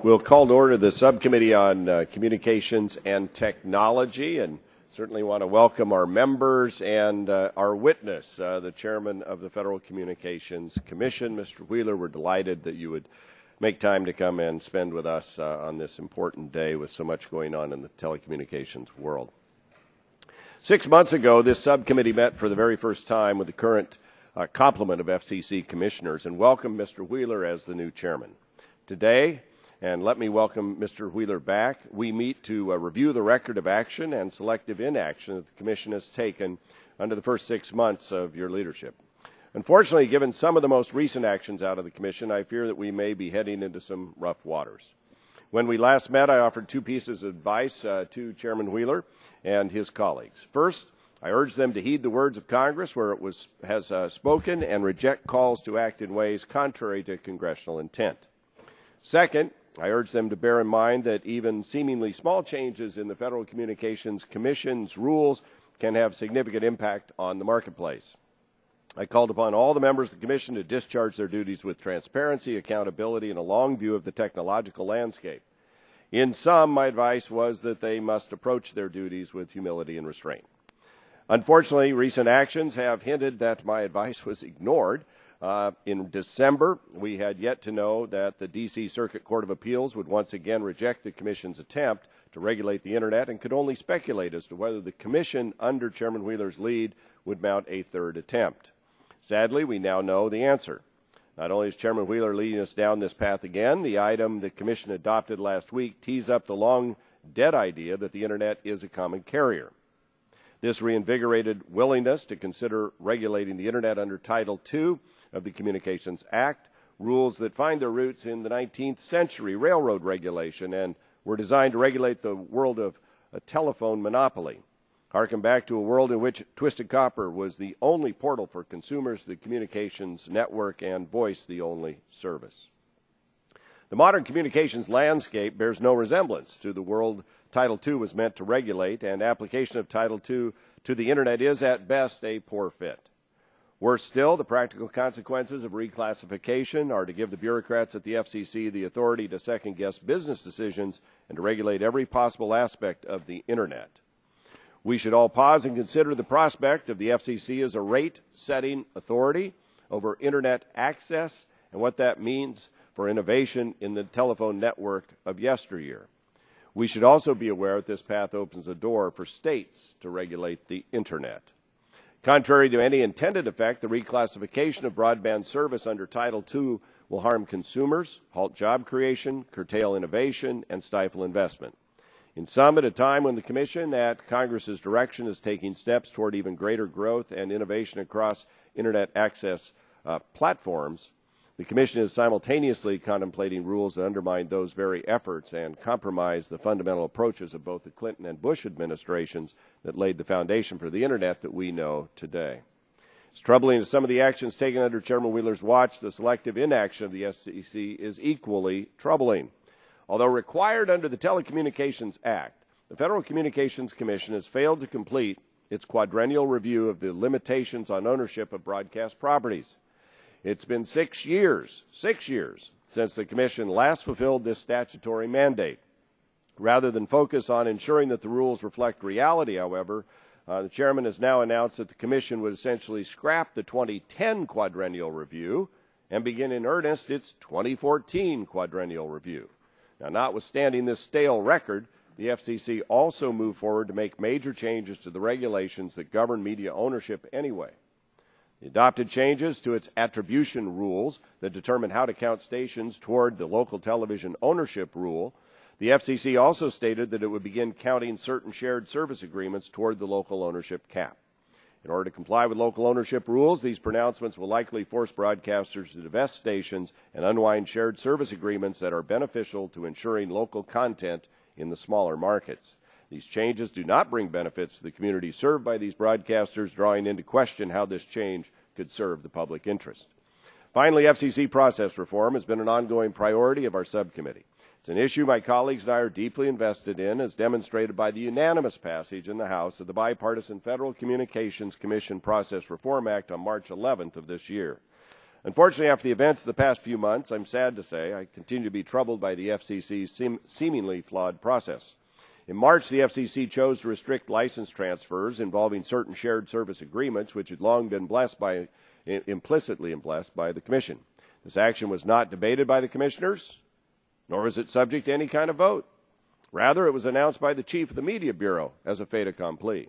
We'll call to order the Subcommittee on Communications and Technology, and certainly want to welcome our members and our witness, the Chairman of the Federal Communications Commission, Mr. Wheeler. We're delighted that you would make time to come and spend with us on this important day with so much going on in the telecommunications world. 6 months ago, this subcommittee met for the very first time with the current complement of FCC commissioners and welcomed Mr. Wheeler as the new chairman. Today, and let me welcome Mr. Wheeler back, we meet to review the record of action and selective inaction that the Commission has taken under the first 6 months of your leadership. Unfortunately, given some of the most recent actions out of the Commission, I fear that we may be heading into some rough waters. When we last met, I offered two pieces of advice to Chairman Wheeler and his colleagues. First, I urged them to heed the words of Congress where it has spoken and reject calls to act in ways contrary to congressional intent. Second, I urge them to bear in mind that even seemingly small changes in the Federal Communications Commission's rules can have significant impact on the marketplace. I called upon all the members of the Commission to discharge their duties with transparency, accountability, and a long view of the technological landscape. In sum, my advice was that they must approach their duties with humility and restraint. Unfortunately, recent actions have hinted that my advice was ignored. In December, we had yet to know that the D.C. Circuit Court of Appeals would once again reject the Commission's attempt to regulate the Internet and could only speculate as to whether the Commission, under Chairman Wheeler's lead, would mount a third attempt. Sadly, we now know the answer. Not only is Chairman Wheeler leading us down this path again, the item the Commission adopted last week tees up the long-dead idea that the Internet is a common carrier. This reinvigorated willingness to consider regulating the Internet under Title II of the Communications Act, rules that find their roots in the 19th century railroad regulation and were designed to regulate the world of a telephone monopoly. Harken back to a world in which twisted copper was the only portal for consumers, the communications network, and voice the only service. The modern communications landscape bears no resemblance to the world Title II was meant to regulate, and application of Title II to the Internet is at best a poor fit. Worse still, the practical consequences of reclassification are to give the bureaucrats at the FCC the authority to second-guess business decisions and to regulate every possible aspect of the Internet. We should all pause and consider the prospect of the FCC as a rate-setting authority over Internet access and what that means for innovation in the telephone network of yesteryear. We should also be aware that this path opens a door for states to regulate the Internet. Contrary to any intended effect, the reclassification of broadband service under Title II will harm consumers, halt job creation, curtail innovation, and stifle investment. In sum, at a time when the Commission, at Congress's direction, is taking steps toward even greater growth and innovation across Internet access platforms, the Commission is simultaneously contemplating rules that undermine those very efforts and compromise the fundamental approaches of both the Clinton and Bush administrations that laid the foundation for the Internet that we know today. As troubling as some of the actions taken under Chairman Wheeler's watch, the selective inaction of the FCC is equally troubling. Although required under the Telecommunications Act, the Federal Communications Commission has failed to complete its quadrennial review of the limitations on ownership of broadcast properties. It's been 6 years, since the Commission last fulfilled this statutory mandate. Rather than focus on ensuring that the rules reflect reality, however, the Chairman has now announced that the Commission would essentially scrap the 2010 quadrennial review and begin in earnest its 2014 quadrennial review. Now, notwithstanding this stale record, the FCC also moved forward to make major changes to the regulations that govern media ownership anyway. The adopted changes to its attribution rules that determine how to count stations toward the local television ownership rule. The FCC also stated that it would begin counting certain shared service agreements toward the local ownership cap. In order to comply with local ownership rules, these pronouncements will likely force broadcasters to divest stations and unwind shared service agreements that are beneficial to ensuring local content in the smaller markets. These changes do not bring benefits to the community served by these broadcasters, drawing into question how this change could serve the public interest. Finally, FCC process reform has been an ongoing priority of our subcommittee. It's an issue my colleagues and I are deeply invested in, as demonstrated by the unanimous passage in the House of the bipartisan Federal Communications Commission Process Reform Act on March 11th of this year. Unfortunately, after the events of the past few months, I'm sad to say I continue to be troubled by the FCC's seemingly flawed process. In March, the FCC chose to restrict license transfers involving certain shared service agreements, which had long been implicitly blessed by the Commission. This action was not debated by the commissioners, nor was it subject to any kind of vote. Rather, it was announced by the chief of the Media Bureau as a fait accompli.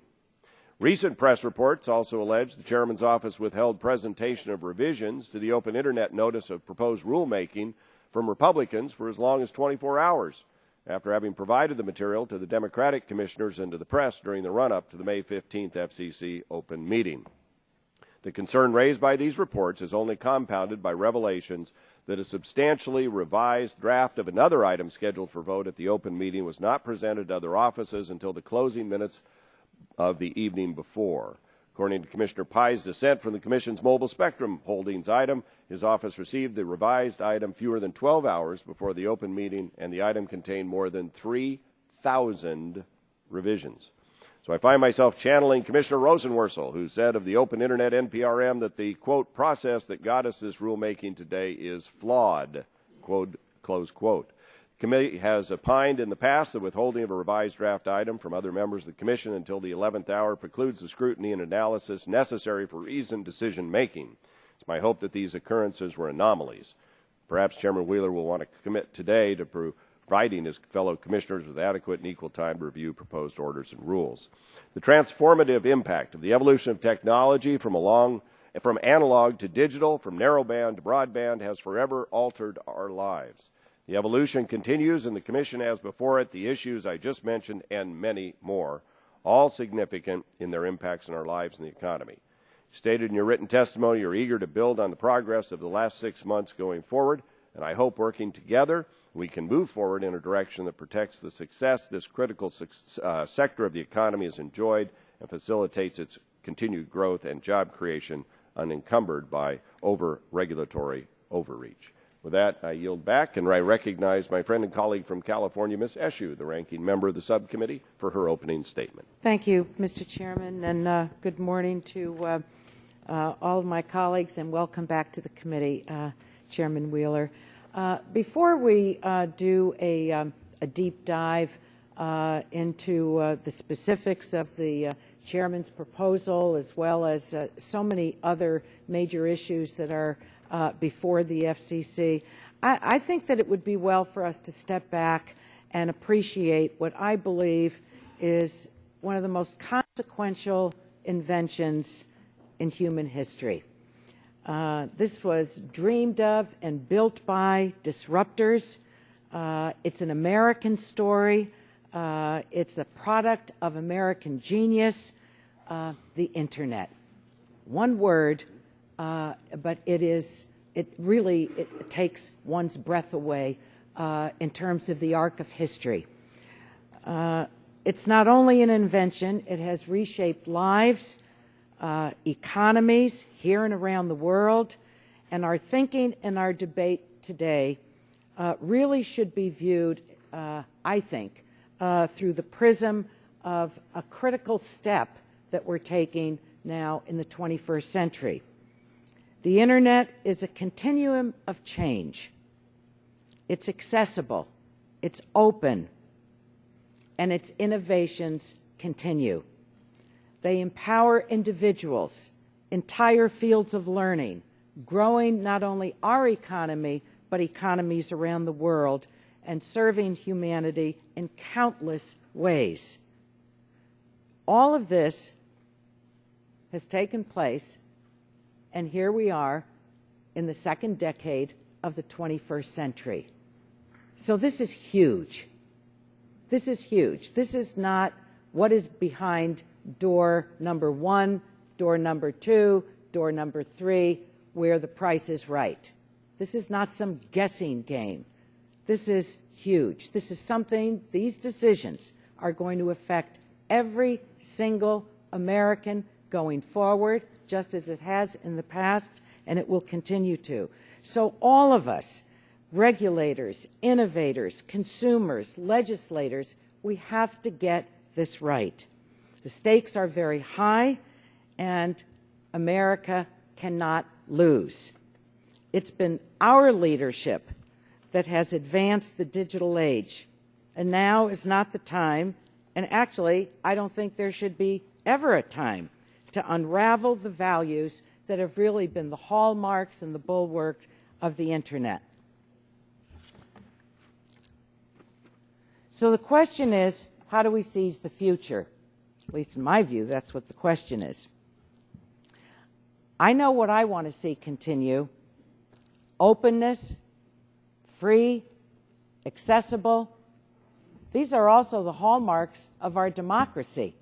Recent press reports also allege the chairman's office withheld presentation of revisions to the open Internet notice of proposed rulemaking from Republicans for as long as 24 hours, after having provided the material to the Democratic commissioners and to the press during the run-up to the May 15th FCC open meeting. The concern raised by these reports is only compounded by revelations that a substantially revised draft of another item scheduled for vote at the open meeting was not presented to other offices until the closing minutes of the evening before. According to Commissioner Pai's dissent from the Commission's mobile spectrum holdings item, his office received the revised item fewer than 12 hours before the open meeting, and the item contained more than 3,000 revisions. So I find myself channeling Commissioner Rosenworcel, who said of the open Internet NPRM that the, quote, process that got us this rulemaking today is flawed, quote, close quote. The committee has opined in the past that withholding of a revised draft item from other members of the Commission until the 11th hour precludes the scrutiny and analysis necessary for reasoned decision-making. It's my hope that these occurrences were anomalies. Perhaps Chairman Wheeler will want to commit today to providing his fellow commissioners with adequate and equal time to review proposed orders and rules. The transformative impact of the evolution of technology from analog to digital, from narrowband to broadband, has forever altered our lives. The evolution continues, and the Commission has before it the issues I just mentioned and many more, all significant in their impacts on our lives and the economy. Stated in your written testimony, you're eager to build on the progress of the last 6 months going forward, and I hope working together we can move forward in a direction that protects the success this critical sector of the economy has enjoyed and facilitates its continued growth and job creation unencumbered by regulatory overreach. With that, I yield back, and I recognize my friend and colleague from California, Ms. Eshoo, the ranking member of the subcommittee, for her opening statement. Thank you, Mr. Chairman, and good morning to all of my colleagues, and welcome back to the committee, Chairman Wheeler. Before we do a deep dive into the specifics of the Chairman's proposal, as well as so many other major issues that are before the FCC, I think that it would be well for us to step back and appreciate what I believe is one of the most consequential inventions in human history. This was dreamed of and built by disruptors. It's an American story. It's a product of American genius, the Internet. One word, but it really takes one's breath away in terms of the arc of history. It's not only an invention, it has reshaped lives, economies here and around the world, and our thinking and our debate today really should be viewed, I think, through the prism of a critical step that we're taking now in the 21st century. The Internet is a continuum of change. It's accessible, it's open, and its innovations continue. They empower individuals, entire fields of learning, growing not only our economy, but economies around the world, and serving humanity in countless ways. All of this has taken place, and here we are in the second decade of the 21st century. So this is huge. This is huge. This is not what is behind door number 1, door number 2, door number 3, where the price is right. This is not some guessing game. This is huge. This is something, these decisions are going to affect every single American going forward, just as it has in the past, and it will continue to. So all of us, regulators, innovators, consumers, legislators, we have to get this right. The stakes are very high, and America cannot lose. It's been our leadership that has advanced the digital age. And now is not the time, and actually, I don't think there should be ever a time, to unravel the values that have really been the hallmarks and the bulwark of the Internet. So the question is, how do we seize the future? At least in my view, that's what the question is. I know what I want to see continue: openness, free, accessible. These are also the hallmarks of our democracy.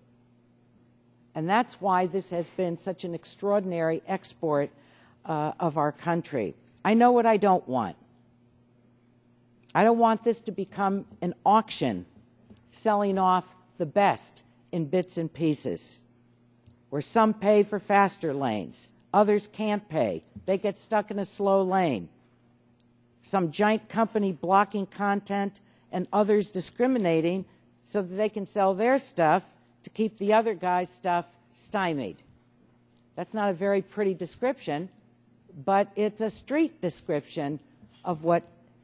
And that's why this has been such an extraordinary export of our country. I know what I don't want. I don't want this to become an auction selling off the best in bits and pieces, where some pay for faster lanes, others can't pay. They get stuck in a slow lane. Some giant company blocking content and others discriminating so that they can sell their stuff to keep the other guy's stuff stymied. That's not a very pretty description, but it's a street description of what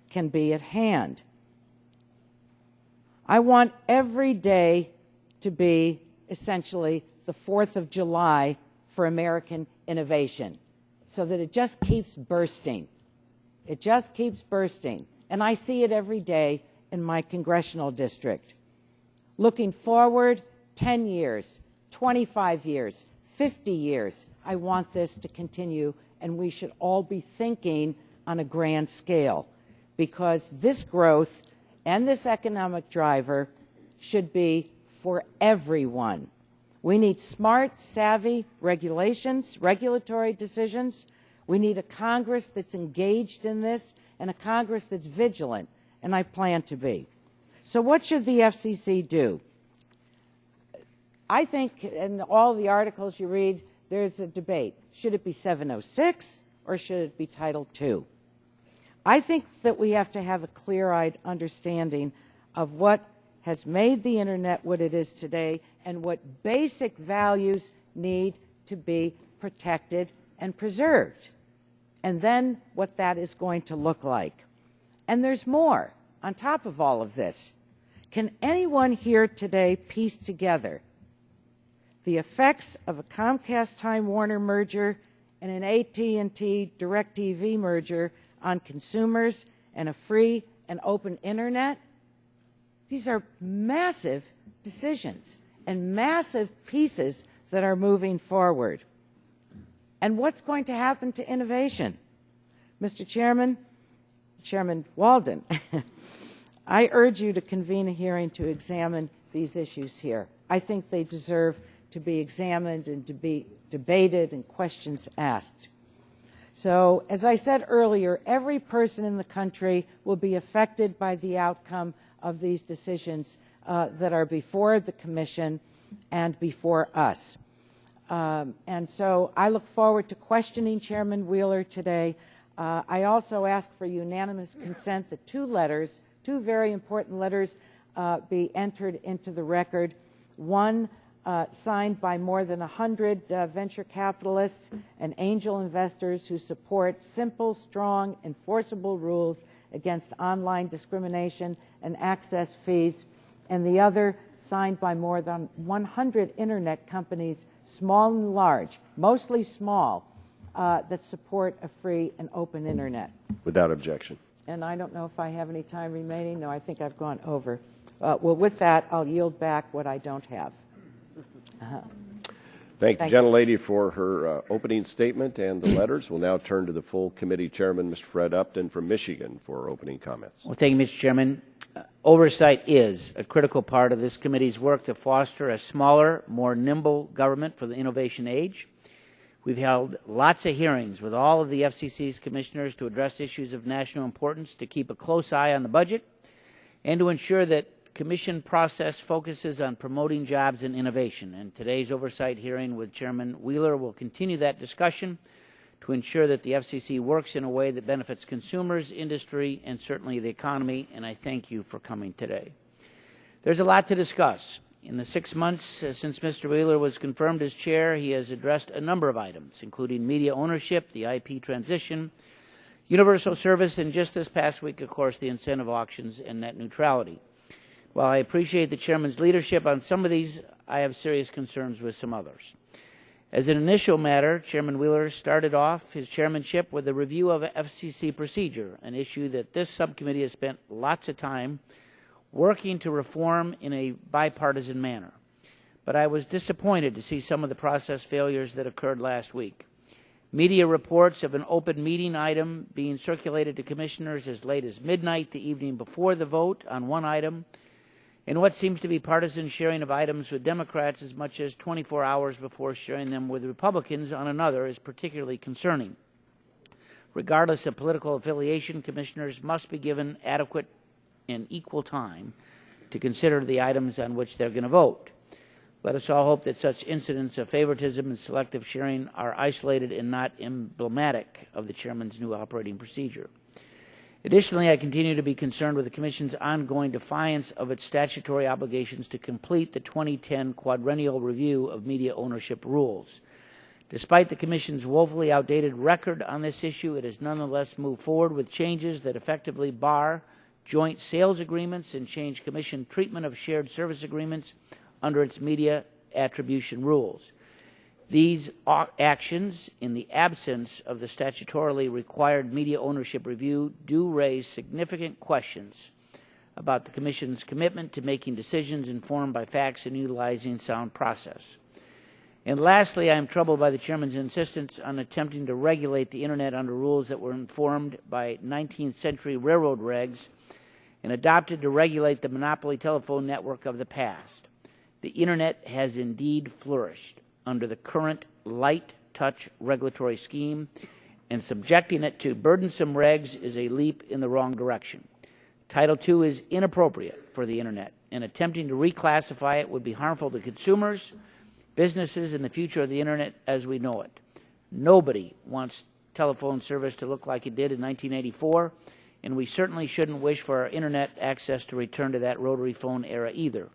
can be at hand. I want every day to be essentially the 4th of July for American innovation, so that it just keeps bursting. It just keeps bursting. And I see it every day in my congressional district. Looking forward 10 years, 25 years, 50 years, I want this to continue, and we should all be thinking on a grand scale, because this growth and this economic driver should be for everyone. We need smart, savvy regulations, regulatory decisions. We need a Congress that's engaged in this and a Congress that's vigilant, and I plan to be. So what should the FCC do? I think in all the articles you read, there's a debate. Should it be 706 or should it be Title II? I think that we have to have a clear-eyed understanding of what has made the Internet what it is today and what basic values need to be protected and preserved, and then what that is going to look like. And there's more on top of all of this. Can anyone here today piece together the effects of a Comcast-Time Warner merger and an AT&T DirecTV merger on consumers and a free and open Internet? These are massive decisions and massive pieces that are moving forward. And what's going to happen to innovation? Mr. Chairman, Chairman Walden, I urge you to convene a hearing to examine these issues here. I think they deserve to be examined and to be debated and questions asked. So, as I said earlier, every person in the country will be affected by the outcome of these decisions that are before the Commission and before us. And so I look forward to questioning Chairman Wheeler today. I also ask for unanimous consent that two very important letters, be entered into the record. One signed by more than 100 venture capitalists and angel investors who support simple, strong, enforceable rules against online discrimination and access fees, and the other signed by more than 100 Internet companies, small and large, mostly small, that support a free and open Internet. Without objection. And I don't know if I have any time remaining. No, I think I've gone over. Well, with that, I'll yield back what I don't have. Thank the gentlelady for her opening statement and the letters. We'll now turn to the full committee chairman, Mr. Fred Upton from Michigan, for opening comments. Well, thank you, Mr. Chairman. Oversight is a critical part of this committee's work to foster a smaller, more nimble government for the innovation age. We've held lots of hearings with all of the FCC's commissioners to address issues of national importance, to keep a close eye on the budget, and to ensure that Commission process focuses on promoting jobs and innovation. And today's oversight hearing with Chairman Wheeler will continue that discussion to ensure that the FCC works in a way that benefits consumers, industry, and certainly the economy, and I thank you for coming today. There's a lot to discuss. In the 6 months since Mr. Wheeler was confirmed as chair, he has addressed a number of items, including media ownership, the IP transition, universal service, and just this past week, of course, the incentive auctions and net neutrality. While I appreciate the Chairman's leadership on some of these, I have serious concerns with some others. As an initial matter, Chairman Wheeler started off his chairmanship with a review of FCC procedure, an issue that this subcommittee has spent lots of time working to reform in a bipartisan manner. But I was disappointed to see some of the process failures that occurred last week. Media reports of an open meeting item being circulated to commissioners as late as midnight the evening before the vote on one item, and what seems to be partisan sharing of items with Democrats as much as 24 hours before sharing them with Republicans on another is particularly concerning. Regardless of political affiliation, commissioners must be given adequate and equal time to consider the items on which they're going to vote. Let us all hope that such incidents of favoritism and selective sharing are isolated and not emblematic of the Chairman's new operating procedure. Additionally, I continue to be concerned with the Commission's ongoing defiance of its statutory obligations to complete the 2010 quadrennial review of media ownership rules. Despite the Commission's woefully outdated record on this issue, it has nonetheless moved forward with changes that effectively bar joint sales agreements and change Commission treatment of shared service agreements under its media attribution rules. These actions, in the absence of the statutorily required media ownership review, do raise significant questions about the Commission's commitment to making decisions informed by facts and utilizing sound process. And lastly, I am troubled by the Chairman's insistence on attempting to regulate the Internet under rules that were informed by 19th century railroad regs and adopted to regulate the monopoly telephone network of the past. The Internet has indeed flourished under the current light touch regulatory scheme, and subjecting it to burdensome regs is a leap in the wrong direction. Title II is inappropriate for the Internet, and attempting to reclassify it would be harmful to consumers, businesses, and the future of the Internet as we know it. Nobody wants telephone service to look like it did in 1984, and we certainly shouldn't wish for our Internet access to return to that rotary phone era either.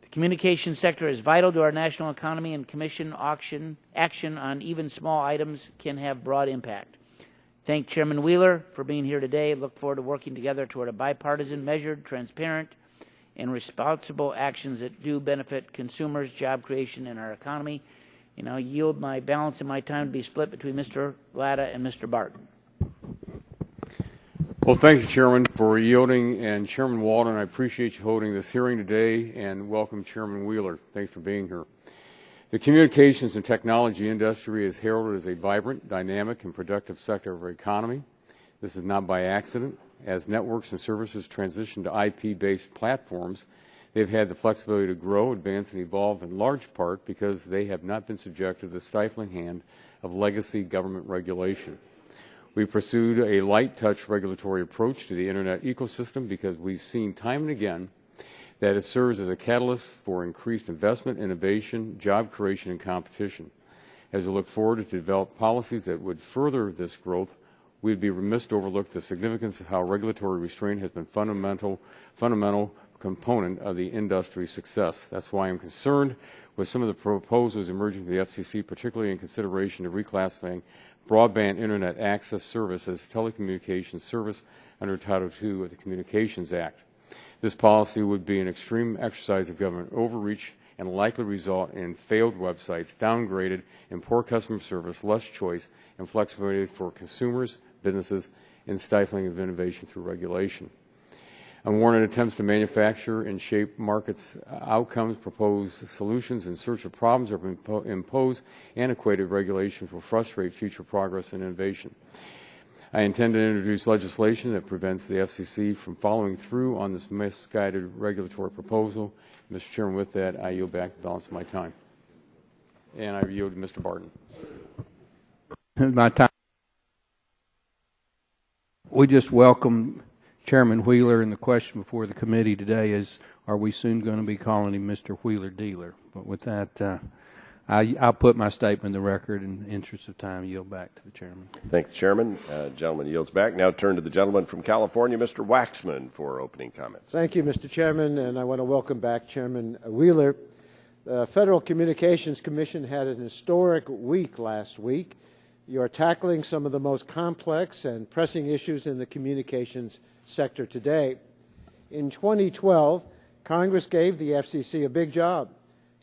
The communications sector is vital to our national economy, and Commission action on even small items can have broad impact. Thank Chairman Wheeler for being here today. Look forward to working together toward a bipartisan, measured, transparent, and responsible actions that do benefit consumers, job creation, and our economy. And I'll yield my balance of my time to be split between Mr. Latta and Mr. Barton. Well, thank you, Chairman, for yielding, and Chairman Walden, I appreciate you holding this hearing today, and welcome Chairman Wheeler. Thanks for being here. The communications and technology industry is heralded as a vibrant, dynamic, and productive sector of our economy. This is not by accident. As networks and services transition to IP-based platforms, they've had the flexibility to grow, advance, and evolve in large part because they have not been subjected to the stifling hand of legacy government regulation. We pursued a light-touch regulatory approach to the Internet ecosystem because we've seen time and again that it serves as a catalyst for increased investment, innovation, job creation, and competition. As we look forward to develop policies that would further this growth, we'd be remiss to overlook the significance of how regulatory restraint has been fundamental component of the industry's success. That's why I'm concerned with some of the proposals emerging from the FCC, particularly in consideration of reclassifying broadband Internet access service as telecommunications service under Title II of the Communications Act. This policy would be an extreme exercise of government overreach and likely result in failed websites, downgraded, and poor customer service, less choice, and flexibility for consumers, businesses, and stifling of innovation through regulation. Unwarranted attempts to manufacture and shape markets' outcomes, propose solutions in search of problems, or impose antiquated regulations will frustrate future progress and innovation. I intend to introduce legislation that prevents the FCC from following through on this misguided regulatory proposal. Mr. Chairman, with that, I yield back the balance of my time. And I yield to Mr. Barton. My time. We just welcome Chairman Wheeler, and the question before the committee today is, are we soon going to be calling him Mr. Wheeler Dealer? But with that, I'll put my statement in the record, and in the interest of time, yield back to the Chairman. Thank the Chairman. Gentleman yields back. Now turn to the gentleman from California, Mr. Waxman, for opening comments. Thank you, Mr. Chairman, and I want to welcome back Chairman Wheeler. The Federal Communications Commission had an historic week last week You are tackling some of the most complex and pressing issues in the communications sector today. In 2012, Congress gave the FCC a big job: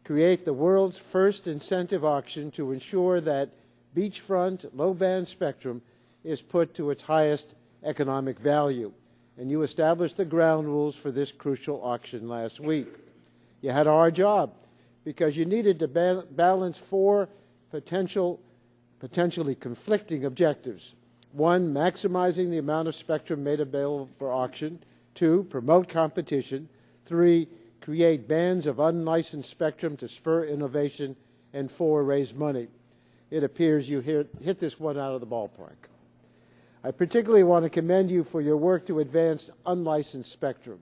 create the world's first incentive auction to ensure that beachfront low-band spectrum is put to its highest economic value. And you established the ground rules for this crucial auction last week. You had a hard job because you needed to balance four potentially conflicting objectives. One, maximizing the amount of spectrum made available for auction. Two, promote competition. Three, create bands of unlicensed spectrum to spur innovation. And four, raise money. It appears you hit this one out of the ballpark. I particularly want to commend you for your work to advance unlicensed spectrum.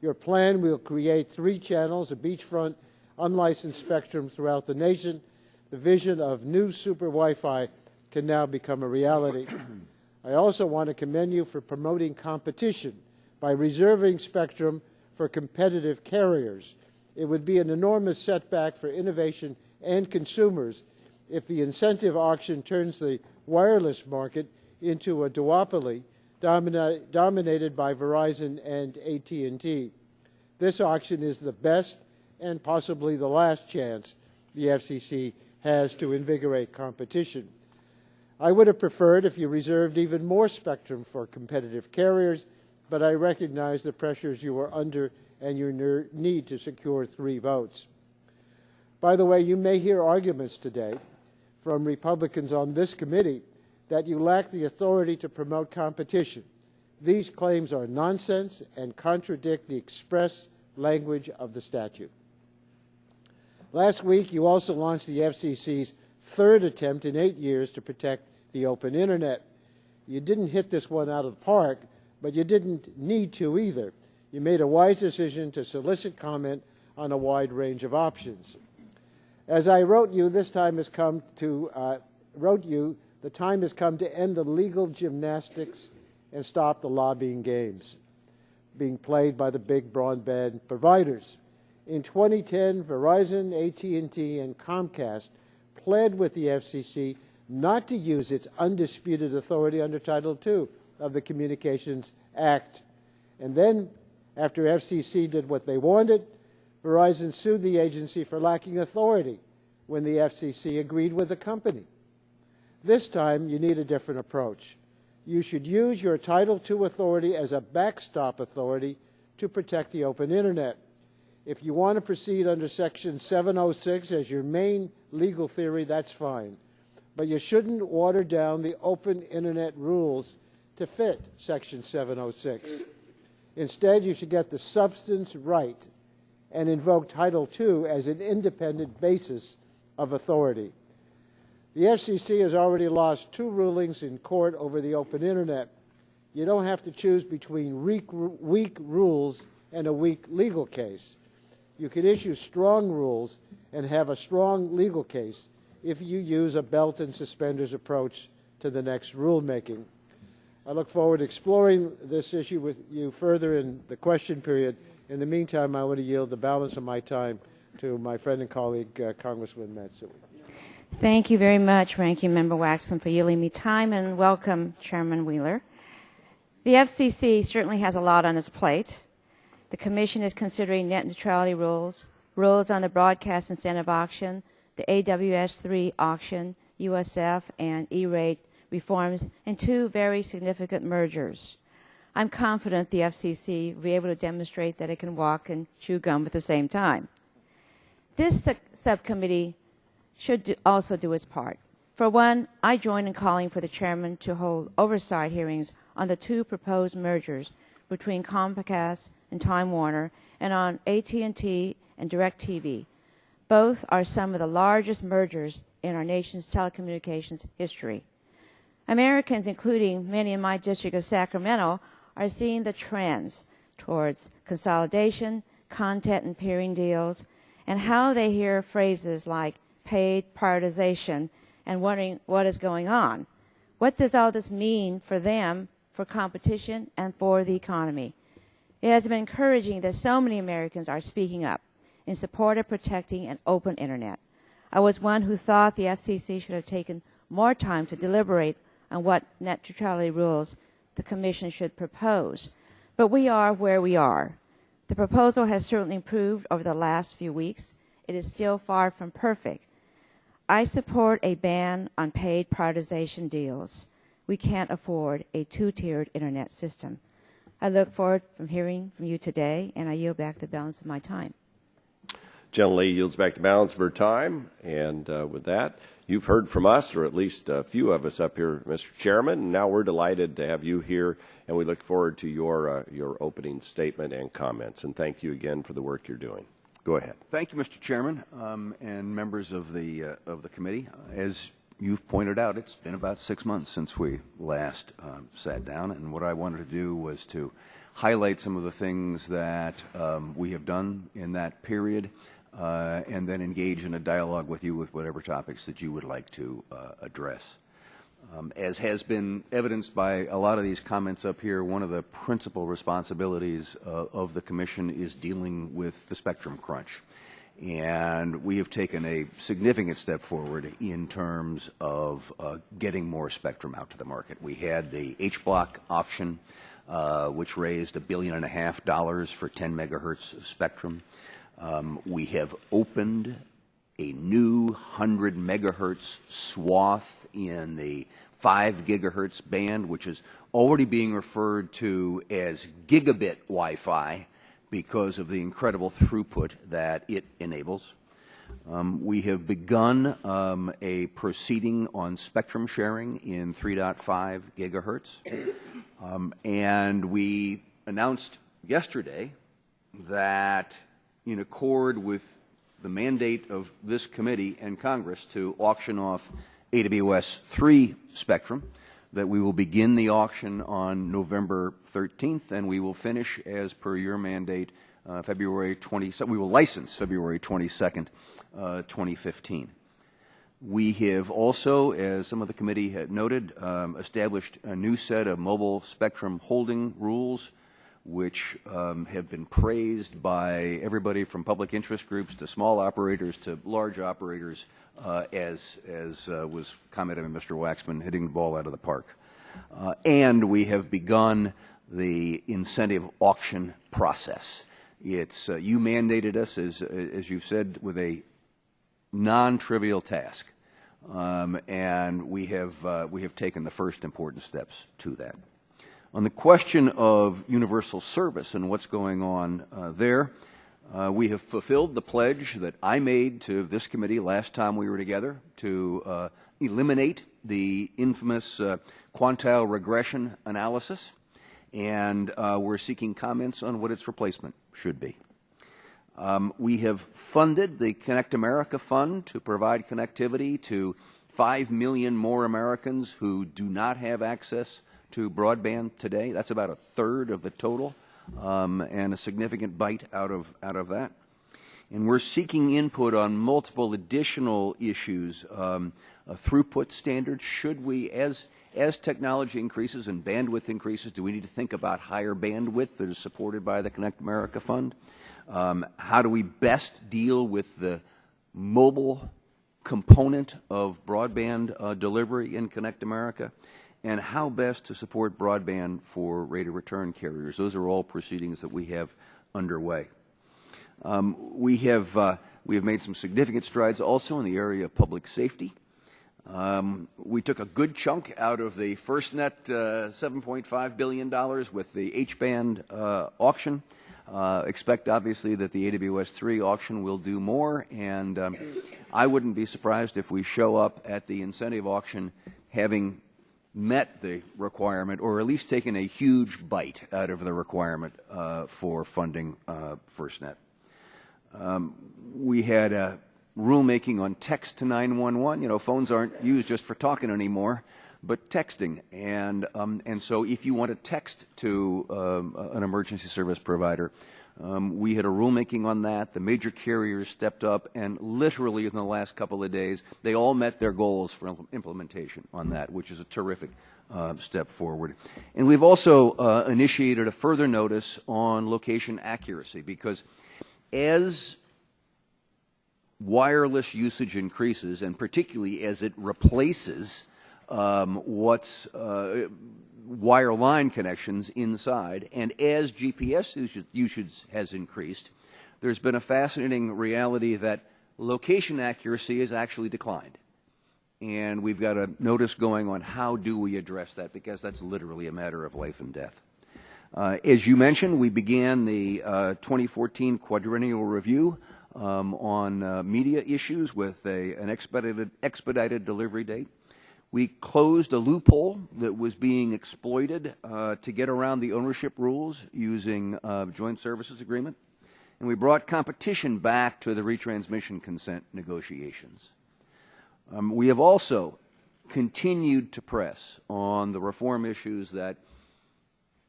Your plan will create 3 channels of beachfront unlicensed spectrum throughout the nation. The vision of new super Wi-Fi can now become a reality. I also want to commend you for promoting competition by reserving spectrum for competitive carriers. It would be an enormous setback for innovation and consumers if the incentive auction turns the wireless market into a duopoly dominated by Verizon and AT&T. This auction is the best and possibly the last chance the FCC has to invigorate competition. I would have preferred if you reserved even more spectrum for competitive carriers, but I recognize the pressures you are under and your need to secure 3 votes. By the way, you may hear arguments today from Republicans on this committee that you lack the authority to promote competition. These claims are nonsense and contradict the express language of the statute. Last week, you also launched the FCC's 3rd attempt in 8 years to protect the open Internet. You didn't hit this one out of the park, but you didn't need to either. You made a wise decision to solicit comment on a wide range of options. As I wrote you, the time has come to end the legal gymnastics and stop the lobbying games being played by the big broadband providers. In 2010, Verizon, AT&T, and Comcast pled with the FCC not to use its undisputed authority under Title II of the Communications Act. And then, after FCC did what they wanted, Verizon sued the agency for lacking authority when the FCC agreed with the company. This time, you need a different approach. You should use your Title II authority as a backstop authority to protect the open Internet. If you want to proceed under Section 706 as your main legal theory, that's fine. But you shouldn't water down the open Internet rules to fit Section 706. Instead, you should get the substance right and invoke Title II as an independent basis of authority. The FCC has already lost 2 rulings in court over the open Internet. You don't have to choose between weak rules and a weak legal case. You can issue strong rules and have a strong legal case if you use a belt and suspenders approach to the next rulemaking. I look forward to exploring this issue with you further in the question period. In the meantime, I want to yield the balance of my time to my friend and colleague, Congresswoman Matsui. Thank you very much, Ranking Member Waxman, for yielding me time, and welcome, Chairman Wheeler. The FCC certainly has a lot on its plate. The Commission is considering net neutrality rules, rules on the broadcast incentive auction, the AWS-3 auction, USF, and E-rate reforms, and 2 very significant mergers. I'm confident the FCC will be able to demonstrate that it can walk and chew gum at the same time. This subcommittee should also do its part. For one, I join in calling for the chairman to hold oversight hearings on the 2 proposed mergers between Comcast and Time Warner, and on AT&T and DirecTV. Both are some of the largest mergers in our nation's telecommunications history. Americans, including many in my district of Sacramento, are seeing the trends towards consolidation, content and peering deals, and how they hear phrases like paid prioritization and wondering what is going on. What does all this mean for them, for competition, and for the economy? It has been encouraging that so many Americans are speaking up in support of protecting an open Internet. I was one who thought the FCC should have taken more time to deliberate on what net neutrality rules the Commission should propose. But we are where we are. The proposal has certainly improved over the last few weeks. It is still far from perfect. I support a ban on paid prioritization deals. We can't afford a two-tiered Internet system. I look forward to hearing from you today, and I yield back the balance of my time. Gentlelady yields back the balance of her time. And with that, you've heard from us, or at least a few of us up here, Mr. Chairman. And now we're delighted to have you here, and we look forward to your opening statement and comments. And thank you again for the work you're doing. Go ahead. Thank you, Mr. Chairman, and members of the committee. As you've pointed out, it's been about 6 months since we last sat down, and what I wanted to do was to highlight some of the things that we have done in that period, and then engage in a dialogue with you with whatever topics that you would like to address. As has been evidenced by a lot of these comments up here, one of the principal responsibilities of the Commission is dealing with the spectrum crunch. And we have taken a significant step forward in terms of getting more spectrum out to the market. We had the H-Block auction, which raised $1.5 billion for 10 megahertz of spectrum. We have opened a new 100 megahertz swath in the 5 gigahertz band, which is already being referred to as gigabit Wi-Fi because of the incredible throughput that it enables. We have begun a proceeding on spectrum sharing in 3.5 gigahertz, and we announced yesterday that in accord with the mandate of this committee and Congress to auction off AWS 3 spectrum, that we will begin the auction on November 13th, and we will finish, as per your mandate, February 22nd. We will license February 22nd, 2015. We have also, as some of the committee had noted, established a new set of mobile spectrum holding rules, which have been praised by everybody from public interest groups to small operators to large operators, as was commented by Mr. Waxman, hitting the ball out of the park. And we have begun the incentive auction process. It's you mandated us, as you've said, with a non-trivial task, and we have taken the first important steps to that. On the question of universal service and what's going on there, we have fulfilled the pledge that I made to this committee last time we were together to eliminate the infamous quantile regression analysis, and we're seeking comments on what its replacement should be. We have funded the Connect America Fund to provide connectivity to 5 million more Americans who do not have access to broadband today. That's about a third of the total, and a significant bite out of that. And we're seeking input on multiple additional issues. A throughput standard, should we, as technology increases and bandwidth increases, do we need to think about higher bandwidth that is supported by the Connect America Fund? How do we best deal with the mobile component of broadband delivery in Connect America? And how best to support broadband for rate of return carriers. Those are all proceedings that we have underway. We have made some significant strides also in the area of public safety. We took a good chunk out of the FirstNet $7.5 billion with the H-band auction. Expect, obviously, that the AWS 3 auction will do more, and I wouldn't be surprised if we show up at the incentive auction having met the requirement, or at least taken a huge bite out of the requirement for funding FirstNet. We had a rulemaking on text to 911. You know, phones aren't used just for talking anymore, but texting. And so if you want to text to an emergency service provider, we had a rulemaking on that. The major carriers stepped up, and literally in the last couple of days, they all met their goals for implementation on that, which is a terrific step forward. And we've also initiated a further notice on location accuracy, because as wireless usage increases, and particularly as it replaces what's wireline connections inside, and as GPS usage has increased, there's been a fascinating reality that location accuracy has actually declined. And we've got a notice going on how do we address that, because that's literally a matter of life and death. As you mentioned, we began the 2014 quadrennial review on media issues with an expedited delivery date. We closed a loophole that was being exploited to get around the ownership rules using joint services agreement. And we brought competition back to the retransmission consent negotiations. We have also continued to press on the reform issues that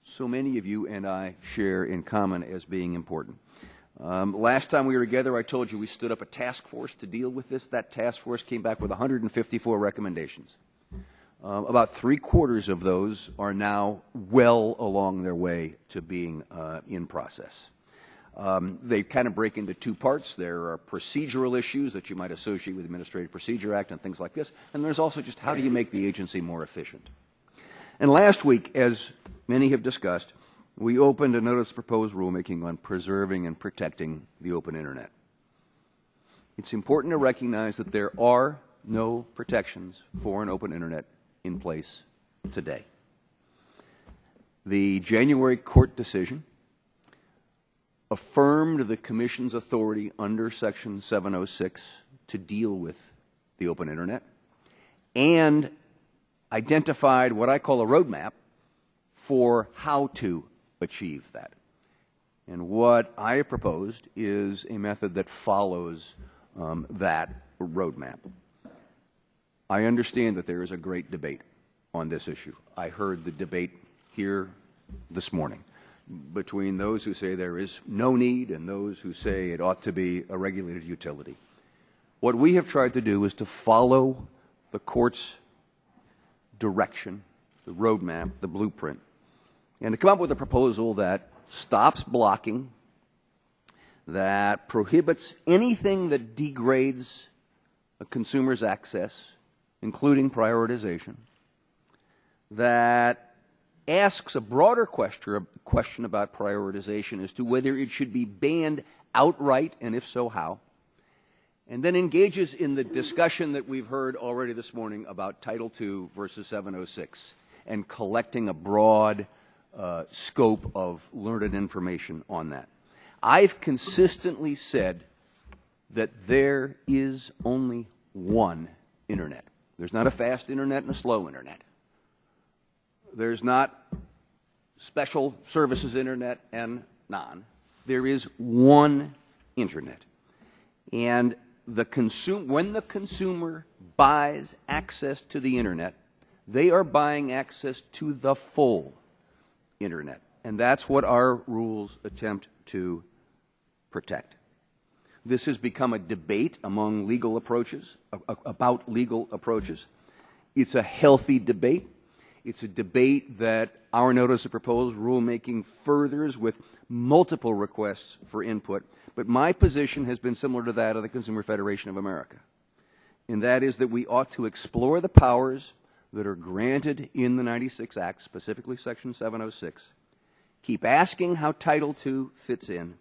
so many of you and I share in common as being important. Last time we were together, I told you we stood up a task force to deal with this. That task force came back with 154 recommendations. About 3/4 of those are now well along their way to being in process. They kind of break into two parts. There are procedural issues that you might associate with the Administrative Procedure Act and things like this, and there's also just how do you make the agency more efficient. And last week, as many have discussed, we opened a notice of proposed rulemaking on preserving and protecting the open Internet. It's important to recognize that there are no protections for an open Internet in place today. The January court decision affirmed the Commission's authority under Section 706 to deal with the open Internet and identified what I call a roadmap for how to achieve that. And what I have proposed is a method that follows that roadmap. I understand that there is a great debate on this issue. I heard the debate here this morning between those who say there is no need and those who say it ought to be a regulated utility. What we have tried to do is to follow the court's direction, the roadmap, the blueprint, and to come up with a proposal that stops blocking, that prohibits anything that degrades a consumer's access, including prioritization, that asks a broader question about prioritization as to whether it should be banned outright, and if so, how, and then engages in the discussion that we've heard already this morning about Title II versus 706 and collecting a broad scope of learned information on that. I've consistently said that there is only one Internet. There's not a fast Internet and a slow Internet. There's not special services Internet and non. There is one Internet. And when the consumer buys access to the Internet, they are buying access to the full Internet. And that's what our rules attempt to protect. This has become a debate among legal approaches, about legal approaches. It's a healthy debate. It's a debate that our notice of proposed rulemaking furthers with multiple requests for input. But my position has been similar to that of the Consumer Federation of America. And that is that we ought to explore the powers that are granted in the 96 Act, specifically Section 706, keep asking how Title II fits in,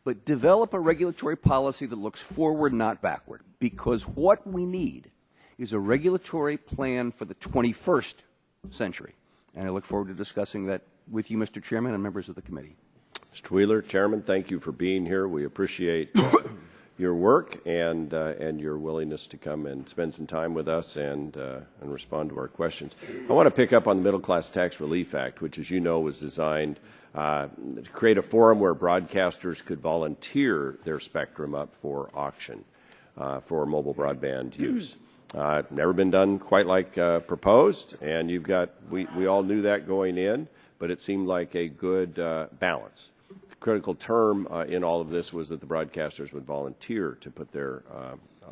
but develop a regulatory policy that looks forward, not backward. Because what we need is a regulatory plan for the 21st century. And I look forward to discussing that with you, Mr. Chairman, and members of the committee. Mr. Wheeler, Chairman, thank you for being here. We appreciate your work and your willingness to come and spend some time with us and respond to our questions. I want to pick up on the Middle Class Tax Relief Act, which, as you know, was designed to create a forum where broadcasters could volunteer their spectrum up for auction for mobile broadband use. Never been done quite like proposed, and you've got, we all knew that going in, but it seemed like a good balance. The critical term in all of this was that the broadcasters would volunteer to put their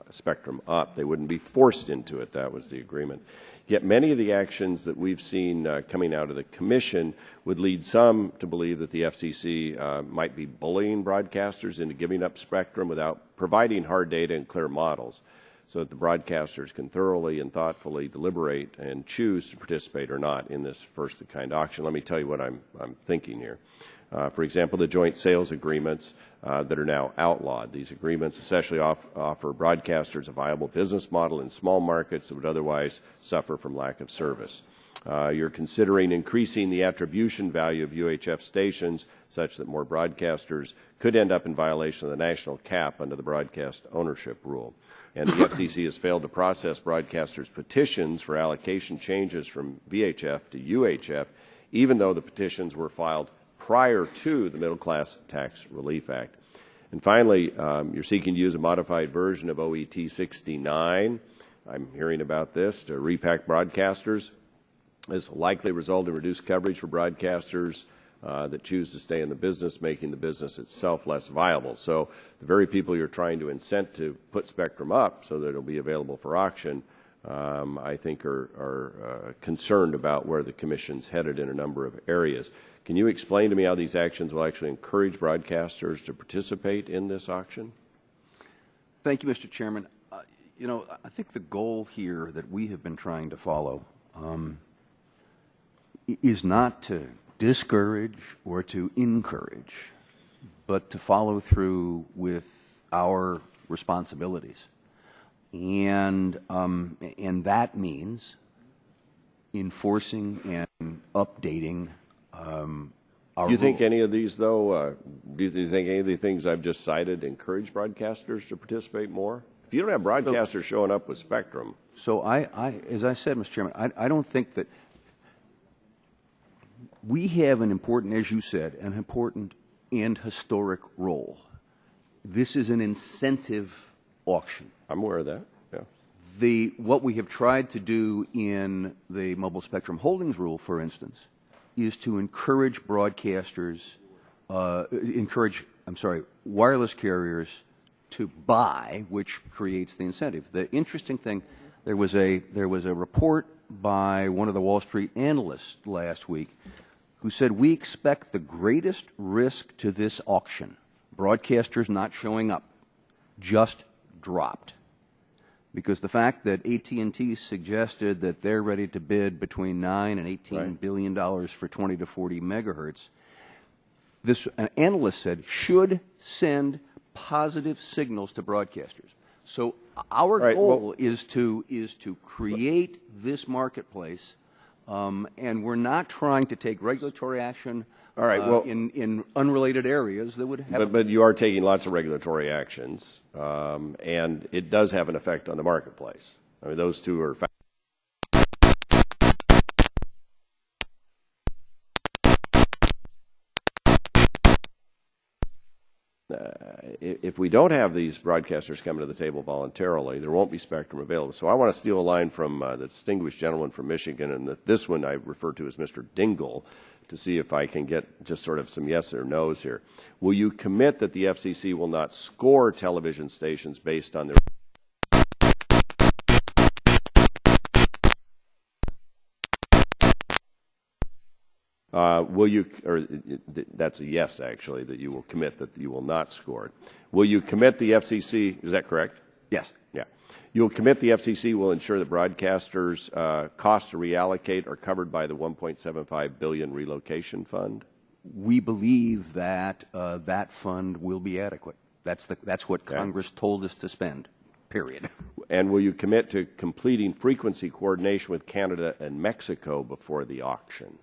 spectrum up. They wouldn't be forced into it. That was the agreement. Yet many of the actions that we've seen coming out of the Commission would lead some to believe that the FCC might be bullying broadcasters into giving up spectrum without providing hard data and clear models, so that the broadcasters can thoroughly and thoughtfully deliberate and choose to participate or not in this first-of-the-kind auction. Let me tell you what I'm thinking here. For example, the joint sales agreements that are now outlawed. These agreements essentially offer broadcasters a viable business model in small markets that would otherwise suffer from lack of service. You're considering increasing the attribution value of UHF stations such that more broadcasters could end up in violation of the national cap under the broadcast ownership rule. And the FCC has failed to process broadcasters' petitions for allocation changes from VHF to UHF, even though the petitions were filed prior to the Middle Class Tax Relief Act. And finally, you're seeking to use a modified version of OET 69. I'm hearing about this to repack broadcasters. This will likely result in reduced coverage for broadcasters that choose to stay in the business, making the business itself less viable. So the very people you're trying to incent to put spectrum up so that it'll be available for auction, I think are concerned about where the Commission's headed in a number of areas. Can you explain to me how these actions will actually encourage broadcasters to participate in this auction? Thank you, Mr. Chairman. You know, I think the goal here that we have been trying to follow is not to discourage or to encourage, but to follow through with our responsibilities. And that means enforcing and updating our Do you think rules. any of these, though, do you think any of the things I've just cited encourage broadcasters to participate more? If you don't have broadcasters showing up with spectrum. So as I said, Mr. Chairman, I don't think that we have an important, as you said, an important and historic role. This is an incentive auction. I'm aware of that, yeah. What we have tried to do in the Mobile Spectrum Holdings Rule, for instance, is to encourage broadcasters, wireless carriers to buy, which creates the incentive. The interesting thing, there was a report by one of the Wall Street analysts last week who said, we expect the greatest risk to this auction, broadcasters not showing up, just dropped. Because the fact that AT&T suggested that they're ready to bid between $9 and $18 billion for 20 to 40 megahertz, this analyst said should send positive signals to broadcasters. So our goal is to create this marketplace, and we're not trying to take regulatory action in unrelated areas that would have. But you are taking lots of regulatory actions, and it does have an effect on the marketplace. I mean, those two are. If we don't have these broadcasters coming to the table voluntarily, there won't be spectrum available. So I want to steal a line from the distinguished gentleman from Michigan, and this one I refer to as Mr. Dingle, to see if I can get just sort of some yes or no's here. Will you commit that the FCC will not score television stations based on their will you, or that's a yes, actually, that you will commit that you will not score it. Will you commit the FCC, is that correct? Yes. Yeah. You'll commit the FCC will ensure that broadcasters' costs to reallocate are covered by the $1.75 billion relocation fund? We believe that that fund will be adequate. That's what Congress told us to spend, period. And will you commit to completing frequency coordination with Canada and Mexico before the auction?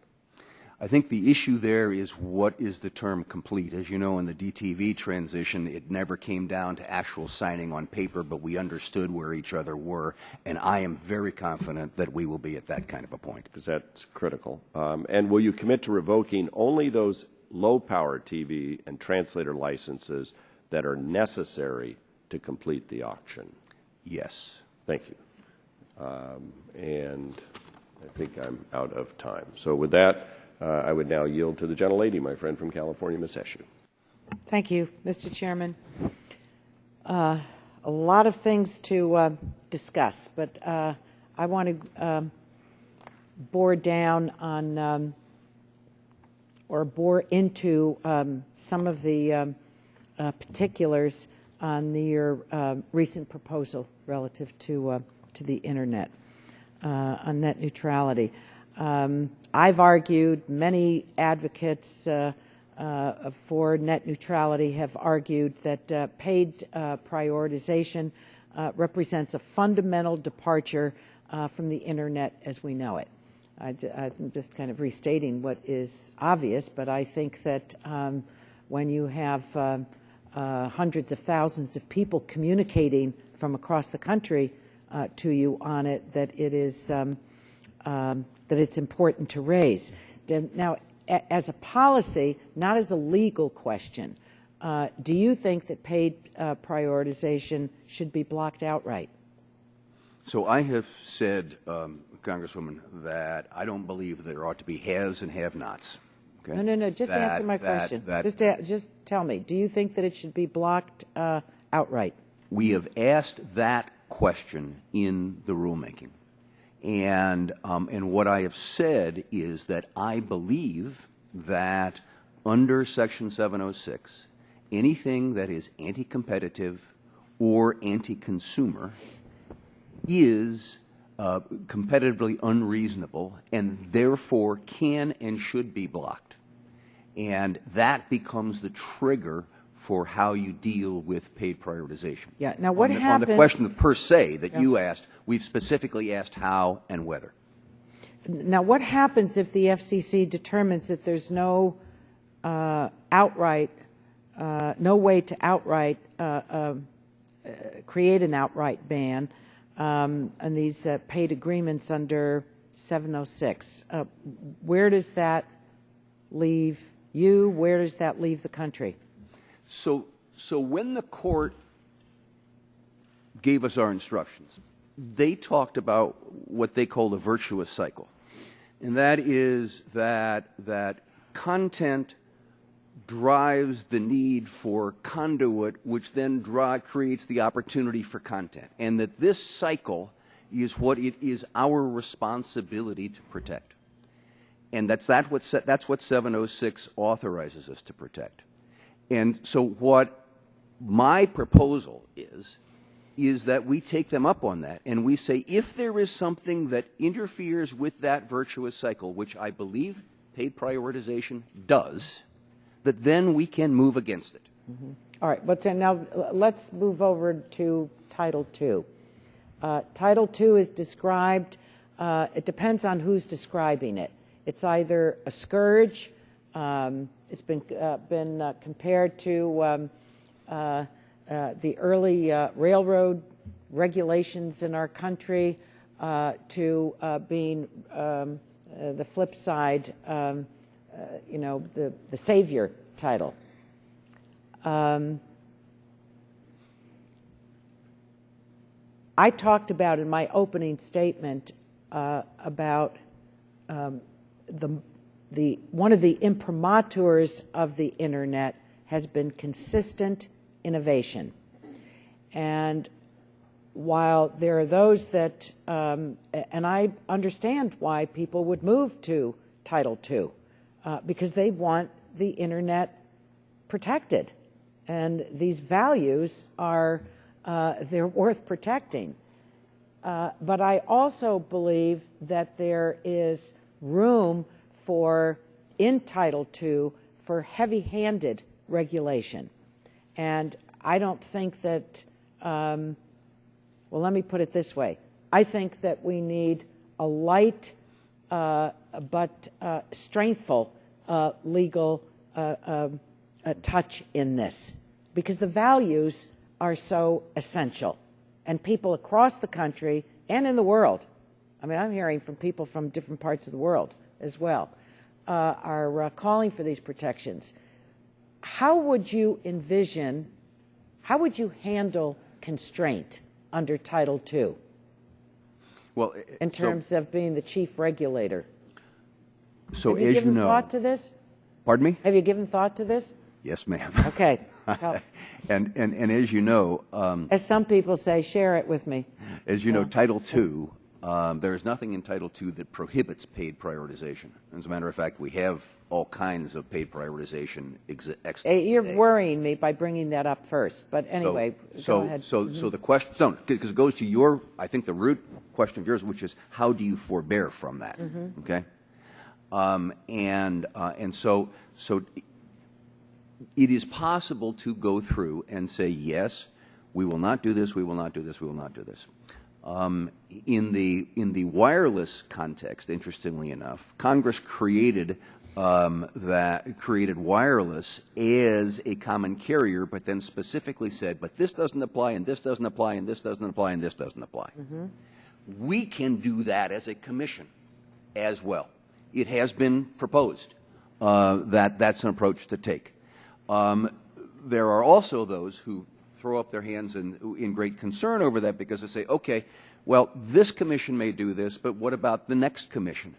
I think the issue there is what is the term complete. As you know, in the DTV transition, it never came down to actual signing on paper, but we understood where each other were, and I am very confident that we will be at that kind of a point. Because that's critical. And will you commit to revoking only those low-power TV and translator licenses that are necessary to complete the auction? Yes. Thank you. And I think I'm out of time. So with that, I would now yield to the gentlelady, my friend from California, Ms. Eshoo. Thank you, Mr. Chairman. A lot of things to discuss, but I want to bore down on or bore into some of the particulars on your recent proposal relative to the Internet, on net neutrality. I've argued, many advocates for net neutrality have argued that paid prioritization represents a fundamental departure from the Internet as we know it. I'm just kind of restating what is obvious, but I think that when you have hundreds of thousands of people communicating from across the country to you on it, that it is that it's important to raise. Now, as a policy, not as a legal question, do you think that paid prioritization should be blocked outright? So I have said, Congresswoman, that I don't believe there ought to be haves and have-nots. Okay? No. Just answer my question. Just tell me. Do you think that it should be blocked outright? We have asked that question in the rulemaking, and what I have said is that I believe that under Section 706, anything that is anti-competitive or anti-consumer is competitively unreasonable and therefore can and should be blocked. And that becomes the trigger for how you deal with paid prioritization. Yeah. Now, what happens... On the question per se that you asked, we've specifically asked how and whether. Now, what happens if the FCC determines that there's no outright, no way to outright create an outright ban on these paid agreements under 706? Where does that leave you? Where does that leave the country? So when the court gave us our instructions, they talked about what they call the virtuous cycle. And that is that content drives the need for conduit, which then creates the opportunity for content. And that this cycle is what it is our responsibility to protect. And that's what 706 authorizes us to protect. And so what my proposal is that we take them up on that and we say if there is something that interferes with that virtuous cycle, which I believe paid prioritization does, that then we can move against it. Mm-hmm. All right, but now let's move over to Title II. Title II is described, it depends on who's describing it. It's either a scourge, it's been compared to the early railroad regulations in our country to being the flip side, you know, the savior title. I talked about in my opening statement about one of the imprimaturs of the Internet has been consistent innovation. And while there are those that, and I understand why people would move to Title II, because they want the Internet protected. And these values are, they're worth protecting. But I also believe that there is room for, in Title II, for heavy-handed regulation. And I don't think that, well, let me put it this way. I think that we need a light but strengthful legal touch in this, because the values are so essential. And people across the country and in the world, I mean, I'm hearing from people from different parts of the world as well, are calling for these protections. How would you envision, how would you handle constraint under Title II? Well, in terms of being the chief regulator. So Have you given thought to this? Pardon me? Have you given thought to this? Yes, ma'am. Okay. And as you know, as some people say, share it with me. As you know, Title II there is nothing in Title II that prohibits paid prioritization. As a matter of fact, we have all kinds of paid prioritization You're worrying me by bringing that up first, but anyway, go ahead. So the question, no, because it goes to your, I think the root question of yours, which is how do you forbear from that? Okay, and so it is possible to go through and say yes, we will not do this, we will not do this, we will not do this. In the wireless context, interestingly enough, Congress created wireless as a common carrier, but then specifically said, but this doesn't apply, and this doesn't apply, and this doesn't apply, and this doesn't apply. We can do that as a commission as well. It has been proposed that that's an approach to take. There are also those who throw up their hands in great concern over that because they say, okay, well, this commission may do this, but what about the next commission?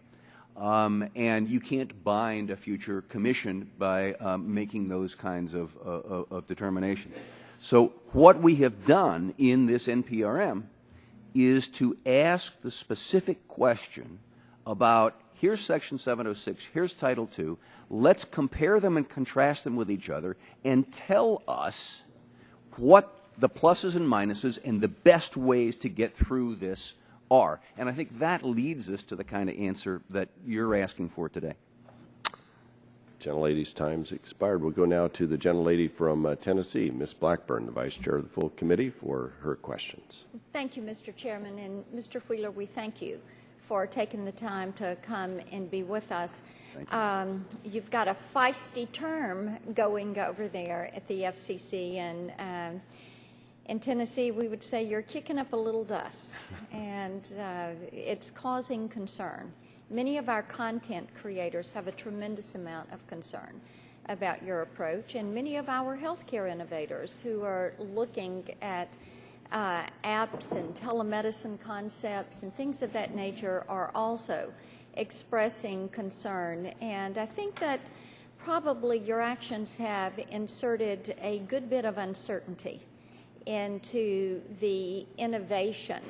And you can't bind a future commission by making those kinds of determinations. So what we have done in this NPRM is to ask the specific question about, here's Section 706, here's Title II, let's compare them and contrast them with each other and tell us what the pluses and minuses and the best ways to get through this are. And I think that leads us to the kind of answer that you're asking for today. Gentlelady's time's expired. We'll go now to the gentlelady from Tennessee, Ms. Blackburn, the Vice Chair of the full committee, for her questions. Thank you, Mr. Chairman. And Mr. Wheeler, we thank you for taking the time to come and be with us. You've got a feisty term going over there at the FCC, and in Tennessee we would say you're kicking up a little dust, and it's causing concern. Many of our content creators have a tremendous amount of concern about your approach, and many of our healthcare innovators who are looking at apps and telemedicine concepts and things of that nature are also expressing concern. And I think that probably your actions have inserted a good bit of uncertainty into the innovation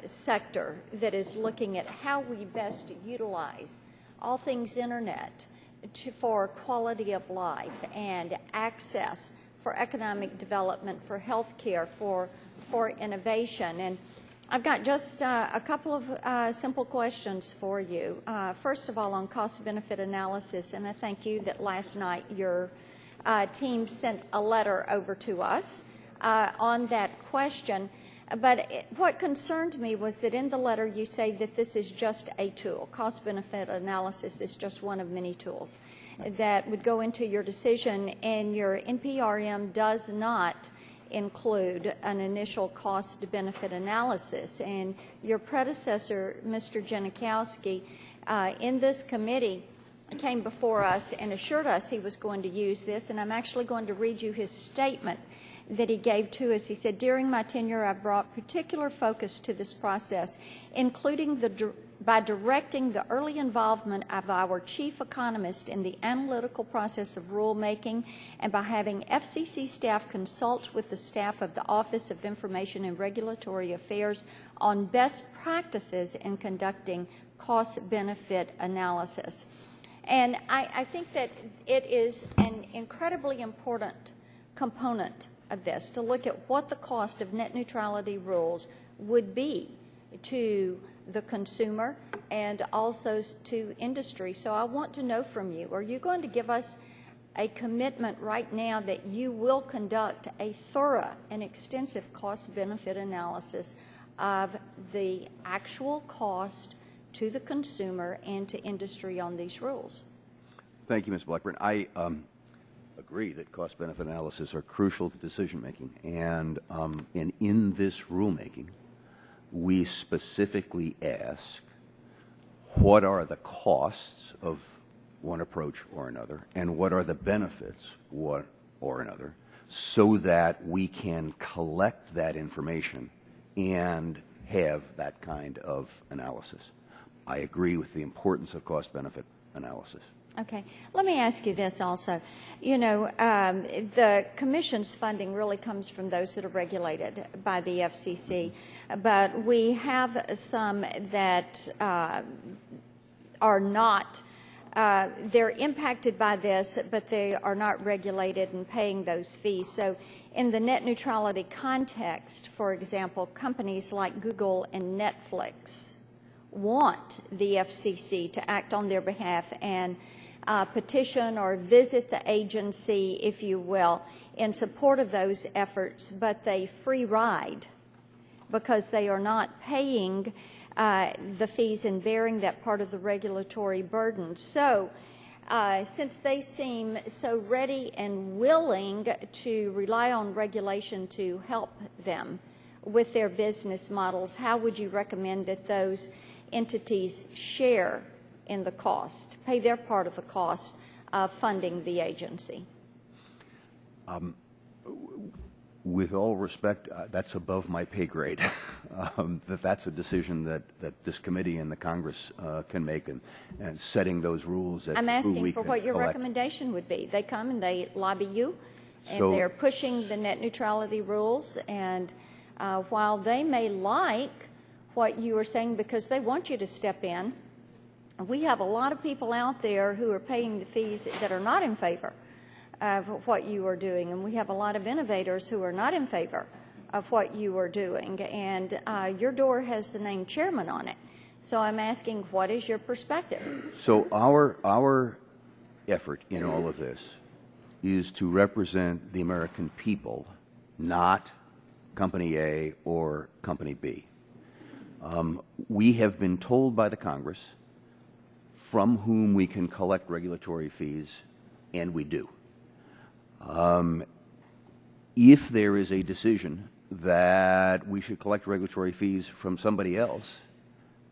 sector that is looking at how we best utilize all things internet for quality of life and access, for economic development, for healthcare, for innovation. And I've got just a couple of simple questions for you. First of all, on cost-benefit analysis, and I thank you that last night your team sent a letter over to us on that question. But what concerned me was that in the letter you say that this is just a tool. Cost-benefit analysis is just one of many tools that would go into your decision, and your NPRM does not include an initial cost-benefit analysis. And your predecessor, Mr. Janikowski, in this committee came before us and assured us he was going to use this, and I'm actually going to read you his statement that he gave to us. He said, during my tenure, I brought particular focus to this process, including by directing the early involvement of our chief economist in the analytical process of rulemaking, and by having FCC staff consult with the staff of the Office of Information and Regulatory Affairs on best practices in conducting cost-benefit analysis. And I think that it is an incredibly important component of this to look at what the cost of net neutrality rules would be to the consumer and also to industry. So I want to know from you, are you going to give us a commitment right now that you will conduct a thorough and extensive cost-benefit analysis of the actual cost to the consumer and to industry on these rules? Thank you, Ms. Blackburn. I agree that cost-benefit analysis are crucial to decision-making. And in this rulemaking, we specifically ask what are the costs of one approach or another, and what are the benefits one or another, so that we can collect that information and have that kind of analysis. I agree with the importance of cost-benefit analysis. Okay. Let me ask you this also. You know, the Commission's funding really comes from those that are regulated by the FCC, but we have some that are not. They're impacted by this, but they are not regulated and paying those fees. So in the net neutrality context, for example, companies like Google and Netflix want the FCC to act on their behalf and petition or visit the agency, if you will, in support of those efforts, but they free ride because they are not paying the fees and bearing that part of the regulatory burden. So since they seem so ready and willing to rely on regulation to help them with their business models, how would you recommend that those entities share in the cost, pay their part of the cost of funding the agency? With all respect, that's above my pay grade. That's a decision that this committee and the Congress can make, and setting those rules. I'm asking for what your recommendation would be. They come and they lobby you, and they're pushing the net neutrality rules, and while they may like what you are saying because they want you to step in, we have a lot of people out there who are paying the fees that are not in favor of what you are doing, and we have a lot of innovators who are not in favor of what you are doing, and your door has the name chairman on it. So I'm asking, what is your perspective? So our effort in all of this is to represent the American people, not Company A or Company B. We have been told by the Congress from whom we can collect regulatory fees, and we do. If there is a decision that we should collect regulatory fees from somebody else,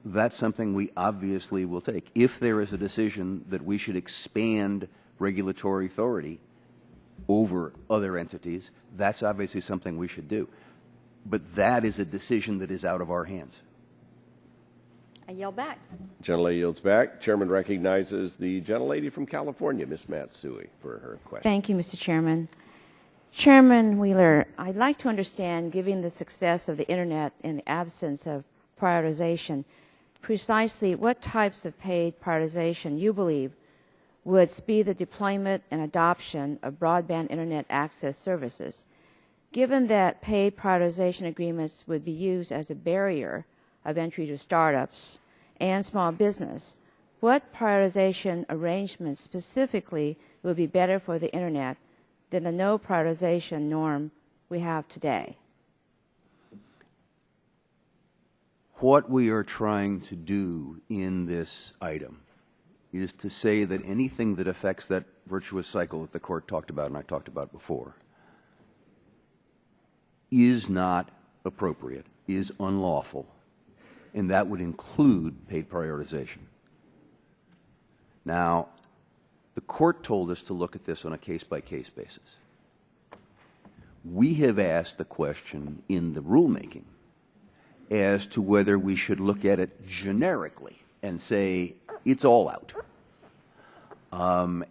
that's something we obviously will take. If there is a decision that we should expand regulatory authority over other entities, that's obviously something we should do. But that is a decision that is out of our hands. I yield back. Gentlelady yields back. Chairman recognizes the gentlelady from California, Ms. Matsui, for her question. Thank you, Mr. Chairman. Chairman Wheeler, I'd like to understand, given the success of the Internet in the absence of prioritization, precisely what types of paid prioritization you believe would speed the deployment and adoption of broadband Internet access services. Given that paid prioritization agreements would be used as a barrier of entry to startups and small business, what prioritization arrangements specifically would be better for the Internet than the no prioritization norm we have today? What we are trying to do in this item is to say that anything that affects that virtuous cycle that the Court talked about and I talked about before is not appropriate, is unlawful, and that would include paid prioritization. Now, the Court told us to look at this on a case-by-case basis. We have asked the question in the rulemaking as to whether we should look at it generically and say it's all out.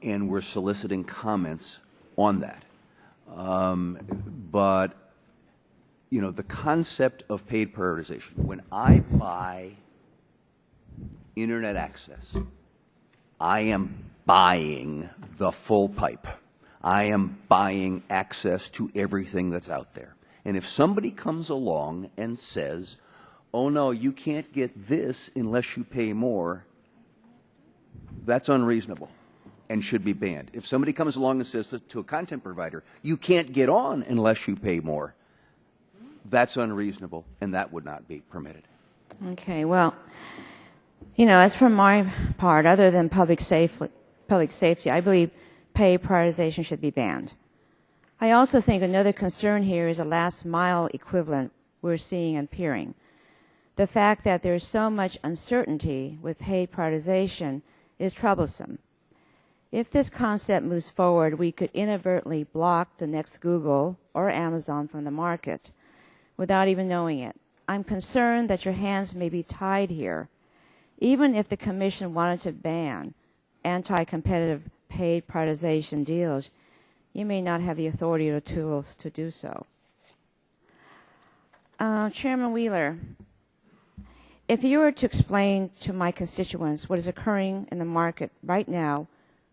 And we're soliciting comments on that. But you know, the concept of paid prioritization, when I buy Internet access, I am buying the full pipe. I am buying access to everything that's out there. And if somebody comes along and says, oh no, you can't get this unless you pay more, that's unreasonable and should be banned. If somebody comes along and says to a content provider, you can't get on unless you pay more, that's unreasonable, and that would not be permitted. Okay, well, you know, as for my part, other than public safety, I believe paid prioritization should be banned. I also think another concern here is a last mile equivalent we're seeing and peering. The fact that there's so much uncertainty with paid prioritization is troublesome. If this concept moves forward, we could inadvertently block the next Google or Amazon from the market without even knowing it. I'm concerned that your hands may be tied here. Even if the Commission wanted to ban anti-competitive paid prioritization deals, you may not have the authority or tools to do so. Chairman Wheeler, if you were to explain to my constituents what is occurring in the market right now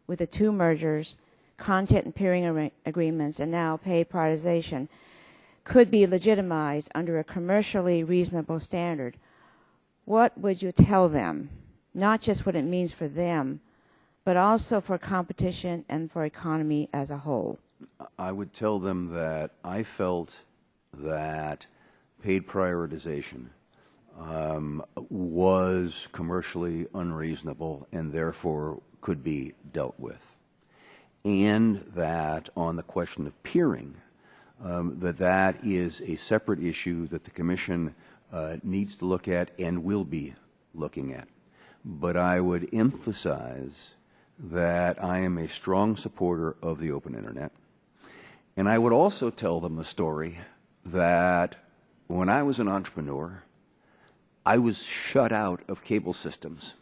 with the two mergers, content and peering agreements, and now paid prioritization, could be legitimized under a commercially reasonable standard, what would you tell them? Not just what it means for them, but also for competition and for economy as a whole. I would tell them that I felt that paid prioritization was commercially unreasonable and therefore could be dealt with. And that on the question of peering, that is a separate issue that the Commission needs to look at and will be looking at. But I would emphasize that I am a strong supporter of the open Internet. And I would also tell them the story that when I was an entrepreneur, I was shut out of cable systems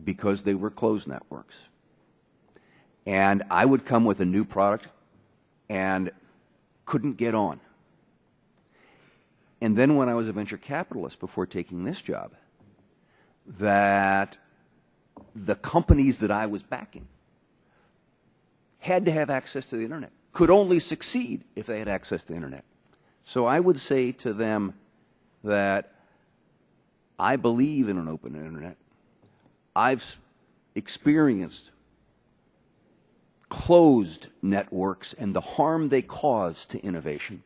because they were closed networks. And I would come with a new product and couldn't get on. And then when I was a venture capitalist before taking this job, that the companies that I was backing had to have access to the Internet, could only succeed if they had access to the Internet. So I would say to them that I believe in an open Internet. I've experienced closed networks and the harm they cause to innovation,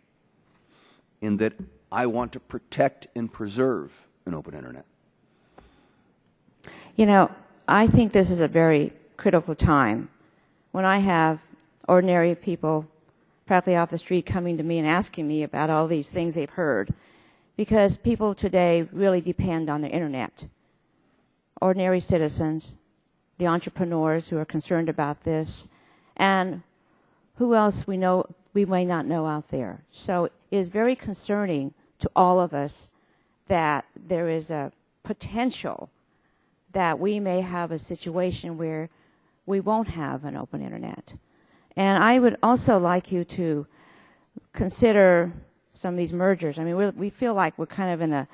in that I want to protect and preserve an open Internet. You know, I think this is a very critical time when I have ordinary people practically off the street coming to me and asking me about all these things they've heard, because people today really depend on the Internet. Ordinary citizens, the entrepreneurs who are concerned about this, and who else we may not know out there. So it is very concerning to all of us that there is a potential that we may have a situation where we won't have an open Internet. And I would also like you to consider some of these mergers. I mean, we feel like we're kind of in a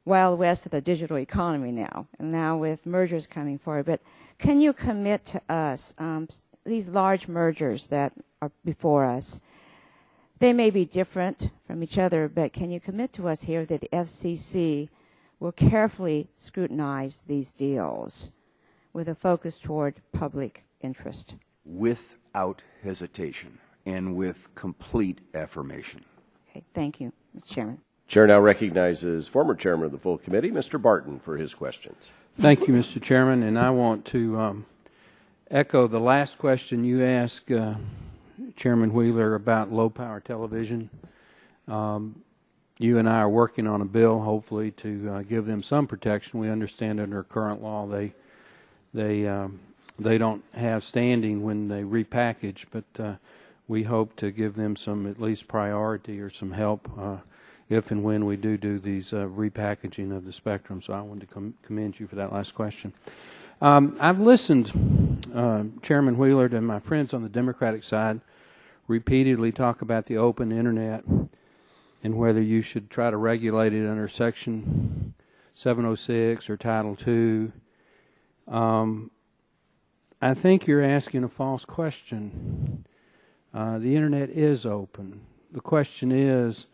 wild west of the digital economy now, and now with mergers coming forward. But can you commit to us, these large mergers that are before us, they may be different from each other, but can you commit to us here that the FCC will carefully scrutinize these deals with a focus toward public interest? Without hesitation and with complete affirmation. Okay, thank you, Mr. Chairman. Chair now recognizes former chairman of the full committee, Mr. Barton, for his questions. Thank you, Mr. Chairman, and I want to echo the last question you asked Chairman Wheeler about low-power television. You and I are working on a bill, hopefully, to give them some protection. We understand under current law they don't have standing when they repackage, but we hope to give them some at least priority or some help if and when we do these repackaging of the spectrum. So I wanted to commend you for that last question. I've listened, Chairman Wheeler, to my friends on the Democratic side repeatedly talk about the open Internet and whether you should try to regulate it under Section 706 or Title II. I think you're asking a false question. The Internet is open. The question is,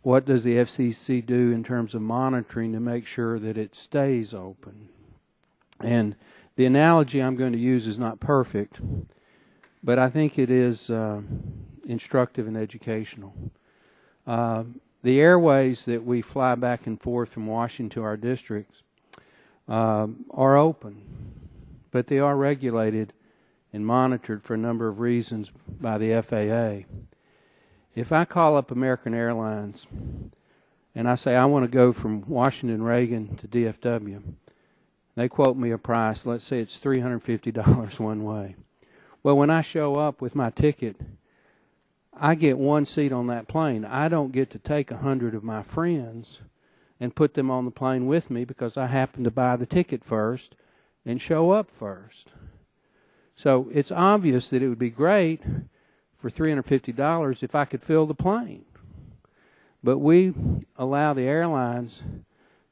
what does the FCC do in terms of monitoring to make sure that it stays open? And the analogy I'm going to use is not perfect, but I think it is instructive and educational. The airways that we fly back and forth from Washington to our districts are open, but they are regulated and monitored for a number of reasons by the FAA. If I call up American Airlines and I say I want to go from Washington Reagan to DFW, they quote me a price, let's say it's $350 one way. Well, when I show up with my ticket, I get one seat on that plane. I don't get to take 100 of my friends and put them on the plane with me because I happen to buy the ticket first and show up first. So it's obvious that it would be great for $350 if I could fill the plane. But we allow the airlines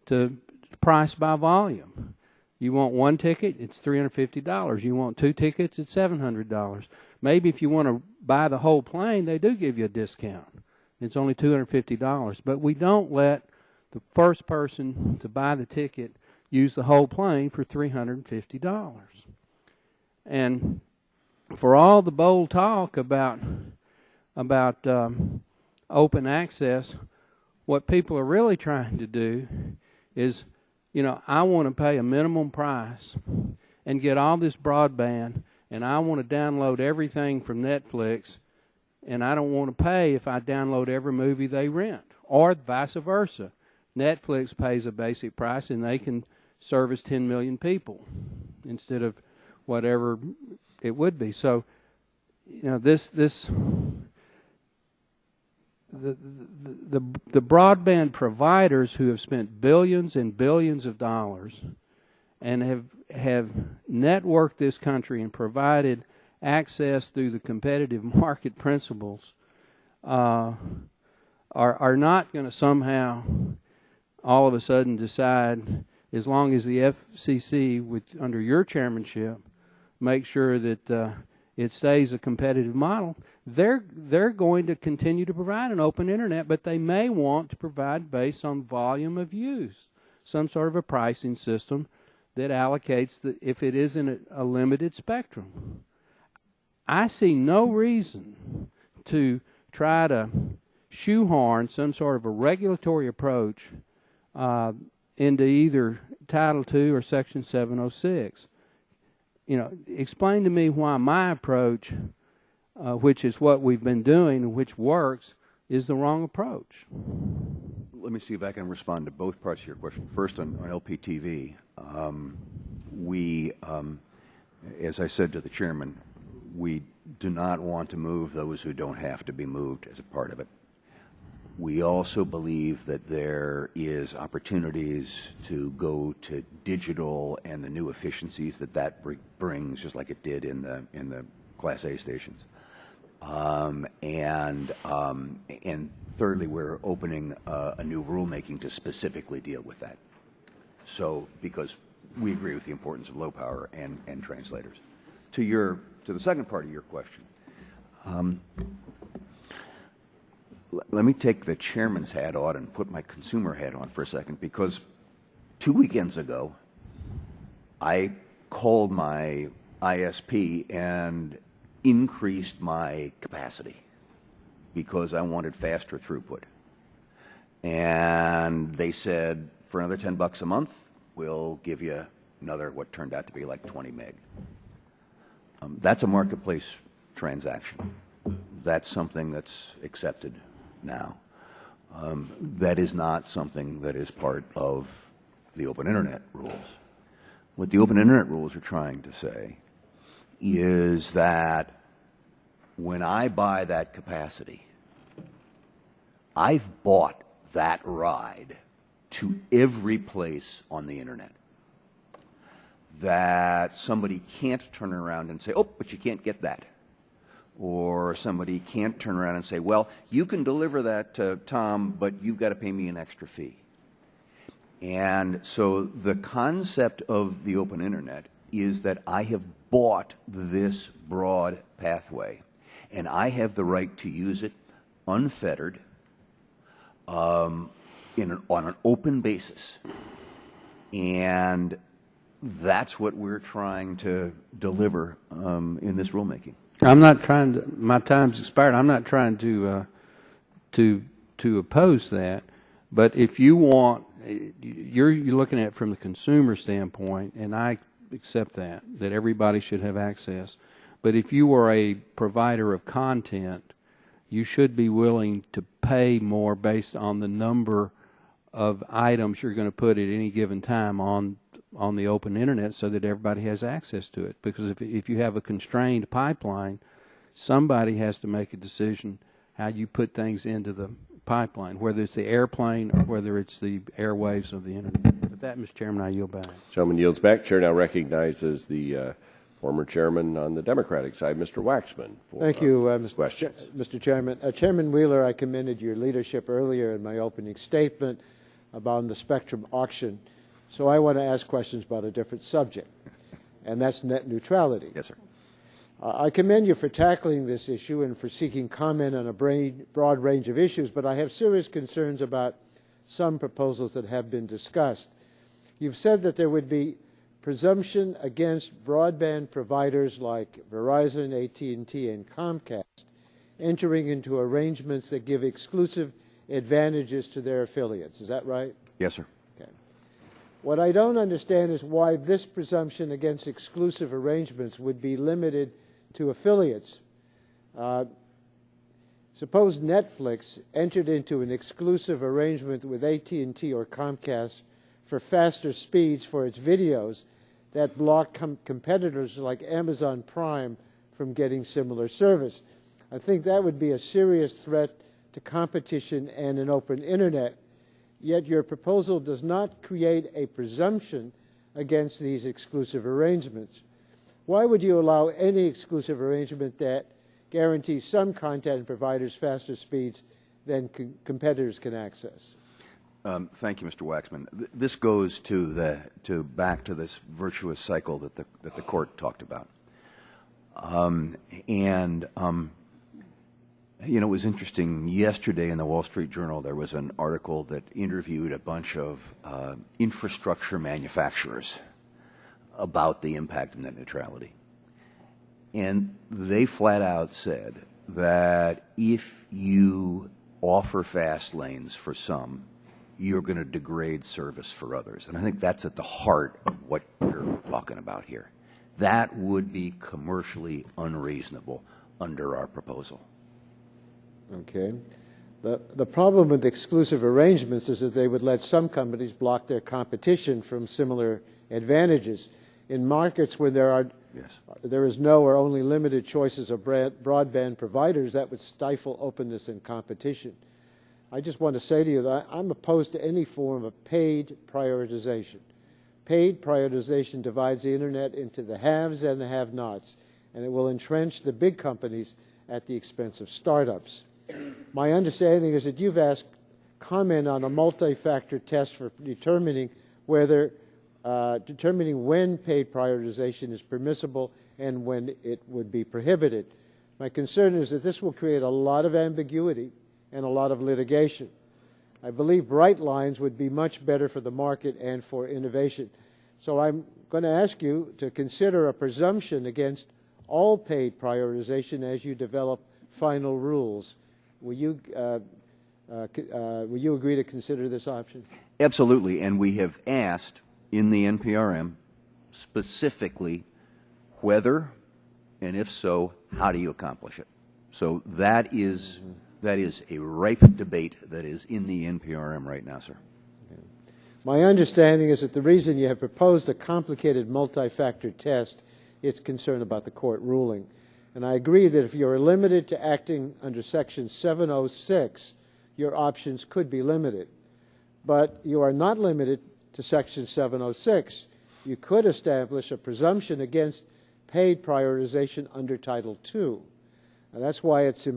to price by volume. You want one ticket, it's $350. You want two tickets, it's $700. Maybe if you want to buy the whole plane, they do give you a discount. It's only $250. But we don't let the first person to buy the ticket use the whole plane for $350. And for all the bold talk about open access, what people are really trying to do is, I want to pay a minimum price and get all this broadband, and I want to download everything from Netflix, and I don't want to pay if I download every movie they rent, or vice versa. Netflix pays a basic price, and they can service 10 million people instead of whatever it would be. So, the broadband providers who have spent billions and billions of dollars and have networked this country and provided access through the competitive market principles are not going to somehow all of a sudden decide, as long as the FCC under your chairmanship make sure that it stays a competitive model, they're going to continue to provide an open internet, but they may want to provide based on volume of use, some sort of a pricing system that allocates if it isn't a limited spectrum. I see no reason to try to shoehorn some sort of a regulatory approach into either Title II or Section 706. Explain to me why my approach, which is what we've been doing and which works, is the wrong approach. Let me see if I can respond to both parts of your question. First, on LPTV, we, as I said to the chairman, we do not want to move those who don't have to be moved as a part of it. We also believe that there is opportunities to go to digital and the new efficiencies that brings, just like it did in the Class A stations. And thirdly, we're opening a new rulemaking to specifically deal with that. So, because we agree with the importance of low power and translators. To the second part of your question, let me take the chairman's hat on and put my consumer hat on for a second, because 2 weekends ago, I called my ISP and increased my capacity because I wanted faster throughput. And they said, for another $10 a month, we'll give you another, what turned out to be like 20 meg. That's a marketplace transaction. That's something that's accepted now. That is not something that is part of the open internet rules. What the open internet rules are trying to say is that when I buy that capacity, I've bought that ride to every place on the internet. That somebody can't turn around and say, oh, but you can't get that. Or somebody can't turn around and say, well, you can deliver that to Tom, but you've got to pay me an extra fee. And so the concept of the open internet is that I have bought this broad pathway, and I have the right to use it unfettered on an open basis. And that's what we're trying to deliver in this rulemaking. I'm not trying to. My time's expired. I'm not trying to oppose that. But if you want, you're looking at it from the consumer standpoint, and I accept that everybody should have access. But if you are a provider of content, you should be willing to pay more based on the number of items you're going to put at any given time on the open internet, so that everybody has access to it. Because if you have a constrained pipeline, somebody has to make a decision how you put things into the pipeline, whether it's the airplane or whether it's the airwaves of the internet. With that, Mr. Chairman, I yield back. Gentleman yields back. Chair now recognizes the former chairman on the Democratic side, Mr. Waxman. For, Thank you, Mr. Chairman. Chairman Wheeler, I commended your leadership earlier in my opening statement about the spectrum auction. So I want to ask questions about a different subject, and that's net neutrality. Yes, sir. I commend you for tackling this issue and for seeking comment on a broad range of issues, but I have serious concerns about some proposals that have been discussed. You've said that there would be presumption against broadband providers like Verizon, AT&T, and Comcast entering into arrangements that give exclusive advantages to their affiliates. Is that right? Yes, sir. Okay. What I don't understand is why this presumption against exclusive arrangements would be limited to affiliates. Suppose Netflix entered into an exclusive arrangement with AT&T or Comcast for faster speeds for its videos that block competitors like Amazon Prime from getting similar service. I think that would be a serious threat to competition and an open internet, yet your proposal does not create a presumption against these exclusive arrangements. Why would you allow any exclusive arrangement that guarantees some content providers faster speeds than competitors can access? Thank you, Mr. Waxman. This goes to back to this virtuous cycle that the court talked about. You know, it was interesting. Yesterday in the Wall Street Journal, there was an article that interviewed a bunch of infrastructure manufacturers about the impact of net neutrality. And they flat out said that if you offer fast lanes for some, you're going to degrade service for others. And I think that's at the heart of what you're talking about here. That would be commercially unreasonable under our proposal. Okay. The problem with exclusive arrangements is that they would let some companies block their competition from similar advantages. In markets where there is no or only limited choices of broadband providers, that would stifle openness and competition. I just want to say to you that I'm opposed to any form of paid prioritization. Paid prioritization divides the Internet into the haves and the have-nots, and it will entrench the big companies at the expense of startups. My understanding is that you've asked comment on a multi-factor test for determining when paid prioritization is permissible and when it would be prohibited. My concern is that this will create a lot of ambiguity and a lot of litigation. I believe bright lines would be much better for the market and for innovation. So I'm going to ask you to consider a presumption against all paid prioritization as you develop final rules. Will you agree to consider this option? Absolutely, and we have asked in the NPRM specifically whether, and if so, how do you accomplish it? So that is a ripe debate that is in the NPRM right now, sir. My understanding is that the reason you have proposed a complicated multi-factor test is concern about the court ruling. And I agree that if you are limited to acting under Section 706, your options could be limited. But you are not limited to Section 706. You could establish a presumption against paid prioritization under Title II. And that's why it's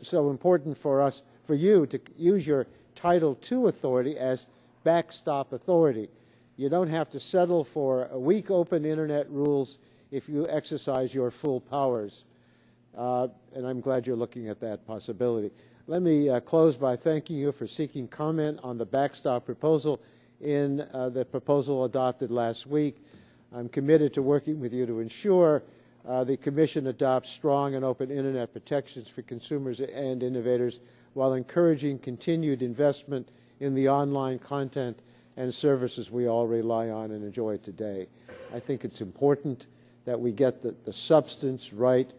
so important for you to use your Title II authority as backstop authority. You don't have to settle for a weak open Internet rules if you exercise your full powers. And I'm glad you're looking at that possibility. Let me close by thanking you for seeking comment on the backstop proposal in the proposal adopted last week. I'm committed to working with you to ensure the Commission adopts strong and open Internet protections for consumers and innovators while encouraging continued investment in the online content and services we all rely on and enjoy today. I think it's important that we get the substance right.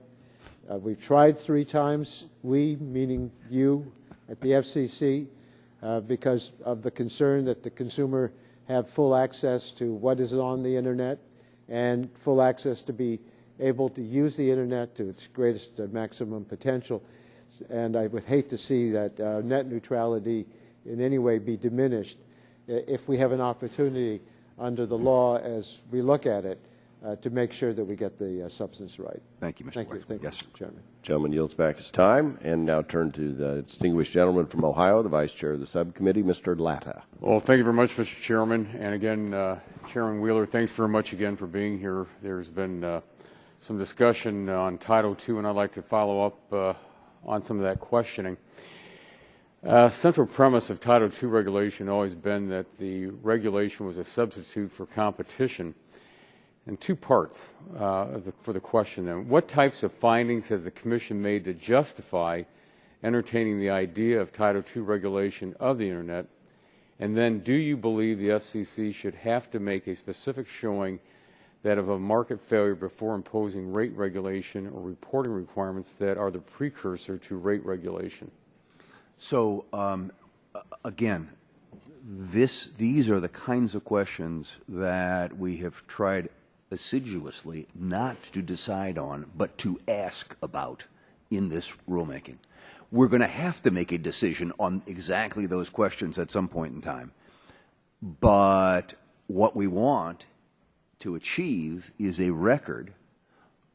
We've tried 3 times, we, meaning you, at the FCC, because of the concern that the consumer have full access to what is on the Internet and full access to be able to use the Internet to its greatest maximum potential. And I would hate to see that net neutrality in any way be diminished if we have an opportunity under the law as we look at it to make sure that we get the substance right. Thank you, Mr. Thank you. Waxman. Thank Yes, you, sir. Mr. Chairman. Gentleman yields back his time, and now turn to the distinguished gentleman from Ohio, the Vice Chair of the subcommittee, Mr. Latta. Well, thank you very much, Mr. Chairman. And again, Chairman Wheeler, thanks very much again for being here. There's been some discussion on Title II, and I'd like to follow up on some of that questioning. Central premise of Title II regulation has always been that the regulation was a substitute for competition. In two parts for the question then. What types of findings has the Commission made to justify entertaining the idea of Title II regulation of the Internet? And then, do you believe the FCC should have to make a specific showing that of a market failure before imposing rate regulation or reporting requirements that are the precursor to rate regulation? So, again, these are the kinds of questions that we have tried assiduously not to decide on, but to ask about in this rulemaking. We're going to have to make a decision on exactly those questions at some point in time. But what we want to achieve is a record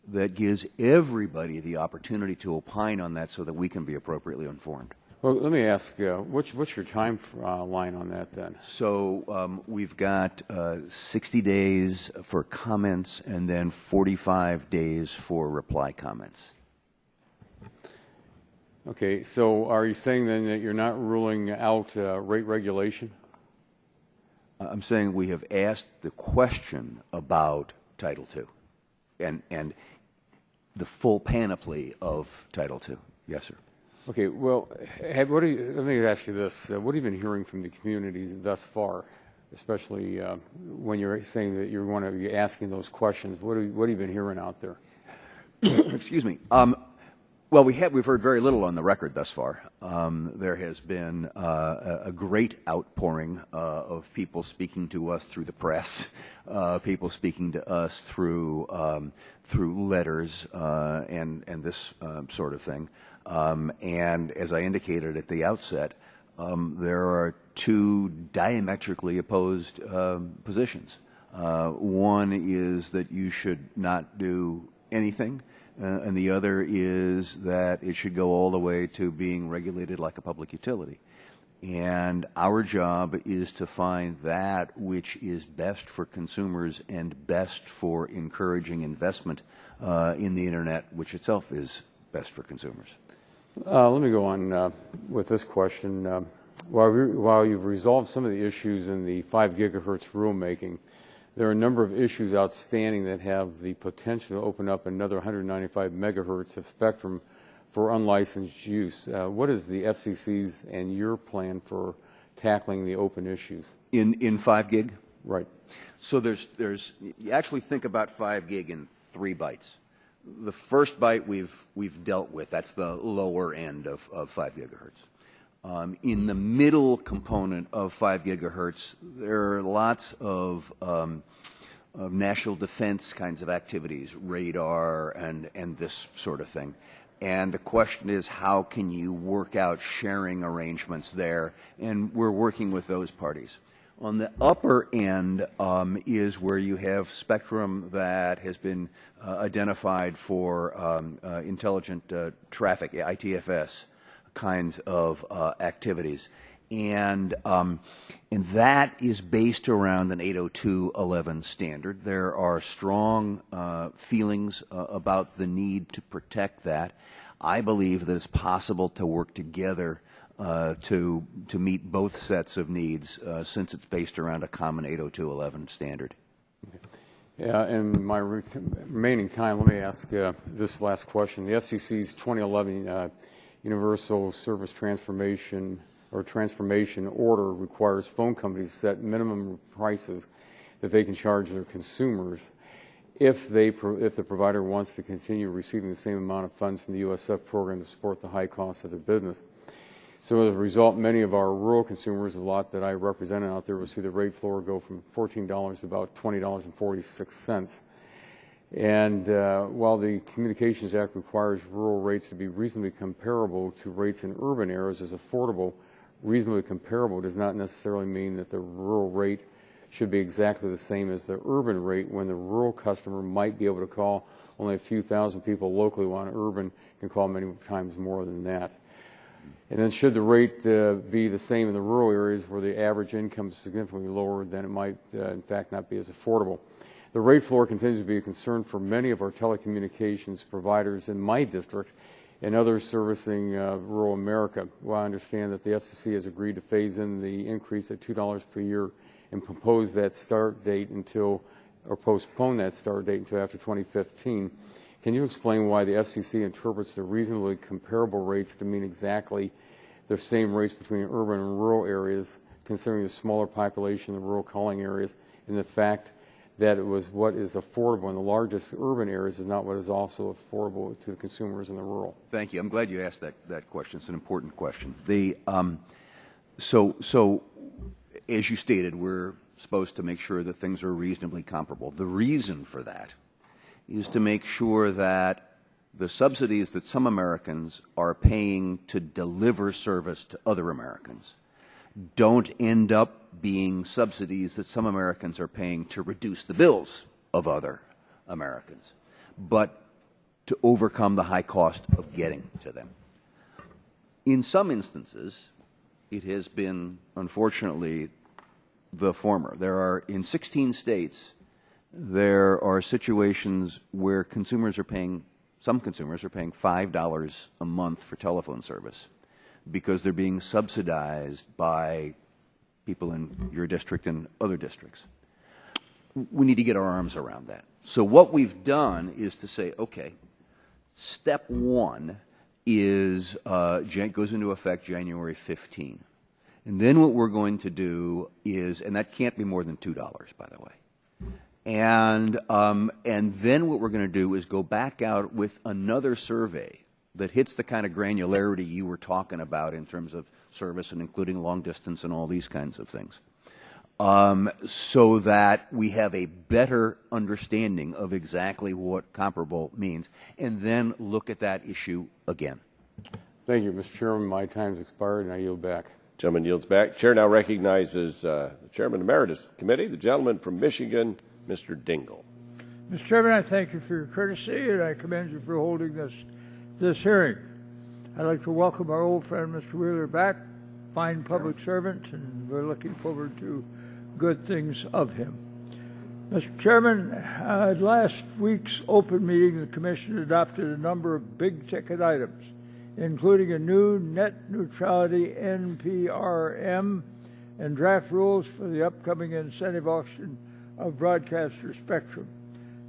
that gives everybody the opportunity to opine on that so that we can be appropriately informed. Well, let me ask, what's your time line on that then? So we've got 60 days for comments and then 45 days for reply comments. Okay, so are you saying then that you're not ruling out rate regulation? I'm saying we have asked the question about Title II and the full panoply of Title II. Yes, sir. Okay, well, let me ask you this. What have you been hearing from the community thus far, especially when you're saying that you want to be asking those questions? What have you been hearing out there? Excuse me. Well, we've heard very little on the record thus far. There has been a great outpouring of people speaking to us through the press, people speaking to us through letters and this sort of thing. And as I indicated at the outset, there are two diametrically opposed positions. One is that you should not do anything. And the other is that it should go all the way to being regulated like a public utility. And our job is to find that which is best for consumers and best for encouraging investment in the Internet, which itself is best for consumers. Let me go on with this question. While you've resolved some of the issues in the 5 gigahertz rulemaking, there are a number of issues outstanding that have the potential to open up another 195 megahertz of spectrum for unlicensed use. What is the FCC's and your plan for tackling the open issues? In 5 gig? Right. So you actually think about 5 gig in 3 bytes. The first byte we've dealt with. That's the lower end of 5 gigahertz. In the middle component of 5 gigahertz, there are lots of national defense kinds of activities, radar and this sort of thing. And the question is, how can you work out sharing arrangements there? And we're working with those parties. On the upper end is where you have spectrum that has been identified for intelligent traffic, ITFS kinds of activities. And that is based around an 802.11 standard. There are strong feelings about the need to protect that. I believe that it's possible to work together to meet both sets of needs since it's based around a common 802.11 standard. Yeah, in my remaining time, let me ask this last question. The FCC's 2011 Universal Service Transformation Order requires phone companies to set minimum prices that they can charge their consumers if the provider wants to continue receiving the same amount of funds from the USF program to support the high costs of their business. So as a result, many of our rural consumers, a lot that I represented out there, will see the rate floor go from $14 to about $20.46. And while the Communications Act requires rural rates to be reasonably comparable to rates in urban areas as affordable, reasonably comparable does not necessarily mean that the rural rate should be exactly the same as the urban rate, when the rural customer might be able to call only a few thousand people locally, while an urban can call many times more than that. And then should the rate be the same in the rural areas where the average income is significantly lower, then it might in fact not be as affordable. The rate floor continues to be a concern for many of our telecommunications providers in my district and others servicing rural America. While I understand that the FCC has agreed to phase in the increase at $2 per year and propose that start date until, or postpone that start date until after 2015, can you explain why the FCC interprets the reasonably comparable rates to mean exactly the same rates between urban and rural areas, considering the smaller population in the rural calling areas, and the fact that it was what is affordable in the largest urban areas is not what is also affordable to the consumers in the rural? Thank you. I'm glad you asked that question. It's an important question. So as you stated, we're supposed to make sure that things are reasonably comparable. The reason for that is to make sure that the subsidies that some Americans are paying to deliver service to other Americans don't end up being subsidies that some Americans are paying to reduce the bills of other Americans, but to overcome the high cost of getting to them. In some instances, it has been, unfortunately, the former. There are, in 16 states, there are situations where consumers are paying, some consumers are paying $5 a month for telephone service because they're being subsidized by people in your district and other districts. We need to get our arms around that. So what we've done is to say, okay, step one is goes into effect January 15. And then what we're going to do is, and that can't be more than $2, by the way. And then what we're going to do is go back out with another survey that hits the kind of granularity you were talking about in terms of service and including long distance and all these kinds of things, so that we have a better understanding of exactly what comparable means, and then look at that issue again. Thank you, Mr. Chairman. My time's expired, and I yield back. Gentleman yields back. Chair now recognizes the Chairman Emeritus of the Committee, the gentleman from Michigan, Mr. Dingell. Mr. Chairman, I thank you for your courtesy, and I commend you for holding this hearing. I'd like to welcome our old friend, Mr. Wheeler, back, fine public servant, and we're looking forward to good things of him. Mr. Chairman, at last week's open meeting, the Commission adopted a number of big-ticket items, including a new net neutrality NPRM and draft rules for the upcoming incentive auction of broadcaster spectrum.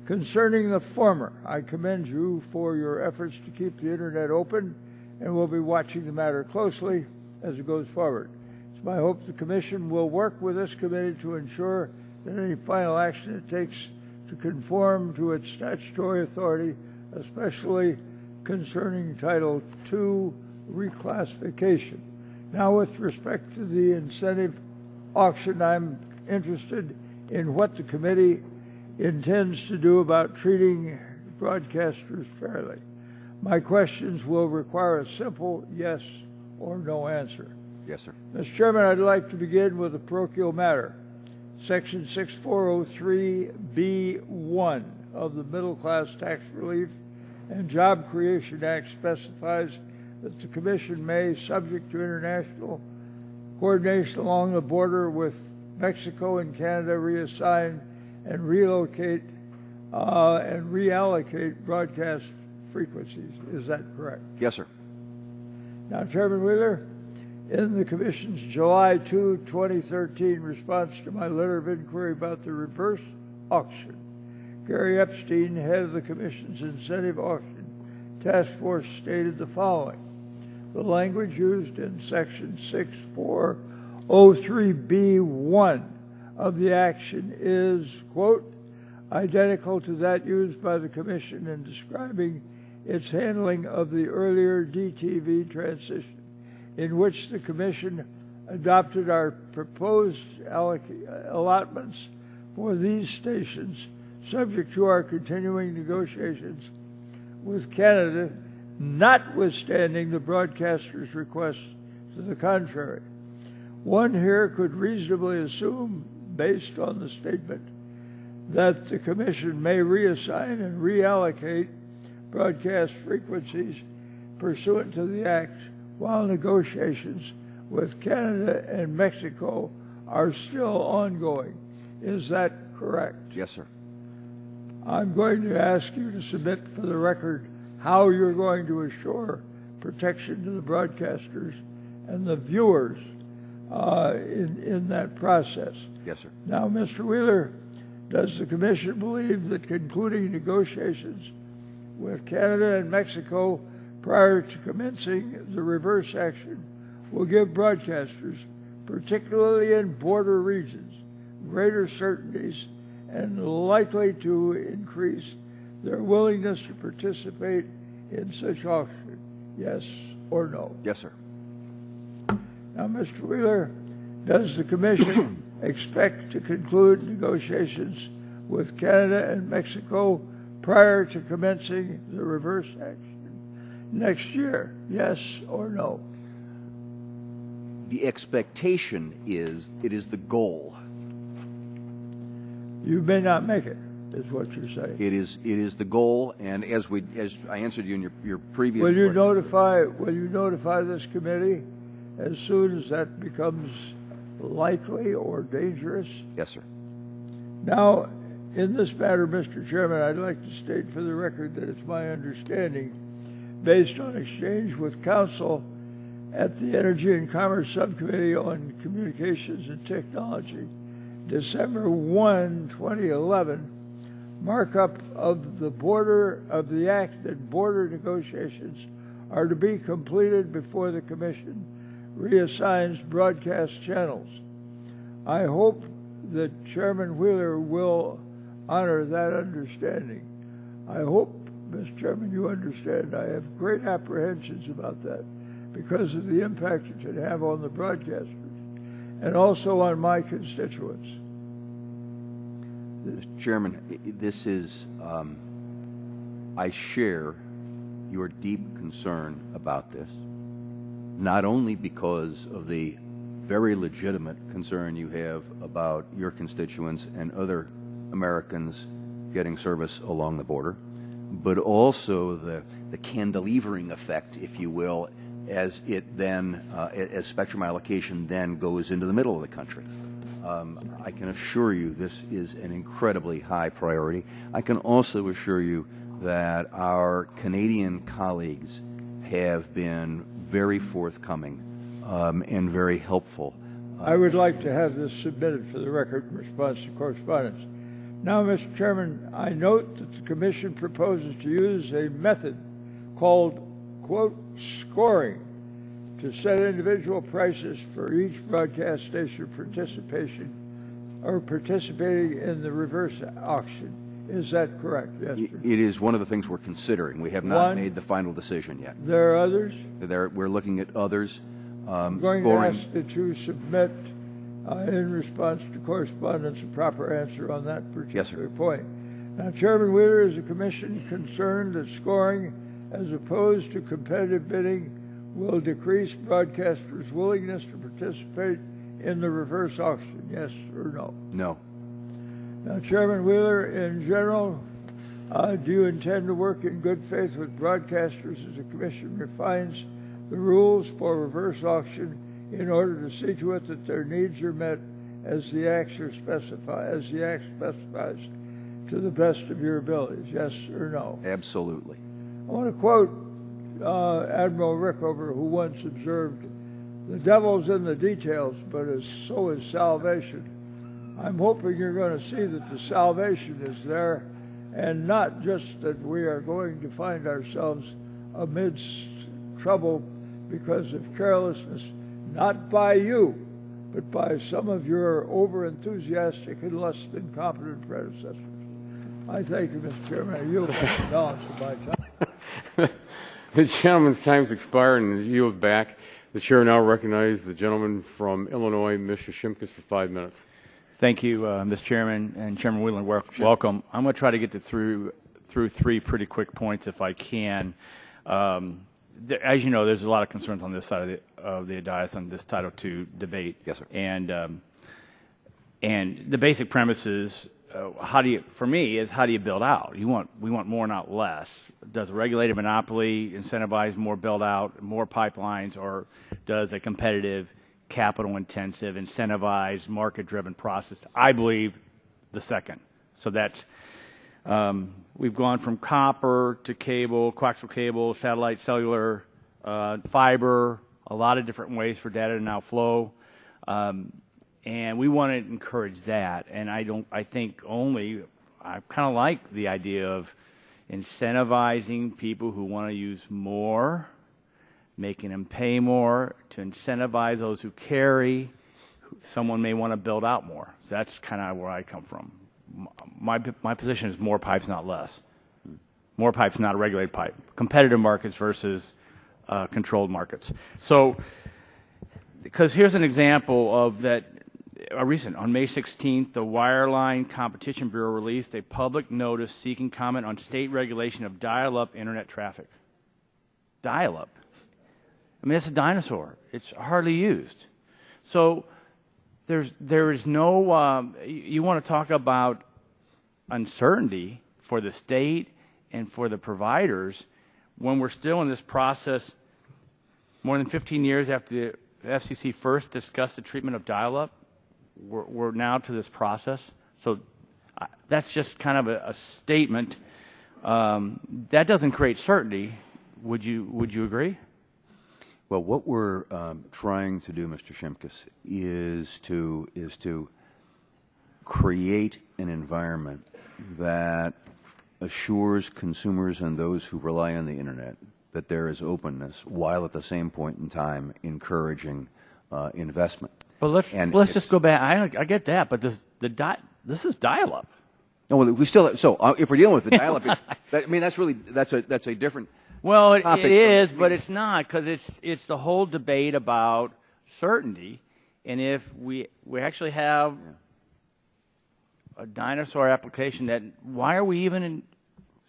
Concerning the former, I commend you for your efforts to keep the Internet open, and we'll be watching the matter closely as it goes forward. It's my hope the Commission will work with this committee to ensure that any final action it takes to conform to its statutory authority, especially concerning Title II reclassification. Now, with respect to the incentive auction, I'm interested in what the committee intends to do about treating broadcasters fairly. My questions will require a simple yes or no answer. Yes, sir. Mr. Chairman, I'd like to begin with a parochial matter. Section 6403B1 of the Middle Class Tax Relief and Job Creation Act specifies that the Commission may, subject to international coordination along the border with Mexico and Canada, reassign and relocate and reallocate broadcast frequencies. Is that correct? Yes, sir. Now, Chairman Wheeler, in the Commission's July 2, 2013 response to my letter of inquiry about the reverse auction, Gary Epstein, head of the Commission's Incentive Auction Task Force, stated the following: the language used in Section 6403B1 of the action is, quote, identical to that used by the Commission in describing its handling of the earlier DTV transition, in which the Commission adopted our proposed allotments for these stations, subject to our continuing negotiations with Canada, notwithstanding the broadcaster's request to the contrary. One here could reasonably assume, based on the statement that the Commission may reassign and reallocate broadcast frequencies pursuant to the Act while negotiations with Canada and Mexico are still ongoing. Is that correct? Yes, sir. I'm going to ask you to submit for the record how you're going to assure protection to the broadcasters and the viewers in that process. Yes, sir. Now, Mr. Wheeler, does the Commission believe that concluding negotiations with Canada and Mexico prior to commencing the reverse action will give broadcasters, particularly in border regions, greater certainties and likely to increase their willingness to participate in such auction? Yes or no? Yes, sir. Now, Mr. Wheeler, does the Commission expect to conclude negotiations with Canada and Mexico prior to commencing the reverse action next year? Yes or no? The expectation is, it is the goal. You may not make it, is what you're saying. It is the goal, and as I answered you in your previous Will you question, notify this committee as soon as that becomes likely or dangerous? Yes, sir. Now, in this matter, Mr. Chairman, I'd like to state for the record that it's my understanding, based on exchange with counsel at the Energy and Commerce Subcommittee on Communications and Technology, December 1, 2011, markup of the act that border negotiations are to be completed before the Commission reassigns broadcast channels. I hope that Chairman Wheeler will honor that understanding. I hope, Mr. Chairman, you understand I have great apprehensions about that because of the impact it can have on the broadcasters and also on my constituents. Mr. Chairman, this is, I share your deep concern about this, not only because of the very legitimate concern you have about your constituents and other Americans getting service along the border, but also the cantilevering effect, if you will, as it then, as spectrum allocation then goes into the middle of the country. I can assure you this is an incredibly high priority. I can also assure you that our Canadian colleagues have been very forthcoming and very helpful. I would like to have this submitted for the record in response to correspondence. Now, Mr. Chairman, I note that the Commission proposes to use a method called, quote, scoring to set individual prices for each broadcast station participating in the reverse auction. Is that correct? Yes, sir. It is one of the things we're considering. We have not made the final decision yet. There are others? We're looking at others. I'm going to ask that you submit in response to correspondence a proper answer on that particular point. Now, Chairman Wheeler, is the Commission concerned that scoring as opposed to competitive bidding will decrease broadcasters' willingness to participate in the reverse auction? Yes or no? No. Now, Chairman Wheeler, in general, do you intend to work in good faith with broadcasters as the Commission refines the rules for reverse auction in order to see to it that their needs are met as the Act specifies, to the best of your abilities? Yes or no? Absolutely. I want to quote Admiral Rickover, who once observed, "The devil's in the details, but so is salvation." I'm hoping you're going to see that the salvation is there, and not just that we are going to find ourselves amidst trouble because of carelessness, not by you, but by some of your over-enthusiastic and less than competent predecessors. I thank you, Mr. Chairman. I yield the balance of my time. The gentleman's time's expired and yield back. The chair now recognizes the gentleman from Illinois, Mr. Shimkus, for 5 minutes. Thank you, Mr. Chairman, and Chairman Wheeler, welcome. I'm going to try to get through three pretty quick points if I can. As you know, there's a lot of concerns on this side of the dais on this Title II debate. Yes, sir. And And the basic premise is, how do you build out? We want more, not less. Does a regulated monopoly incentivize more build out, more pipelines, or does a competitive, capital-intensive, incentivized, market-driven process? I believe the second. So that's we've gone from copper to cable, coaxial cable, satellite, cellular, fiber, a lot of different ways for data to now flow. And we want to encourage that. And I kind of like the idea of incentivizing people who want to use more, making them pay more, to incentivize those who carry. Someone may want to build out more. So that's kind of where I come from. My position is more pipes, not less. More pipes, not a regulated pipe. Competitive markets versus controlled markets. So, because here's an example of that. On May 16th, the Wireline Competition Bureau released a public notice seeking comment on state regulation of dial-up internet traffic. Dial-up. I mean, it's a dinosaur. It's hardly used. So there is no, you want to talk about uncertainty for the state and for the providers when we're still in this process more than 15 years after the FCC first discussed the treatment of dial-up. We're now to this process. So that's just kind of a statement. That doesn't create certainty. Would you agree? Well, what we're trying to do, Mr. Shimkus, is to create an environment that assures consumers and those who rely on the internet that there is openness, while at the same point in time encouraging investment. But let's just go back. I get that, but this is dial-up. No, well, we still so if we're dealing with the dial-up, that's a different. Well, it is, but it's not, because it's the whole debate about certainty, and if we actually have a dinosaur application, that why are we even in?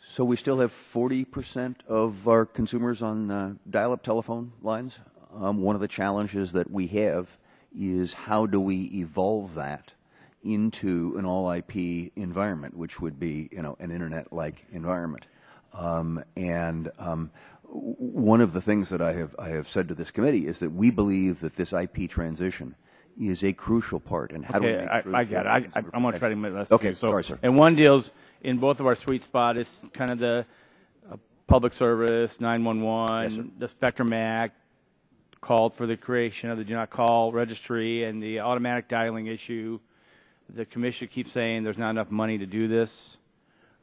So we still have 40% of our consumers on dial-up telephone lines. One of the challenges that we have is how do we evolve that into an all-IP environment, which would be, an internet-like environment. One of the things that I have said to this committee is that we believe that this IP transition is a crucial part. And how do we make sure I get it. I'm going to try to make that. Okay, sorry, sir. And one deals in both of our sweet spot is kind of the public service, 911, yes, sir. The Spectrum Act, called for the creation of the Do Not Call registry and the automatic dialing issue. The commission keeps saying there's not enough money to do this.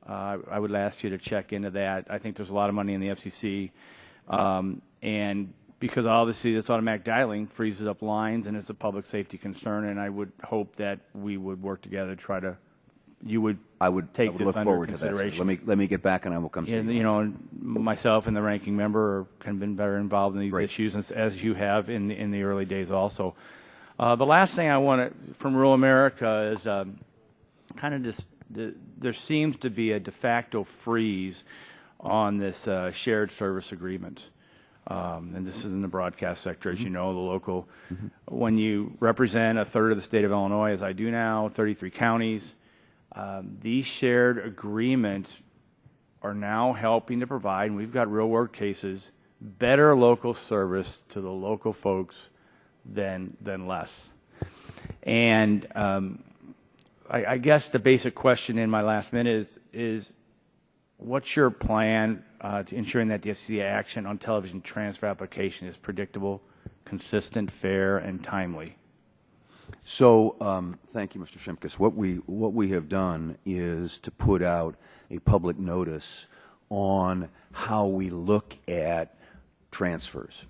I would ask you to check into that. I think there's a lot of money in the FCC. And because obviously this automatic dialing freezes up lines and it's a public safety concern, and I would hope that we would work together to try to, I would take this look under forward to that. consideration. Let me get back and I will come see you. And, myself and the ranking member have been better involved in these issues, as you have in the early days also. The last thing I want from rural America is kind of just there seems to be a de facto freeze on this shared service agreement. And this is in the broadcast sector, as you know, the local. When you represent a third of the state of Illinois, as I do now, 33 counties, these shared agreements are now helping to provide, and we've got real-world cases, better local service to the local folks than less. And I guess the basic question in my last minute is what's your plan to ensuring that the FCC action on television transfer application is predictable, consistent, fair, and timely? So, thank you, Mr. Shimkus. What we have done is to put out a public notice on how we look at transfers.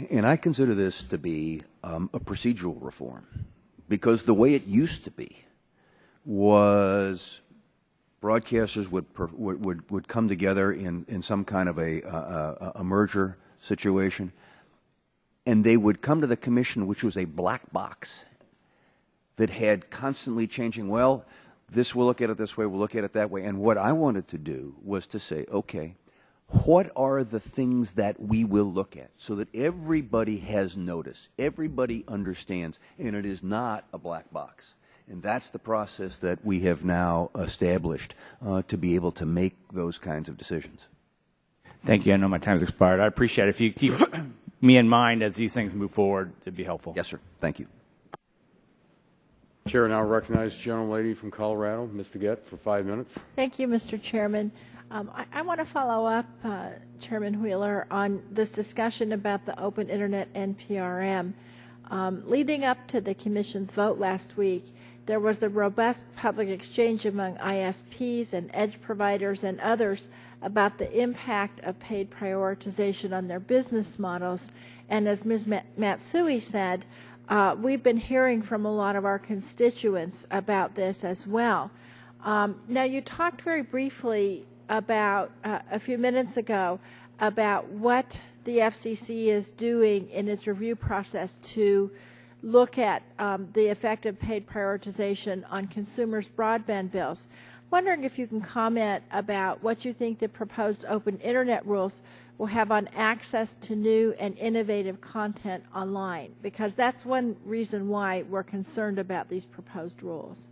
And I consider this to be a procedural reform, because the way it used to be was broadcasters would come together in some kind of a merger situation, and they would come to the commission, which was a black box that had constantly changing, well, this we'll look at it this way, we'll look at it that way. And what I wanted to do was to say, okay, what are the things that we will look at so that everybody has notice, everybody understands, and it is not a black box. And that's the process that we have now established to be able to make those kinds of decisions. Thank you. I know my time's expired. I appreciate it. If you keep me in mind as these things move forward, it'd be helpful. Yes, sir. Thank you. Chair now recognizes the gentlelady from Colorado, Ms. Faget, for 5 minutes. Thank you, Mr. Chairman. I want to follow up, Chairman Wheeler, on this discussion about the Open Internet NPRM. Leading up to the Commission's vote last week, there was a robust public exchange among ISPs and edge providers and others about the impact of paid prioritization on their business models. And as Ms. Matsui said, we've been hearing from a lot of our constituents about this as well. Now, you talked very briefly about, a few minutes ago, about what the FCC is doing in its review process to look at the effect of paid prioritization on consumers' broadband bills. Wondering if you can comment about what you think the proposed open internet rules will have on access to new and innovative content online, because that's one reason why we're concerned about these proposed rules.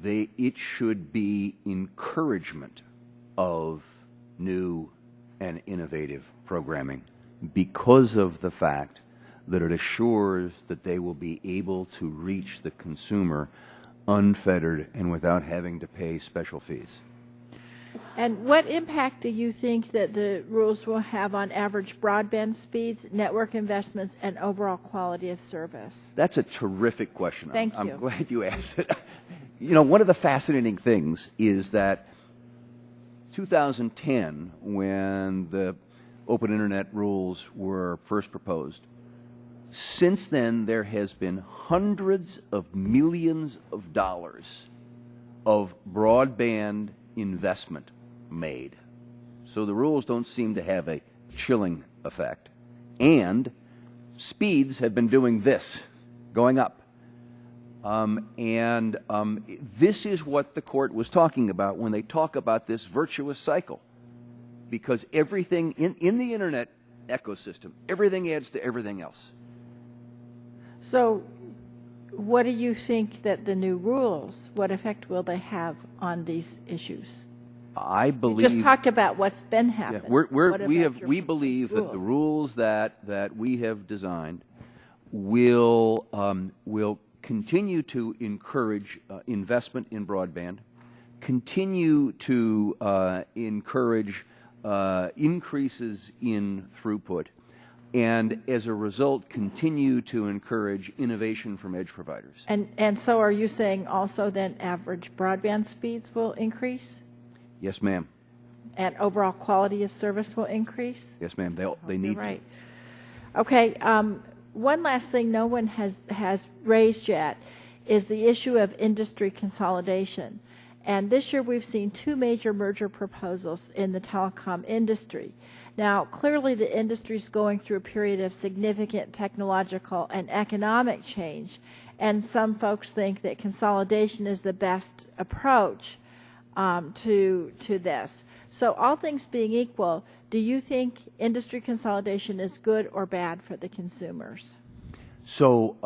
It should be encouragement of new and innovative programming because of the fact that it assures that they will be able to reach the consumer unfettered and without having to pay special fees. And what impact do you think that the rules will have on average broadband speeds, network investments, and overall quality of service? That's a terrific question. Thank you. I'm glad you asked it. You know, one of the fascinating things is that 2010, when the open internet rules were first proposed, since then there has been hundreds of millions of dollars of broadband investment made. So the rules don't seem to have a chilling effect. And speeds have been doing this, going up. This is what the court was talking about when they talk about this virtuous cycle. Because everything in the internet ecosystem, everything adds to everything else. So what do you think that the new rules, what effect will they have on these issues? I believe. You just talked about what's been happening. Yeah, we believe that the rules that we have designed will continue to encourage investment in broadband, continue to encourage increases in throughput, and as a result continue to encourage innovation from edge providers. And so are you saying also then average broadband speeds will increase? Yes, ma'am. And overall quality of service will increase? Yes, ma'am. They need right. Okay. One last thing no one has raised yet is the issue of industry consolidation. And this year we've seen two major merger proposals in the telecom industry. Now, clearly the industry is going through a period of significant technological and economic change, and some folks think that consolidation is the best approach to this. So all things being equal, do you think industry consolidation is good or bad for the consumers? So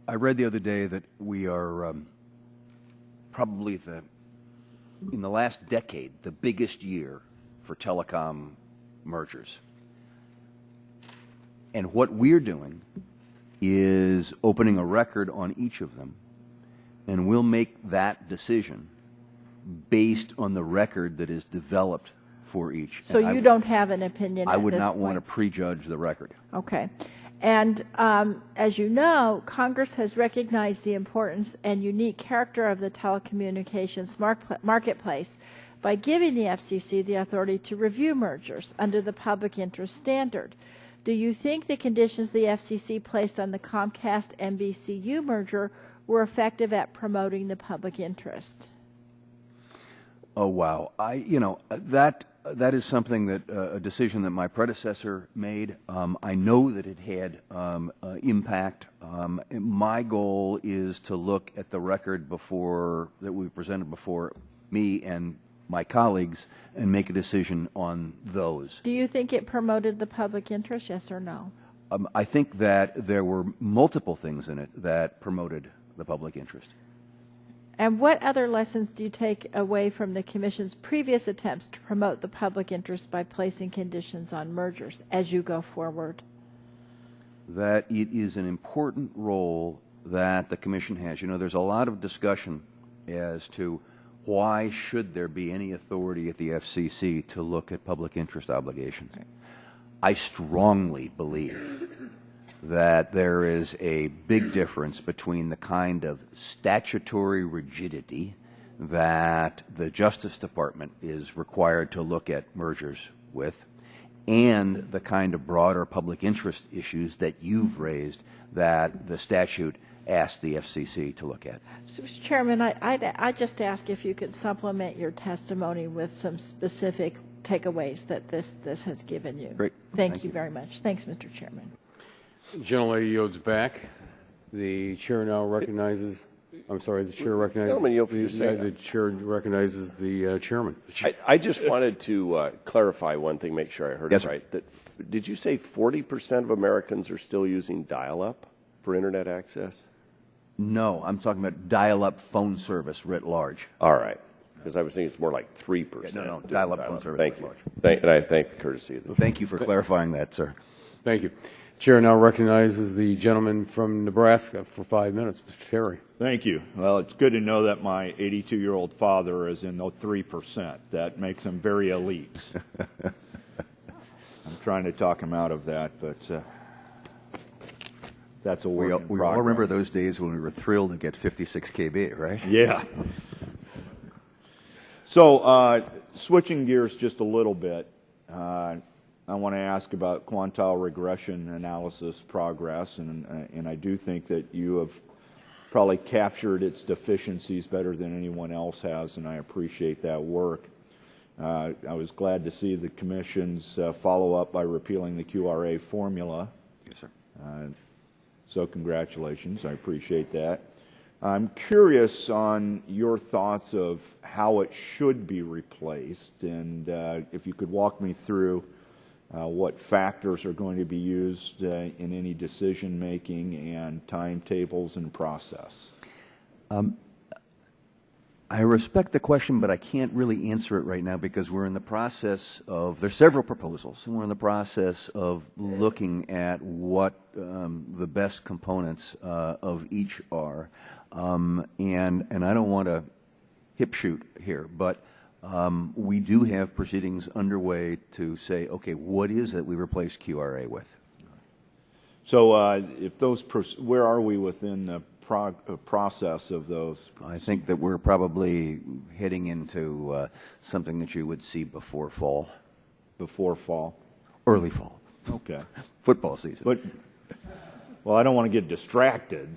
I read the other day that we are probably in the last decade, the biggest year for telecom mergers. And what we're doing is opening a record on each of them, and we'll make that decision based on the record that is developed for each. So you don't have an opinion at this point? I would not want to prejudge the record. Okay. And as you know, Congress has recognized the importance and unique character of the telecommunications marketplace by giving the FCC the authority to review mergers under the public interest standard. Do you think the conditions the FCC placed on the Comcast-NBCU merger were effective at promoting the public interest? Oh, wow. That is something that a decision that my predecessor made. I know that it had impact. My goal is to look at the record that we presented before me and my colleagues and make a decision on those. Do you think it promoted the public interest, yes or no? I think that there were multiple things in it that promoted the public interest. And what other lessons do you take away from the Commission's previous attempts to promote the public interest by placing conditions on mergers as you go forward? That it is an important role that the Commission has. You know, there's a lot of discussion as to why should there be any authority at the FCC to look at public interest obligations. I strongly believe that there is a big difference between the kind of statutory rigidity that the Justice Department is required to look at mergers with and the kind of broader public interest issues that you've raised that the statute asked the FCC to look at. So, Mr. Chairman, I just ask if you could supplement your testimony with some specific takeaways that this has given you. Great. Thank you very much. Thanks, Mr. Chairman. Gentlelady yields back. The chair now recognizes, I'm sorry, the chair recognizes. Gentleman, yield for you to say The chair recognizes the chairman. I just wanted to clarify one thing, make sure I heard Yes, it right. Did you say 40% of Americans are still using dial-up for Internet access? No, I'm talking about dial-up phone service writ large. All right. Because I was thinking it's more like 3%. No, dial-up phone service Thank writ you. large. And I thank the courtesy of the Thank you for clarifying that, sir. Thank you. Chair now recognizes the gentleman from Nebraska for 5 minutes, Mr. Terry. Thank you. Well, it's good to know that my 82-year-old father is in the 3%. That makes him very elite. I'm trying to talk him out of that, but that's a work in progress. We all remember those days when we were thrilled to get 56 kb, right? Yeah. So, switching gears just a little bit, I want to ask about quantile regression analysis progress, and I do think that you have probably captured its deficiencies better than anyone else has, and I appreciate that work. I was glad to see the Commission's follow-up by repealing the QRA formula. Yes, sir. So congratulations. I appreciate that. I'm curious on your thoughts of how it should be replaced, and if you could walk me through what factors are going to be used in any decision-making and timetables and process. I respect the question, but I can't really answer it right now because we're in the process of, there's several proposals, and we're in the process of looking at what the best components of each are. And I don't want to hip shoot here, but we do have proceedings underway to say, okay, what is it we replace QRA with? So if those, where are we within the process of those? I think that we're probably heading into something that you would see before fall. Before fall? Early fall. Okay. Football season. But, well, I don't want to get distracted.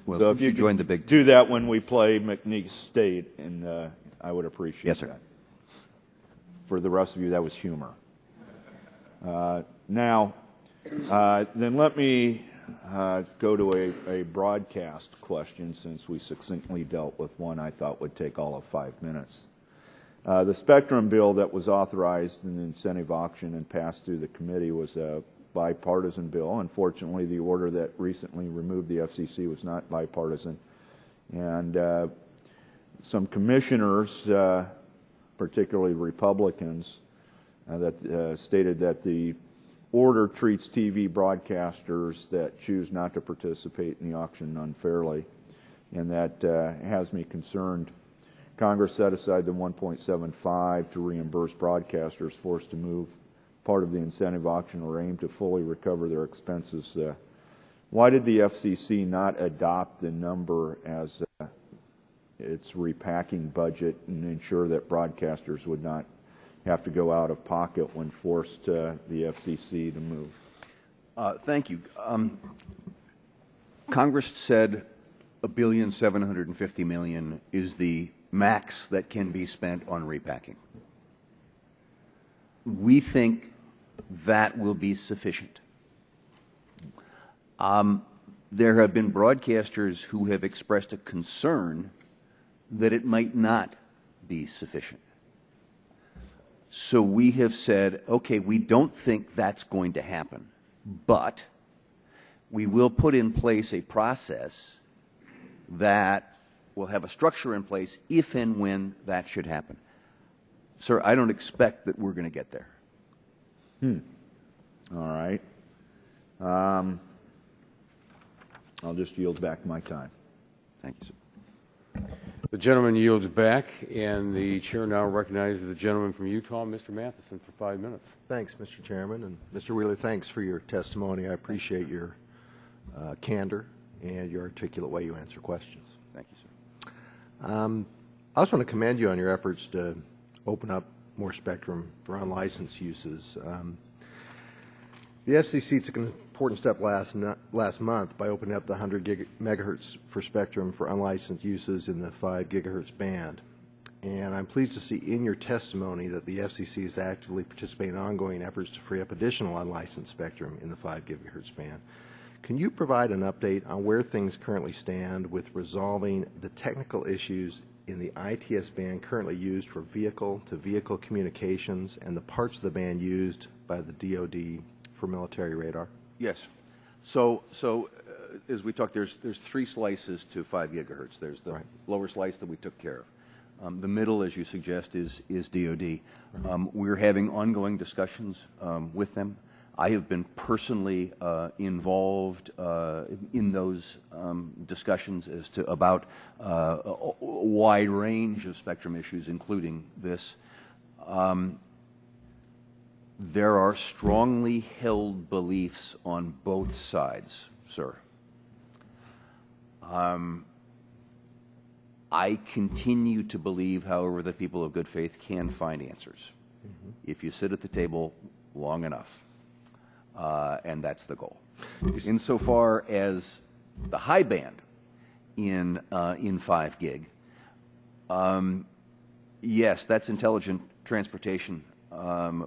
Well, so if you join the big do that when we play McNeese State, and I would appreciate yes, sir. that. For the rest of you, that was humor. Now, then let me go to a broadcast question, since we succinctly dealt with one I thought would take all of 5 minutes. The spectrum bill that was authorized in the incentive auction and passed through the committee was a bipartisan bill. Unfortunately, the order that recently removed the FCC was not bipartisan. And some commissioners, particularly Republicans, that stated that the order treats TV broadcasters that choose not to participate in the auction unfairly, and that has me concerned. Congress set aside the $1.75 to reimburse broadcasters forced to move part of the incentive auction or aim to fully recover their expenses. Why did the FCC not adopt the number as its repacking budget and ensure that broadcasters would not have to go out of pocket when forced the FCC to move? Thank you. Congress said $1.75 billion is the max that can be spent on repacking. We think that will be sufficient. There have been broadcasters who have expressed a concern that it might not be sufficient. So we have said, okay, we don't think that's going to happen, but we will put in place a process that will have a structure in place if and when that should happen. Sir, I don't expect that we're going to get there. All right. I'll just yield back my time. Thank you, sir. The gentleman yields back, and the chair now recognizes the gentleman from Utah, Mr. Matheson, for 5 minutes. Thanks, Mr. Chairman. And Mr. Wheeler, thanks for your testimony. I appreciate your candor and your articulate way you answer questions. Thank you, sir. I also want to commend you on your efforts to open up more spectrum for unlicensed uses. The FCC took an important step last month by opening up the 100 megahertz for spectrum for unlicensed uses in the 5 gigahertz band. And I'm pleased to see in your testimony that the FCC is actively participating in ongoing efforts to free up additional unlicensed spectrum in the 5 gigahertz band. Can you provide an update on where things currently stand with resolving the technical issues in the ITS band currently used for vehicle-to-vehicle communications and the parts of the band used by the DoD for military radar? Yes. So as we talked, there's 3 slices to 5 gigahertz. There's the lower slice that we took care of. The middle, as you suggest, is DoD. We're having ongoing discussions with them. I have been personally involved in those discussions as to about a wide range of spectrum issues, including this. There are strongly held beliefs on both sides, sir. I continue to believe, however, that people of good faith can find answers if you sit at the table long enough, and that's the goal. Insofar as the high band in 5 gig, yes, that's intelligent transportation,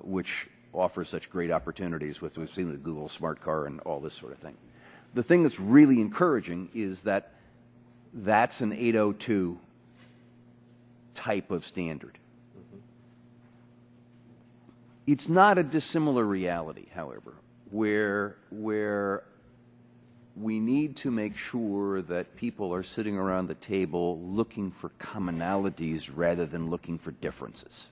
which offers such great opportunities with, we've seen the Google Smart Car and all this sort of thing. The thing that's really encouraging is that that's an 802 type of standard. It's not a dissimilar reality, however, where we need to make sure that people are sitting around the table looking for commonalities rather than looking for differences.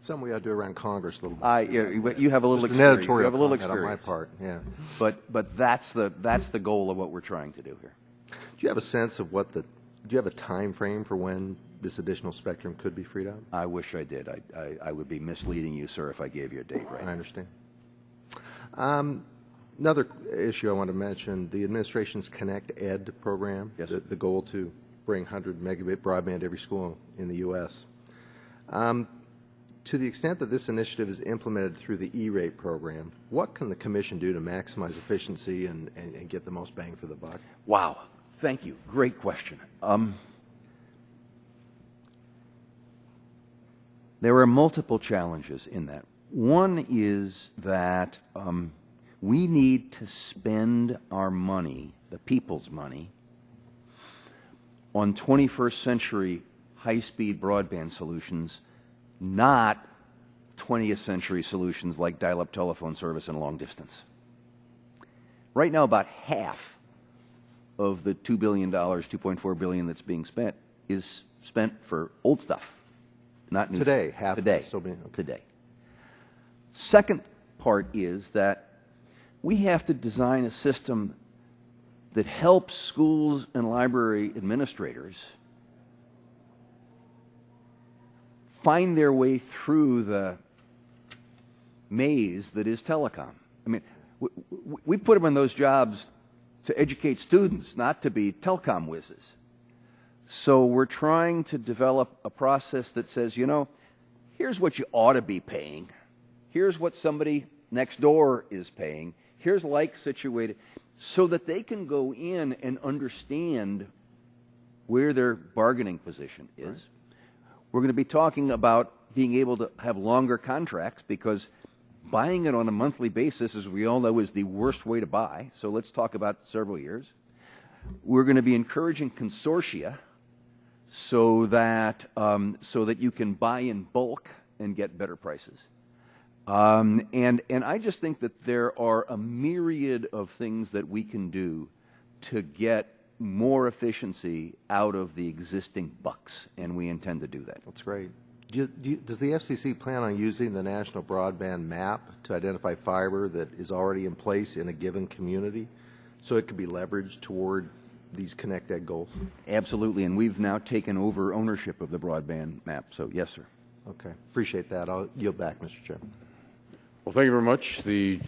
Something we ought to do around Congress a little bit. You have a little Just experience. an editorial You have a little comment experience on my part, yeah. But that's the goal of what we're trying to do here. Do you have a sense of do you have a time frame for when this additional spectrum could be freed up? I wish I did. I would be misleading you, sir, if I gave you a date right. I understand. Another issue I want to mention, the administration's Connect Ed program, yes. The goal to bring 100 megabit broadband to every school in the U.S. To the extent that this initiative is implemented through the E-rate program, what can the Commission do to maximize efficiency and get the most bang for the buck? Wow. Thank you. Great question. There are multiple challenges in that. One is that we need to spend our money, the people's money, on 21st century high-speed broadband solutions, not 20th century solutions like dial-up telephone service and long distance. Right now, about half of the $2 billion, $2.4 billion that's being spent is spent for old stuff, not new. Today, half today, still being okay. Today. Second part is that we have to design a system that helps schools and library administrators find their way through the maze that is telecom. I mean, we put them in those jobs to educate students, not to be telecom whizzes. So we're trying to develop a process that says, you know, here's what you ought to be paying. Here's what somebody next door is paying. Here's like situated, so that they can go in and understand where their bargaining position is. Right. We're going to be talking about being able to have longer contracts, because buying it on a monthly basis, as we all know, is the worst way to buy. So let's talk about several years. We're going to be encouraging consortia so that you can buy in bulk get better prices. And I just think that there are a myriad of things that we can do to get more efficiency out of the existing bucks, and we intend to do that. That's great. Does the FCC plan on using the National Broadband Map to identify fiber that is already in place in a given community so it could be leveraged toward these Connect Ed goals? Absolutely, and we've now taken over ownership of the broadband map, so yes, sir. Okay, appreciate that. I'll yield back, Mr. Chairman. Well, thank you very much. The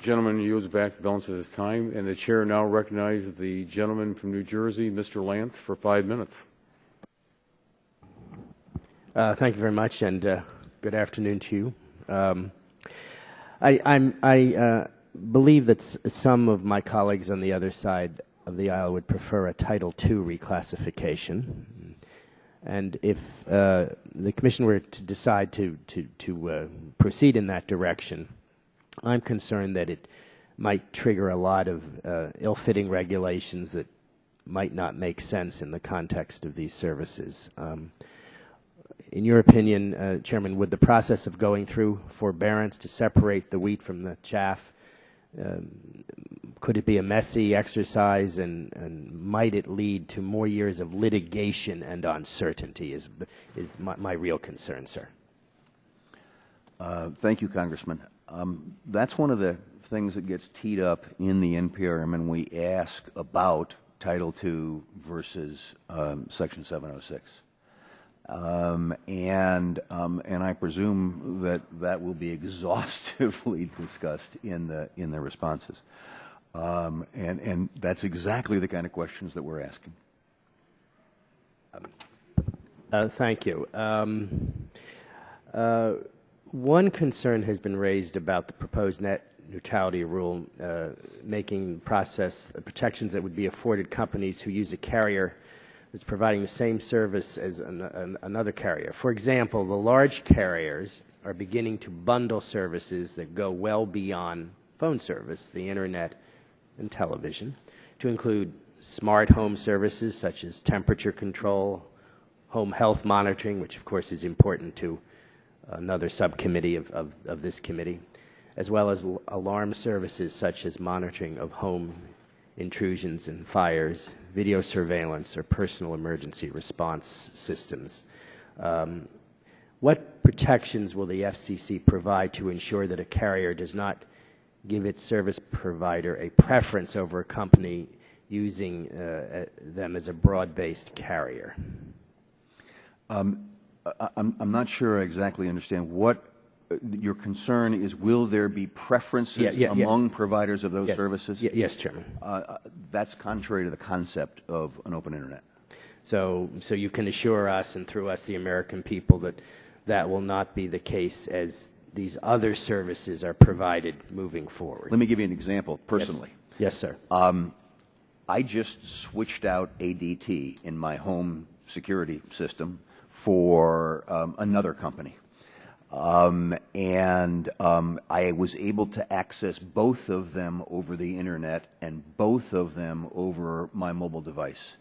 gentleman yields back the balance of his time, and the chair now recognizes the gentleman from New Jersey, Mr. Lance, for 5 minutes. Thank you very much, and good afternoon to you. I believe that some of my colleagues on the other side of the aisle would prefer a Title II reclassification. And if the Commission were to decide to proceed in that direction, I'm concerned that it might trigger a lot of ill-fitting regulations that might not make sense in the context of these services. In your opinion, Chairman, would the process of going through forbearance to separate the wheat from the chaff, could it be a messy exercise, and might it lead to more years of litigation and uncertainty is my real concern, sir. Thank you, Congressman. That's one of the things that gets teed up in the NPRM, and we ask about Title II versus Section 706. And I presume that will be exhaustively discussed in the responses. And that's exactly the kind of questions that we're asking. Thank you. One concern has been raised about the proposed net neutrality rule, making process protections that would be afforded companies who use a carrier that's providing the same service as another carrier. For example, the large carriers are beginning to bundle services that go well beyond phone service, the internet and television, to include smart home services such as temperature control, home health monitoring, which of course is important to another subcommittee of this committee, as well as alarm services such as monitoring of home intrusions and fires, video surveillance, or personal emergency response systems. What protections will the FCC provide to ensure that a carrier does not give its service provider a preference over a company using them as a broad-based carrier? I'm not sure I exactly understand what your concern is. Will there be preferences among providers of those services? Yes, Chairman. That's contrary to the concept of an open internet. So you can assure us and through us the American people that that will not be the case as these other services are provided moving forward. Let me give you an example personally. Yes, sir. I just switched out ADT in my home security system for another company. And I was able to access both of them over the internet and both of them over my mobile device.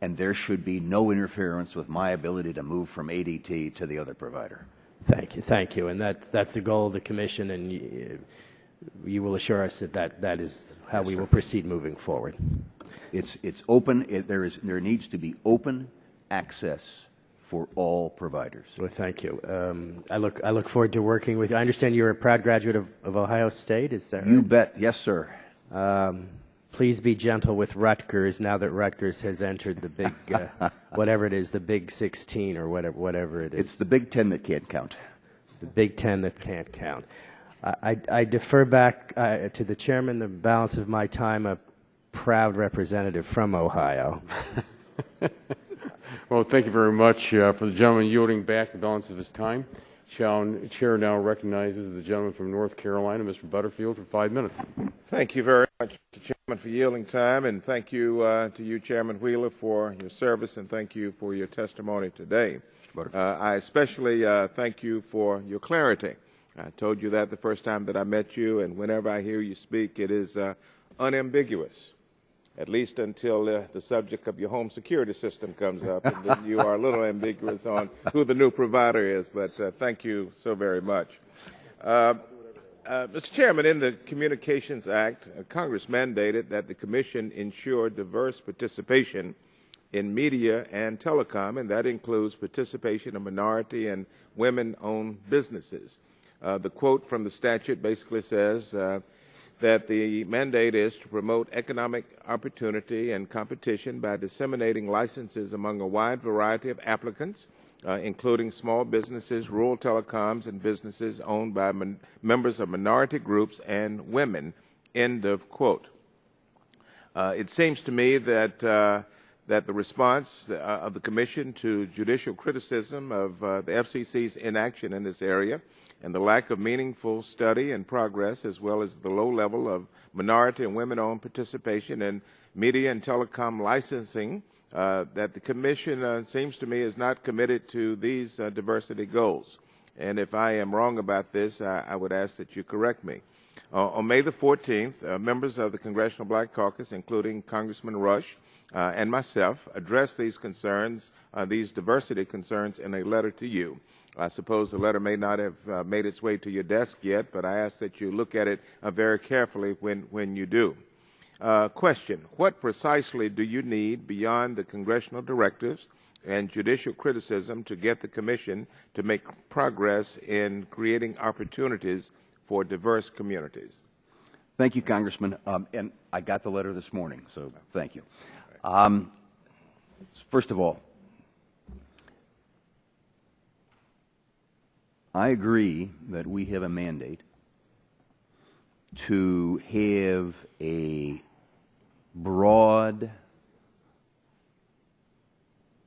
And there should be no interference with my ability to move from ADT to the other provider. Thank you. And that's the goal of the Commission, and you will assure us that is how we will proceed moving forward. It's open. There needs to be open access for all providers. Well, thank you. I look forward to working with you. I understand you're a proud graduate of Ohio State. Is that right? You bet. Yes, sir. Please be gentle with Rutgers now that Rutgers has entered the big, whatever it is, the Big 16 or whatever it is. It's the Big 10 that can't count. The Big 10 that can't count. I defer back to the chairman the balance of my time, a proud representative from Ohio. Well, thank you very much for the gentleman yielding back the balance of his time. Chair now recognizes the gentleman from North Carolina, Mr. Butterfield, for 5 minutes. Thank you very much, Mr. Chairman, for yielding time, and thank you to you, Chairman Wheeler, for your service, and thank you for your testimony today. I especially thank you for your clarity. I told you that the first time that I met you, and whenever I hear you speak, it is unambiguous. at least until the subject of your home security system comes up, and then you are a little ambiguous on who the new provider is, but thank you so very much. Mr. Chairman, in the Communications Act, Congress mandated that the Commission ensure diverse participation in media and telecom, and that includes participation of minority and women-owned businesses. The quote from the statute basically says that the mandate is to promote economic opportunity and competition by disseminating licenses among a wide variety of applicants, including small businesses, rural telecoms, and businesses owned by members of minority groups and women, end of quote. It seems to me that that the response of the Commission to judicial criticism of the FCC's inaction in this area and the lack of meaningful study and progress, as well as the low level of minority and women-owned participation in media and telecom licensing, that the Commission seems to me is not committed to these diversity goals. And if I am wrong about this, I would ask that you correct me. On May the 14th, members of the Congressional Black Caucus, including Congressman Rush and myself, addressed these concerns, these diversity concerns, in a letter to you. I suppose the letter may not have made its way to your desk yet, but I ask that you look at it very carefully when you do. Question: what precisely do you need beyond the congressional directives and judicial criticism to get the Commission to make progress in creating opportunities for diverse communities? Thank you, Congressman. And I got the letter this morning, so thank you. First of all, I agree that we have a mandate to have a broad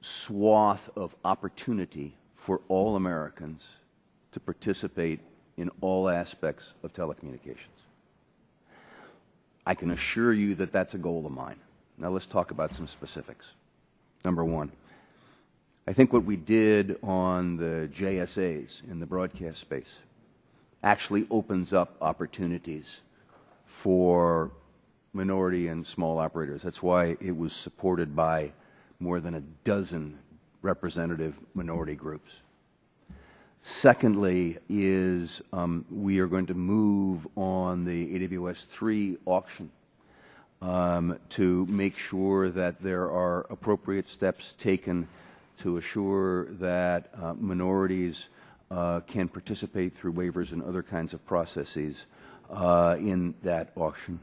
swath of opportunity for all Americans to participate in all aspects of telecommunications. I can assure you that that's a goal of mine. Now let's talk about some specifics. Number one, I think what we did on the JSAs in the broadcast space actually opens up opportunities for minority and small operators. That's why it was supported by more than a dozen representative minority groups. Secondly is we are going to move on the AWS 3 auction to make sure that there are appropriate steps taken to assure that minorities can participate through waivers and other kinds of processes in that auction.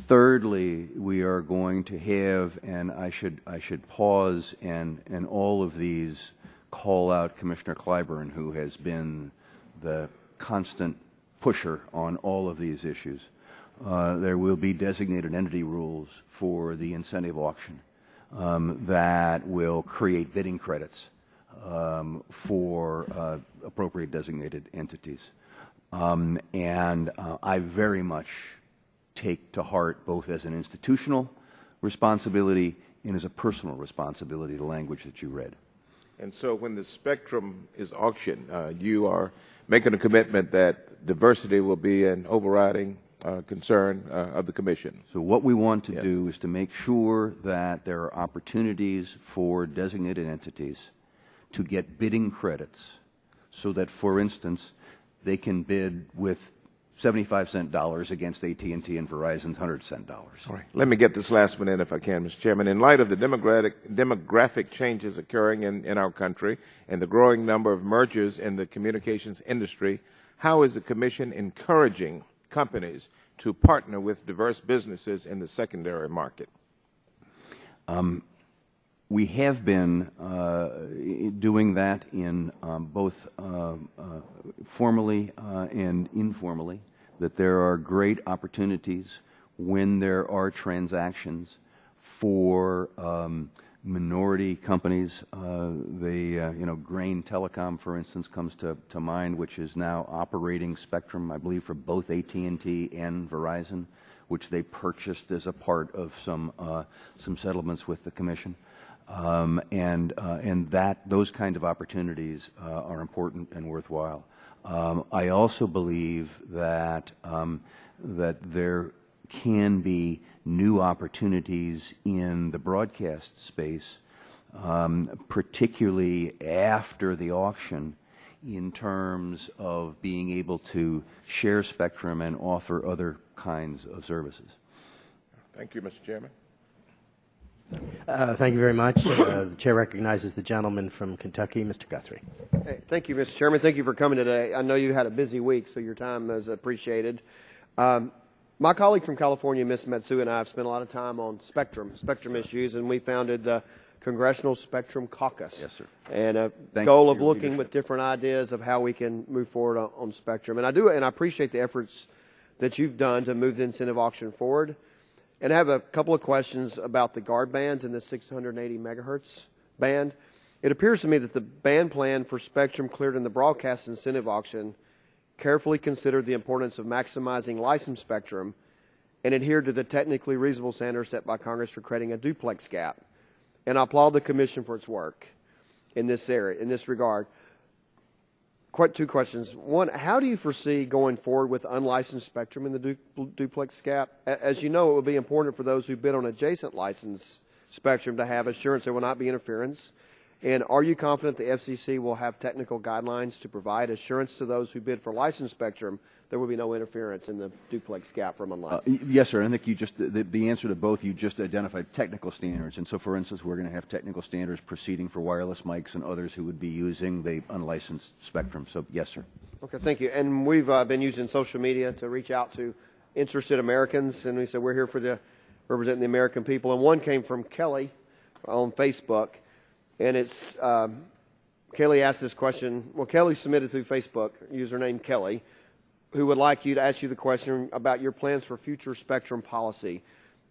Thirdly, we are going to have, and I should pause and all of these call out Commissioner Clyburn, who has been the constant pusher on all of these issues. There will be designated entity rules for the incentive auction that will create bidding credits for appropriate designated entities. And I very much take to heart, both as an institutional responsibility and as a personal responsibility, the language that you read. And so when the spectrum is auctioned, you are making a commitment that diversity will be an overriding concern of the Commission. So what we want to do is to make sure that there are opportunities for designated entities to get bidding credits so that, for instance, they can bid with 75-cent dollars against AT&T and Verizon's 100-cent dollars. All right. Let me get this last one in if I can, Mr. Chairman. In light of the demographic changes occurring in our country and the growing number of mergers in the communications industry, how is the Commission encouraging companies to partner with diverse businesses in the secondary market? We have been doing that in both formally and informally, that there are great opportunities when there are transactions for minority companies. Grain Telecom, for instance, comes to mind, which is now operating spectrum, I believe, for both AT&T and Verizon, which they purchased as a part of some settlements with the Commission. And those kind of opportunities are important and worthwhile. I also believe that that there can be new opportunities in the broadcast space, particularly after the auction, in terms of being able to share spectrum and offer other kinds of services. Thank you, Mr. Chairman. Thank you very much. The chair recognizes the gentleman from Kentucky, Mr. Guthrie. Hey, thank you, Mr. Chairman. Thank you for coming today. I know you had a busy week, so your time is appreciated. My colleague from California, Ms. Matsu, and I have spent a lot of time on spectrum issues, and we founded the Congressional Spectrum Caucus. Yes, sir. And a Thank goal you of for your looking leadership. with different ideas of how we can move forward on spectrum. And I appreciate the efforts that you've done to move the incentive auction forward. And I have a couple of questions about the guard bands and the 680 megahertz band. It appears to me that the band plan for spectrum cleared in the broadcast incentive auction carefully considered the importance of maximizing licensed spectrum and adhered to the technically reasonable standards set by Congress for creating a duplex gap. And I applaud the Commission for its work in this area, in this regard. Two questions. One, how do you foresee going forward with unlicensed spectrum in the duplex gap? As you know, it will be important for those who bid on adjacent licensed spectrum to have assurance there will not be interference. And are you confident the FCC will have technical guidelines to provide assurance to those who bid for licensed spectrum there will be no interference in the duplex gap from unlicensed? Yes, sir. I think you just the answer to both you just identified technical standards. And so, for instance, we're going to have technical standards proceeding for wireless mics and others who would be using the unlicensed spectrum. So, yes, sir. Okay, thank you. And we've been using social media to reach out to interested Americans, and we said we're here for representing the American people. And one came from Kelly on Facebook, and it's Kelly asked this question. Well, Kelly submitted through Facebook, username Kelly, who would like you to ask you the question about your plans for future spectrum policy.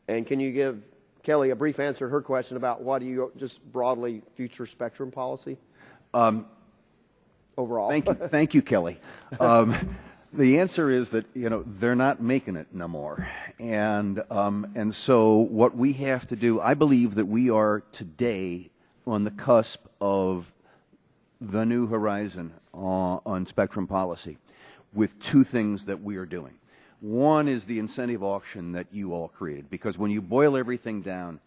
And can you give Kelly a brief answer to her question about what do you just broadly future spectrum policy? Overall. Thank you, Kelly. The answer is that they're not making it no more, and so what we have to do, I believe that we are today on the cusp of the new horizon on spectrum policy, with two things that we are doing. One is the incentive auction that you all created, because when you boil everything down,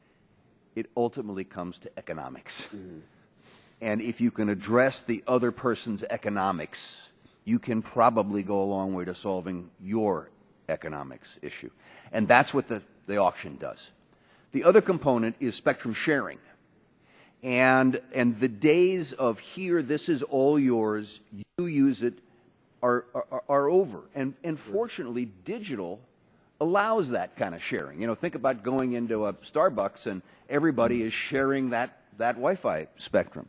it ultimately comes to economics. Mm-hmm. And if you can address the other person's economics, you can probably go a long way to solving your economics issue. And that's what the auction does. The other component is spectrum sharing. And the days of here, this is all yours, you use it, are over. And fortunately, digital allows that kind of sharing. Think about going into a Starbucks and everybody is sharing that Wi-Fi spectrum.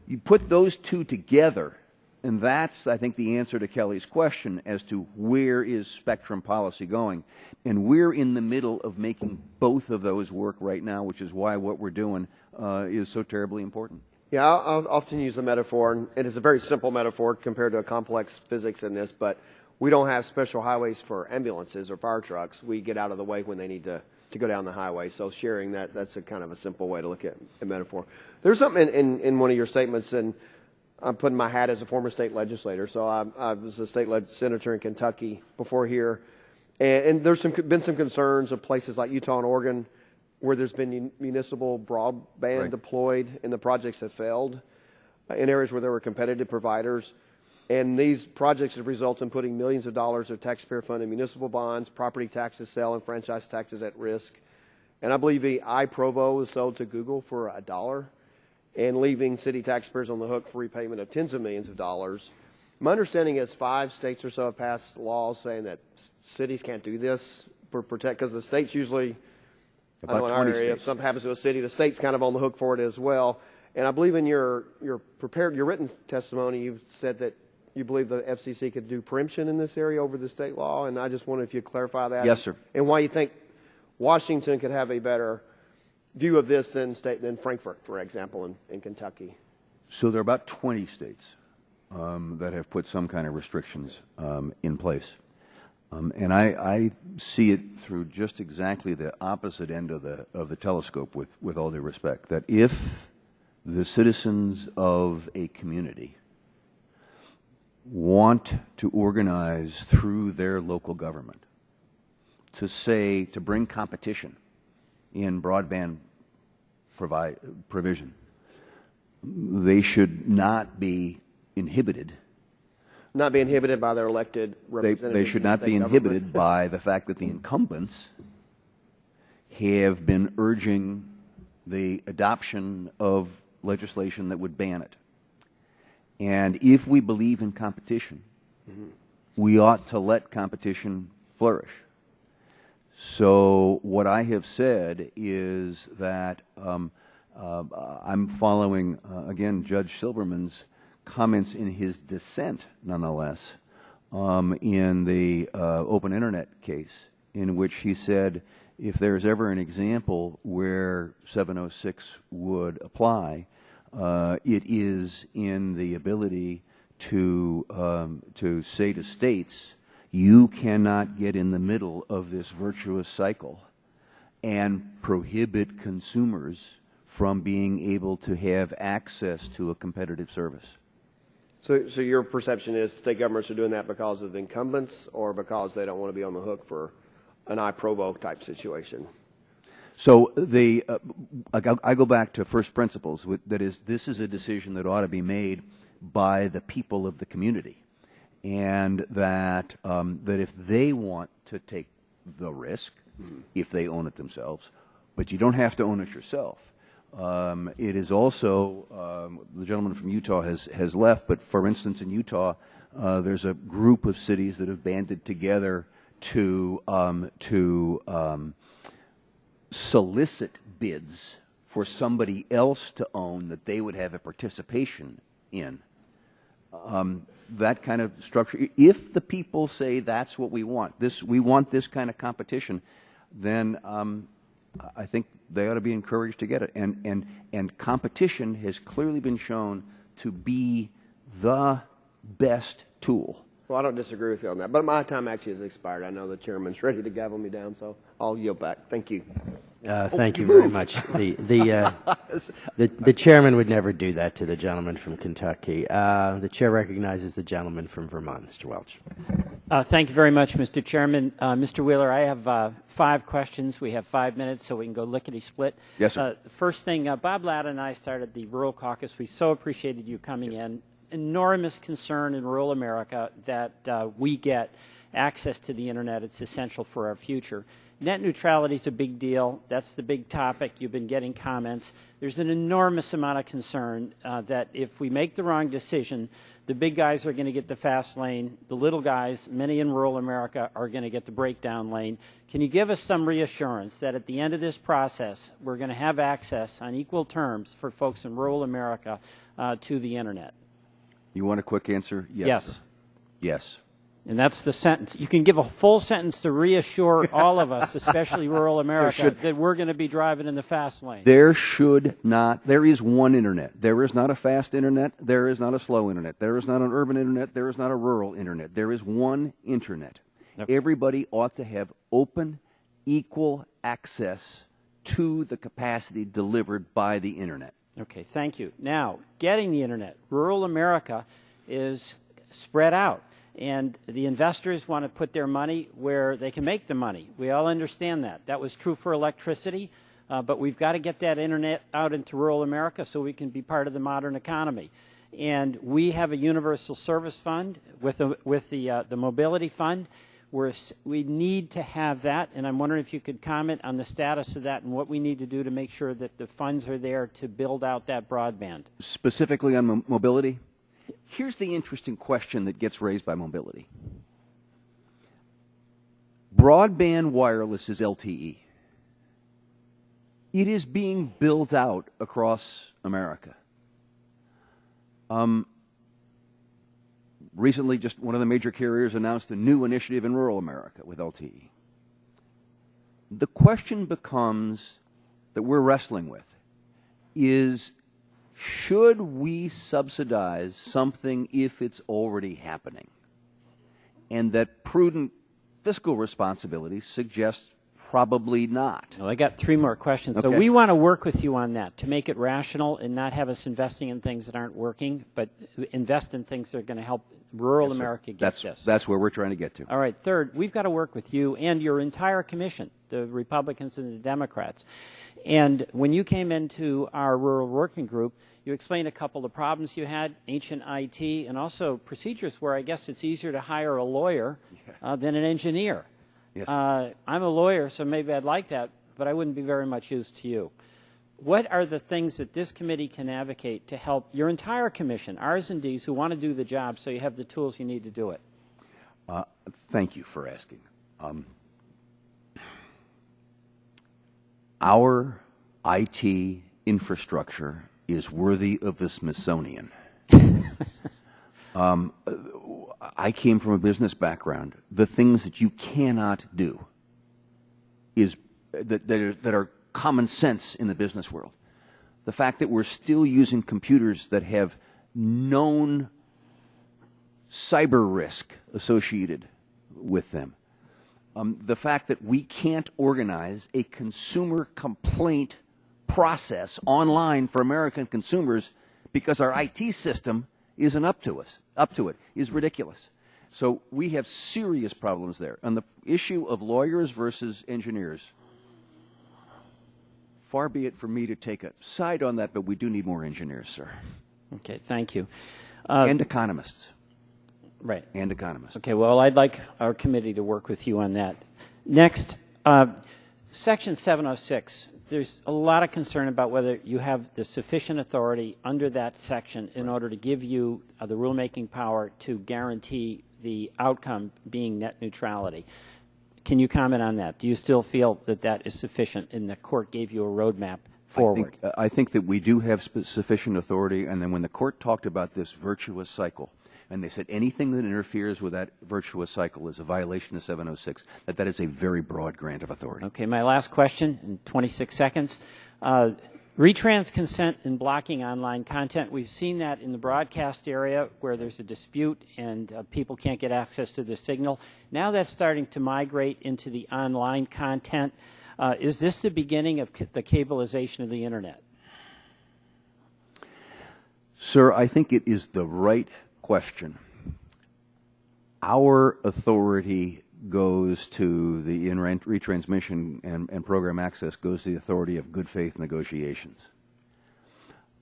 You put those two together, and that's, I think, the answer to Kelly's question as to where is spectrum policy going. And we're in the middle of making both of those work right now, which is why what we're doing is so terribly important. Yeah, I'll often use the metaphor, and it is a very simple metaphor compared to a complex physics in this, but we don't have special highways for ambulances or fire trucks. We get out of the way when they need to go down the highway. So sharing that's a kind of a simple way to look at a metaphor. There's something in one of your statements, and I'm putting my hat as a former state legislator. So I was a state senator in Kentucky before here, and there's been some concerns of places like Utah and Oregon where there's been municipal broadband deployed and the projects have failed in areas where there were competitive providers. And these projects have resulted in putting millions of dollars of taxpayer-funded municipal bonds, property taxes, sale and franchise taxes at risk. And I believe the iProvo was sold to Google for $1 and leaving city taxpayers on the hook for repayment of tens of millions of dollars. My understanding is 5 states or so have passed laws saying that cities can't do this because the states usually, I know in our area, if something happens to a city, the state's kind of on the hook for it as well. And I believe in your written testimony, you've said that you believe the FCC could do preemption in this area over the state law, and I just wondered if you'd clarify that. Yes, sir. And why you think Washington could have a better view of this than Frankfurt, for example, in Kentucky. So there are about 20 states that have put some kind of restrictions in place. And I see it through just exactly the opposite end of the telescope, with all due respect, that if the citizens of a community want to organize through their local government to bring competition in broadband provision. They should not be inhibited. Not be inhibited by their elected representatives. They should not be inhibited by the fact that the incumbents have been urging the adoption of legislation that would ban it. And if we believe in competition, we ought to let competition flourish. So what I have said is that I'm following, again, Judge Silberman's comments in his dissent, nonetheless, in the open internet case, in which he said if there's ever an example where 706 would apply, it is in the ability to say to states, you cannot get in the middle of this virtuous cycle and prohibit consumers from being able to have access to a competitive service. So your perception is state governments are doing that because of the incumbents or because they don't want to be on the hook for an iProvo type situation? So I go back to first principles. That is, this is a decision that ought to be made by the people of the community, and that if they want to take the risk, if they own it themselves, but you don't have to own it yourself. It is also, the gentleman from Utah has left, but for instance in Utah, there's a group of cities that have banded together to solicit bids for somebody else to own that they would have a participation in. That kind of structure, if the people say that's what we want this kind of competition, then I think they ought to be encouraged to get it. And competition has clearly been shown to be the best tool. Well, I don't disagree with you on that, but my time actually has expired. I know the chairman's ready to gavel me down, so I'll yield back. Thank you. Thank you very much. The chairman would never do that to the gentleman from Kentucky. The chair recognizes the gentleman from Vermont, Mr. Welch. Thank you very much, Mr. Chairman. Mr. Wheeler, I have 5 questions. We have 5 minutes, so we can go lickety-split. Yes, sir. First thing, Bob Ladd and I started the Rural Caucus. We so appreciated you coming in. Enormous concern in rural America that we get access to the Internet. It's essential for our future. Net neutrality is a big deal. That's the big topic. You've been getting comments. There's an enormous amount of concern that if we make the wrong decision, the big guys are going to get the fast lane. The little guys, many in rural America, are going to get the breakdown lane. Can you give us some reassurance that at the end of this process, we're going to have access on equal terms for folks in rural America to the Internet? You want a quick answer? Yes. Yes. And that's the sentence. You can give a full sentence to reassure all of us, especially rural America, that we're going to be driving in the fast lane. There is one Internet. There is not a fast Internet. There is not a slow Internet. There is not an urban Internet. There is not a rural Internet. There is one Internet. Okay. Everybody ought to have open, equal access to the capacity delivered by the Internet. Okay, thank you. Now, getting the Internet. Rural America is spread out, and the investors want to put their money where they can make the money. We all understand that. That was true for electricity, but we've got to get that Internet out into rural America so we can be part of the modern economy. And we have a universal service fund with the mobility fund. We need to have that, and I'm wondering if you could comment on the status of that and what we need to do to make sure that the funds are there to build out that broadband. Specifically on mobility, here's the interesting question that gets raised by mobility. Broadband wireless is LTE. It is being built out across America. Recently, just one of the major carriers announced a new initiative in rural America with LTE. The question becomes that we're wrestling with is, should we subsidize something if it's already happening? And that prudent fiscal responsibility suggests Probably not. Well, I got 3 more questions. So Okay. we want to work with you on that to make it rational and not have us investing in things that aren't working, but invest in things that are going to help rural Yes, sir. America get this. That's where we're trying to get to. All right. Third, we've got to work with you and your entire commission, the Republicans and the Democrats. And when you came into our rural working group, you explained a couple of problems you had, ancient IT, and also procedures where I guess it's easier to hire a lawyer than an engineer. Yes. I'm a lawyer, so maybe I'd like that, but I wouldn't be very much use to you. What are the things that this committee can advocate to help your entire commission, R's and D's, who want to do the job so you have the tools you need to do it? Thank you for asking. Our IT infrastructure is worthy of the Smithsonian. I came from a business background. The things that you cannot do is that are common sense in the business world. The fact that we're still using computers that have known cyber risk associated with them. The fact that we can't organize a consumer complaint process online for American consumers because our IT system isn't up to it is ridiculous. So we have serious problems there. On the issue of lawyers versus engineers, far be it for me to take a side on that, but we do need more engineers, sir. Okay, thank you. And economists. Right. And economists. Okay, well, I'd like our committee to work with you on that. Next, Section 706. There's a lot of concern about whether you have the sufficient authority under that section in order to give you the rulemaking power to guarantee the outcome being net neutrality. Can you comment on that? Do you still feel that that is sufficient and the court gave you a roadmap forward? I think that we do have sufficient authority, and then when the court talked about this virtuous cycle, and they said anything that interferes with that virtuous cycle is a violation of 706, that is a very broad grant of authority. Okay, my last question in 26 seconds. Retrans consent and blocking online content. We've seen that in the broadcast area where there's a dispute and people can't get access to the signal. Now that's starting to migrate into the online content. Is this the beginning of the cableization of the Internet? Sir, I think it is the right question. Our authority goes to the retransmission and program access goes to the authority of good faith negotiations.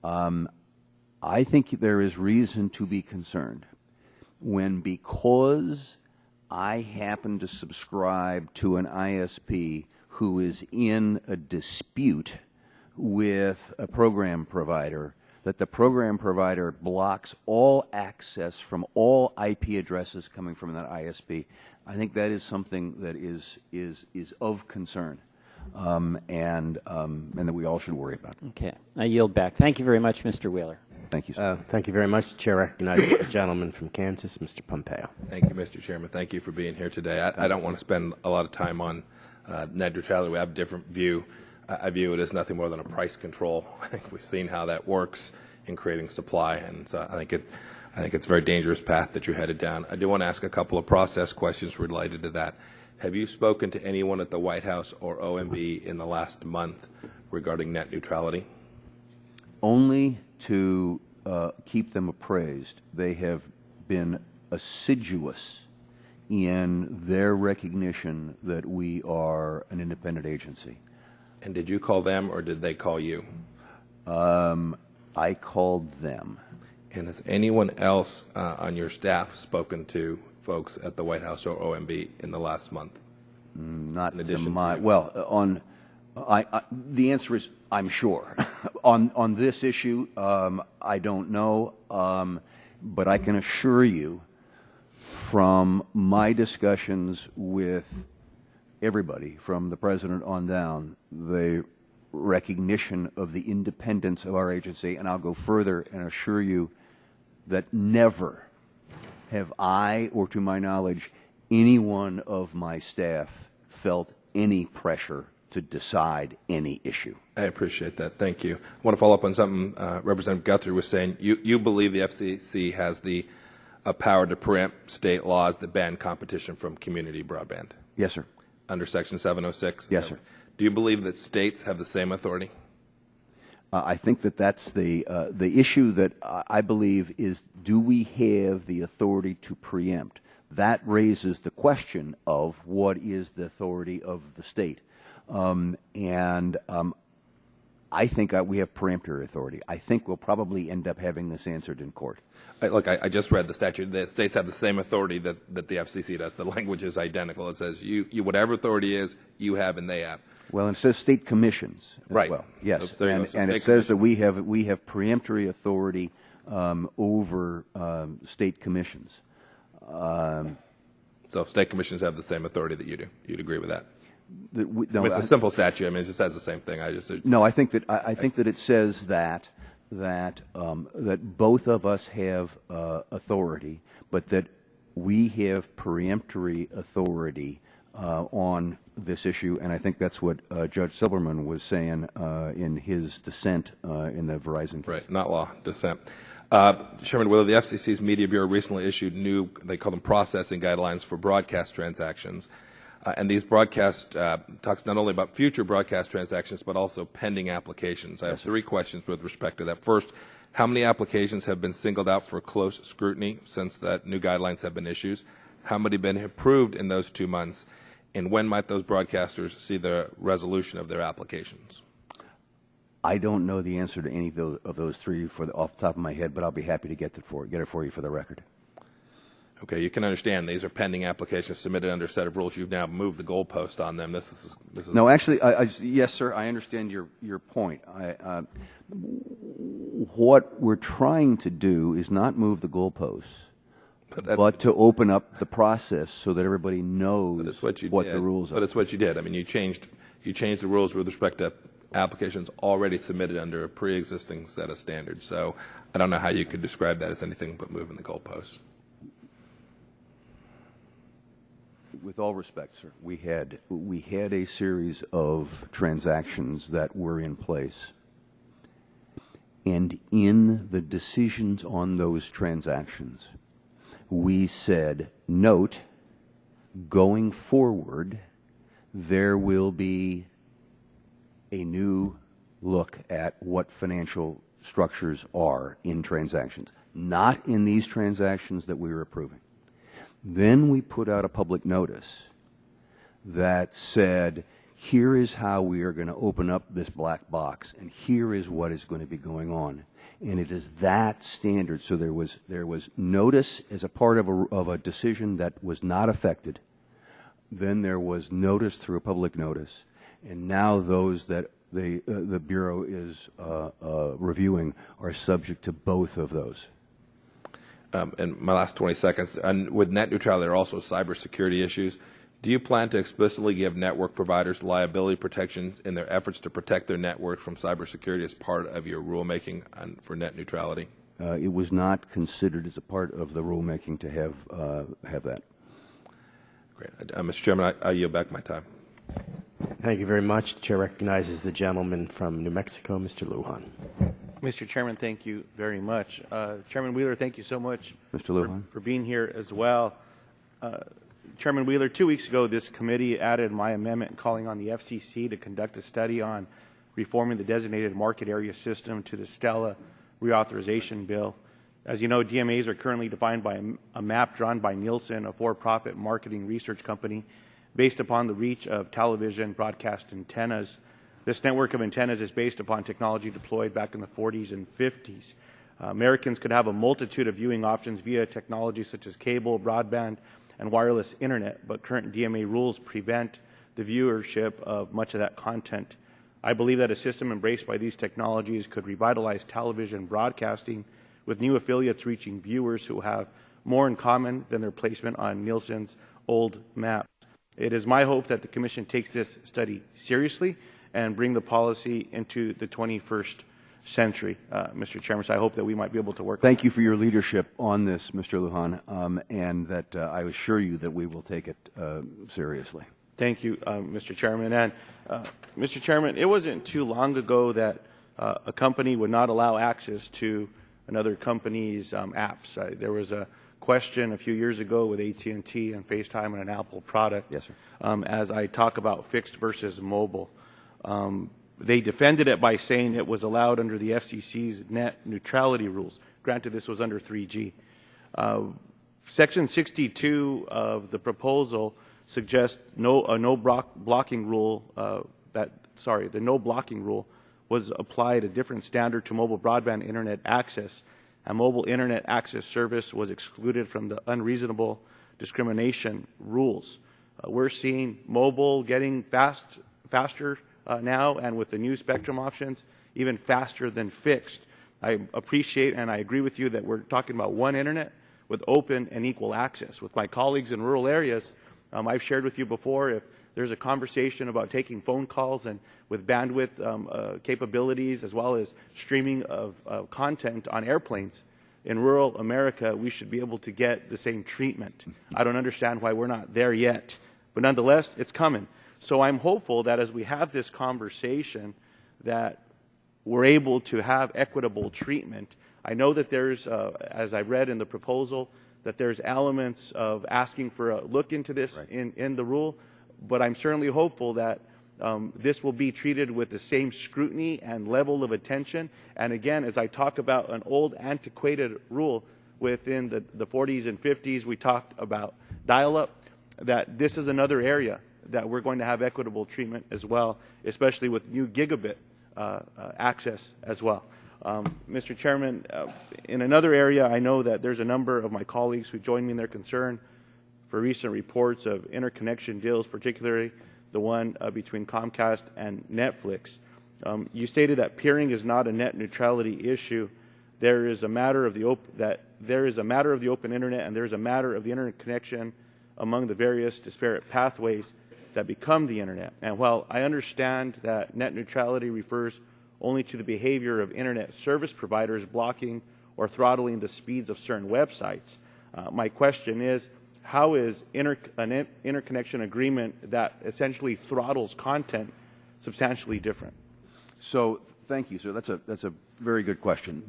I think there is reason to be concerned when, because I happen to subscribe to an ISP who is in a dispute with a program provider, that the program provider blocks all access from all IP addresses coming from that ISP. I think that is something that is of concern, and that we all should worry about. Okay, I yield back. Thank you very much, Mr. Wheeler. Thank you, sir. Thank you very much. The chair recognizes the gentleman from Kansas, Mr. Pompeo. Thank you, Mr. Chairman. Thank you for being here today. I don't want to spend a lot of time on net neutrality. We have a different view. I view it as nothing more than a price control. I think we've seen how that works in creating supply, and so I think it's a very dangerous path that you're headed down. I do want to ask a couple of process questions related to that. Have you spoken to anyone at the White House or OMB in the last month regarding net neutrality? Only to keep them appraised. They have been assiduous in their recognition that we are an independent agency. And did you call them or did they call you? I called them. And has anyone else on your staff spoken to folks at the White House or OMB in the last month? Not in addition to my, to well, the answer is I'm sure. on this issue, I don't know, but I can assure you from my discussions with everybody, from the president on down, the recognition of the independence of our agency, and I'll go further and assure you that never have I, or to my knowledge, any one of my staff felt any pressure to decide any issue. I appreciate that. Thank you. I want to follow up on something Representative Guthrie was saying. You believe the FCC has the power to preempt state laws that ban competition from community broadband? Yes, sir. under Section 706? Yes, sir. Do you believe that states have the same authority? I think that that's the issue that I believe is, do we have the authority to preempt? That raises the question of what is the authority of the state. I think we have preemptory authority. I think we'll probably end up having this answered in court. Look, I just read the statute. The states have the same authority that the FCC does. The language is identical. It says you whatever authority is, you have and they have. Well, it says state commissions as right. well. Yes, So and it says that we have preemptory authority over state commissions. So state commissions have the same authority that you do. You'd agree with that? No, it's a simple statute. I mean, it just says the same thing. No, I think that it says that both of us have authority, but that we have preemptory authority on this issue, and I think that's what Judge Silberman was saying in his dissent in the Verizon case. Right, not law, dissent. Chairman Wheeler, the FCC's Media Bureau recently issued new, they call them processing guidelines for broadcast transactions. And these broadcast talks not only about future broadcast transactions, but also pending applications. I have three questions with respect to that. First, how many applications have been singled out for close scrutiny since that new guidelines have been issued? How many have been approved in those 2 months? And when might those broadcasters see the resolution of their applications? I don't know the answer to any of those three off the top of my head, but I'll be happy to get it for you for the record. Okay, you can understand these are pending applications submitted under a set of rules. You've now moved the goalpost on them. This is no, actually, yes, sir. I understand your point. What we're trying to do is not move the goalposts, but to open up the process so that everybody knows what the rules are. But it's what you did. I mean, you changed the rules with respect to applications already submitted under a pre-existing set of standards. So I don't know how you could describe that as anything but moving the goalposts. With all respect, sir, we had a series of transactions that were in place, and in the decisions on those transactions, we said, note, going forward, there will be a new look at what financial structures are in transactions, not in these transactions that we were approving. Then we put out a public notice that said, here is how we are going to open up this black box, and here is what is going to be going on. And it is that standard. So there was notice as a part of a decision that was not affected. Then there was notice through a public notice. And now those that the Bureau is reviewing are subject to both of those. And my last 20 seconds, and with net neutrality, there are also cybersecurity issues. Do you plan to explicitly give network providers liability protections in their efforts to protect their network from cybersecurity as part of your rulemaking for net neutrality? It was not considered as a part of the rulemaking to have that. Great. Mr. Chairman, I yield back my time. Thank you very much. The Chair recognizes the gentleman from New Mexico, Mr. Lujan. Mr. Chairman, thank you very much. Chairman Wheeler, thank you so much for being here as well. Chairman Wheeler, 2 weeks ago, this committee added my amendment calling on the FCC to conduct a study on reforming the designated market area system to the Stella reauthorization bill. As you know, DMAs are currently defined by a map drawn by Nielsen, a for-profit marketing research company, based upon the reach of television broadcast antennas. This network of antennas is based upon technology deployed back in the 40s and 50s. Americans could have a multitude of viewing options via technology such as cable, broadband, and wireless internet, but current DMA rules prevent the viewership of much of that content. I believe that a system embraced by these technologies could revitalize television broadcasting with new affiliates reaching viewers who have more in common than their placement on Nielsen's old maps. It is my hope that the Commission takes this study seriously and bring the policy into the 21st century, Mr. Chairman. So I hope that we might be able to work. Thank you for your leadership on this, Mr. Lujan, and that I assure you that we will take it seriously. Thank you, Mr. Chairman. And Mr. Chairman, it wasn't too long ago that a company would not allow access to another company's apps. There was a question a few years ago with AT&T and FaceTime and an Apple product. Yes, sir. As I talk about fixed versus mobile. They defended it by saying it was allowed under the FCC's net neutrality rules. Granted, this was under 3G. Section 62 of the proposal suggests the no blocking rule was applied a different standard to mobile broadband internet access, and mobile internet access service was excluded from the unreasonable discrimination rules. We're seeing mobile getting faster now, and with the new spectrum options, even faster than fixed. I appreciate and I agree with you that we're talking about one internet with open and equal access. With my colleagues in rural areas, I've shared with you before, if there's a conversation about taking phone calls and with bandwidth capabilities as well as streaming of content on airplanes, in rural America, we should be able to get the same treatment. I don't understand why we're not there yet. But nonetheless, it's coming. So I'm hopeful that as we have this conversation, that we're able to have equitable treatment. I know that there's, as I read in the proposal, that there's elements of asking for a look into this in the rule, but I'm certainly hopeful that this will be treated with the same scrutiny and level of attention. And again, as I talk about an old antiquated rule within the 40s and 50s, we talked about dial-up, that this is another area that we're going to have equitable treatment as well, especially with new gigabit access as well. Mr. Chairman, in another area, I know that there's a number of my colleagues who join me in their concern for recent reports of interconnection deals, particularly the one between Comcast and Netflix. You stated that peering is not a net neutrality issue. There is a matter of the open internet, and there is a matter of the interconnection among the various disparate pathways that become the internet. And while I understand that net neutrality refers only to the behavior of internet service providers blocking or throttling the speeds of certain websites, my question is, how is an interconnection agreement that essentially throttles content substantially different? So, thank you, sir. That's a very good question.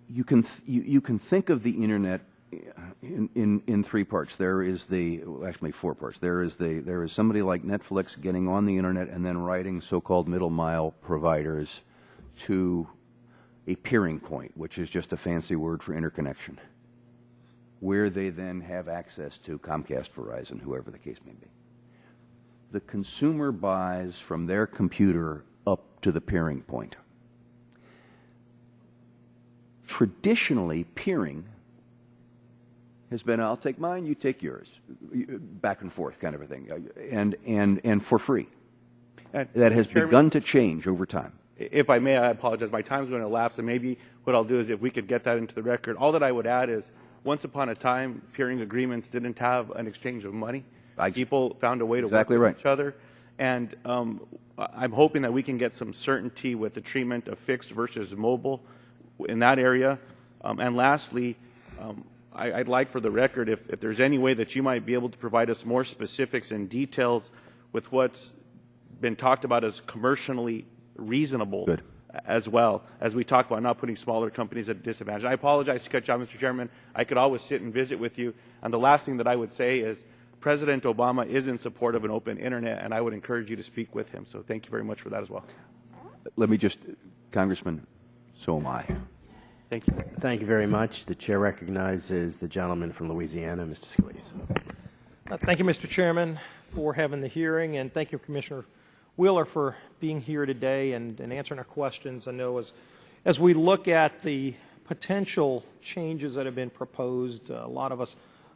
You can think of the internet in three parts. There is actually four parts. There is somebody like Netflix getting on the internet and then writing so-called middle mile providers to a peering point, which is just a fancy word for interconnection, where they then have access to Comcast, Verizon, whoever the case may be. The consumer buys from their computer up to the peering point. Traditionally, peering has been, I'll take mine, you take yours, back and forth kind of a thing, and for free. That has begun to change over time. If I may, I apologize. My time's going to elapse, and maybe what I'll do is if we could get that into the record. All that I would add is, once upon a time, peering agreements didn't have an exchange of money. People found a way to work with each other. And I'm hoping that we can get some certainty with the treatment of fixed versus mobile in that area. And lastly, I'd like for the record, if there's any way that you might be able to provide us more specifics and details with what's been talked about as commercially reasonable. Good. As well, as we talk about not putting smaller companies at a disadvantage. I apologize to cut you off, Mr. Chairman. I could always sit and visit with you. And the last thing that I would say is President Obama is in support of an open internet, and I would encourage you to speak with him. So thank you very much for that as well. Let me just, Congressman, so am I. Thank you. Thank you very much. The chair recognizes the gentleman from Louisiana, Mr. Scalise. Thank you, Mr. Chairman, for having the hearing, and thank you, Commissioner Wheeler, for being here today and answering our questions. I know as we look at the potential changes that have been proposed, a lot of us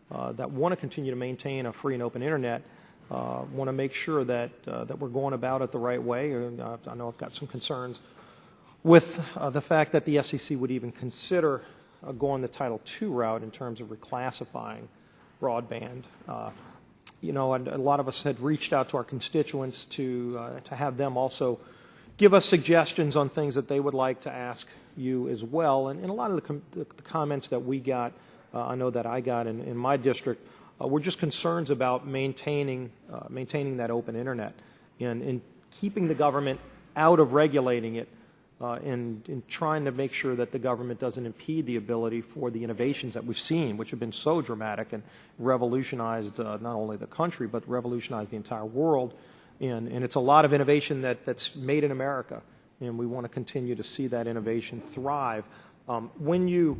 that want to continue to maintain a free and open internet want to make sure that we're going about it the right way. I know I've got some concerns with the fact that the FCC would even consider going the Title II route in terms of reclassifying broadband. You know, and a lot of us had reached out to our constituents to have them also give us suggestions on things that they would like to ask you as well. And a lot of the comments that we got, I know that I got in my district, were just concerns about maintaining that open internet and keeping the government out of regulating it in trying to make sure that the government doesn't impede the ability for the innovations that we've seen, which have been so dramatic and revolutionized not only the country, but revolutionized the entire world. And it's a lot of innovation that's made in America, and we want to continue to see that innovation thrive. When you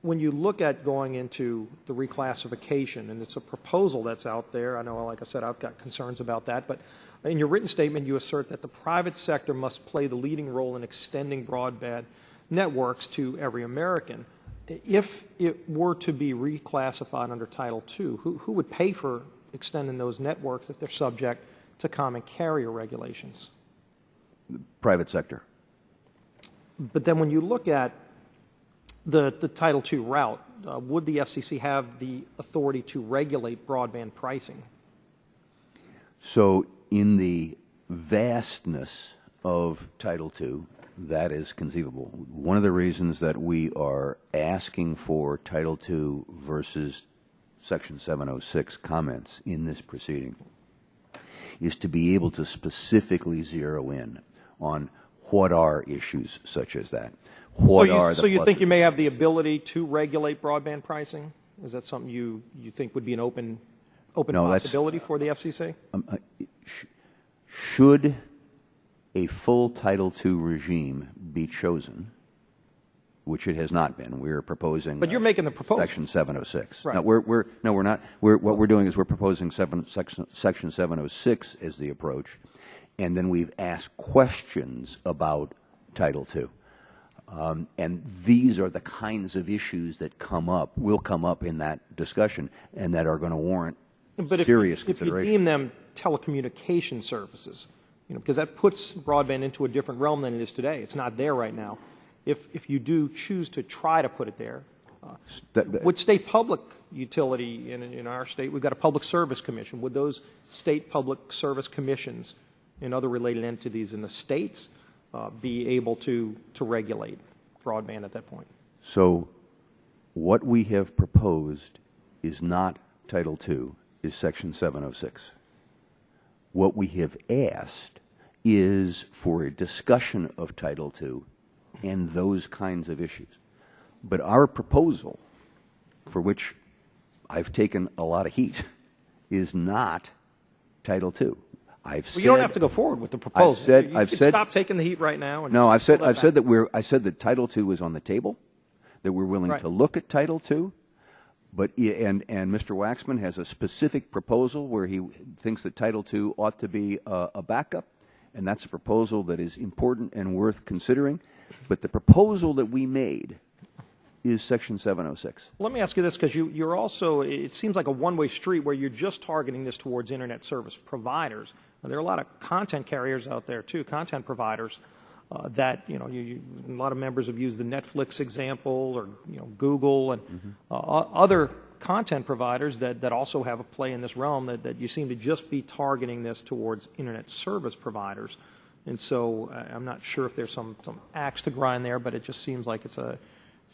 look at going into the reclassification, and it's a proposal that's out there, I know, like I said, I've got concerns about that, but in your written statement, you assert that the private sector must play the leading role in extending broadband networks to every American. If it were to be reclassified under Title II, who would pay for extending those networks if they're subject to common carrier regulations? The private sector. But then when you look at the Title II route, would the FCC have the authority to regulate broadband pricing? So in the vastness of Title II, that is conceivable. One of the reasons that we are asking for Title II versus Section 706 comments in this proceeding is to be able to specifically zero in on what are issues such as that. So you think you may have the ability to regulate broadband pricing? Is that something you think would be an open possibility for the FCC? Should a full Title II regime be chosen, which it has not been, we are proposing. But you're making the proposal. Section 706. Right. No, we're not. What we're doing is we're proposing Section 706 as the approach, and then we've asked questions about Title II. And these are the kinds of issues that will come up in that discussion, and that are going to warrant serious consideration. If you deem them telecommunication services, because that puts broadband into a different realm than it is today. It's not there right now. If you do choose to try to put it there, would state public utility in our state, we've got a public service commission, would those state public service commissions and other related entities in the states be able to regulate broadband at that point? So what we have proposed is not Title II, is Section 706. What we have asked is for a discussion of Title II and those kinds of issues. But our proposal, for which I've taken a lot of heat, is not Title II. You don't have to go forward with the proposal. You could stop taking the heat right now. No, I've said that Title II is on the table, that we're willing to look at Title II. But and Mr. Waxman has a specific proposal where he thinks that Title II ought to be a backup, and that's a proposal that is important and worth considering. But the proposal that we made is Section 706. Let me ask you this, because you're also, it seems like a one-way street where you're just targeting this towards Internet service providers. Now, there are a lot of content carriers out there, too, content providers, that, a lot of members have used the Netflix example, or, Google, and other content providers that also have a play in this realm, that you seem to just be targeting this towards Internet service providers. And so I'm not sure if there's some axe to grind there, but it just seems like it's a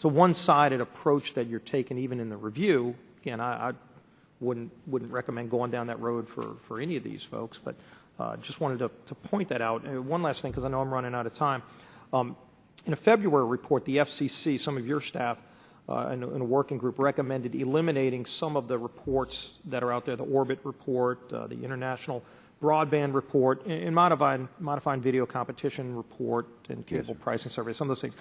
one-sided approach that you're taking even in the review. Again, I wouldn't recommend going down that road for any of these folks, but just wanted to point that out. One last thing, because I know I'm running out of time. In a February report, the FCC, some of your staff in a working group recommended eliminating some of the reports that are out there, the Orbit report, the International Broadband report, and modifying video competition report, and cable pricing survey, some of those things.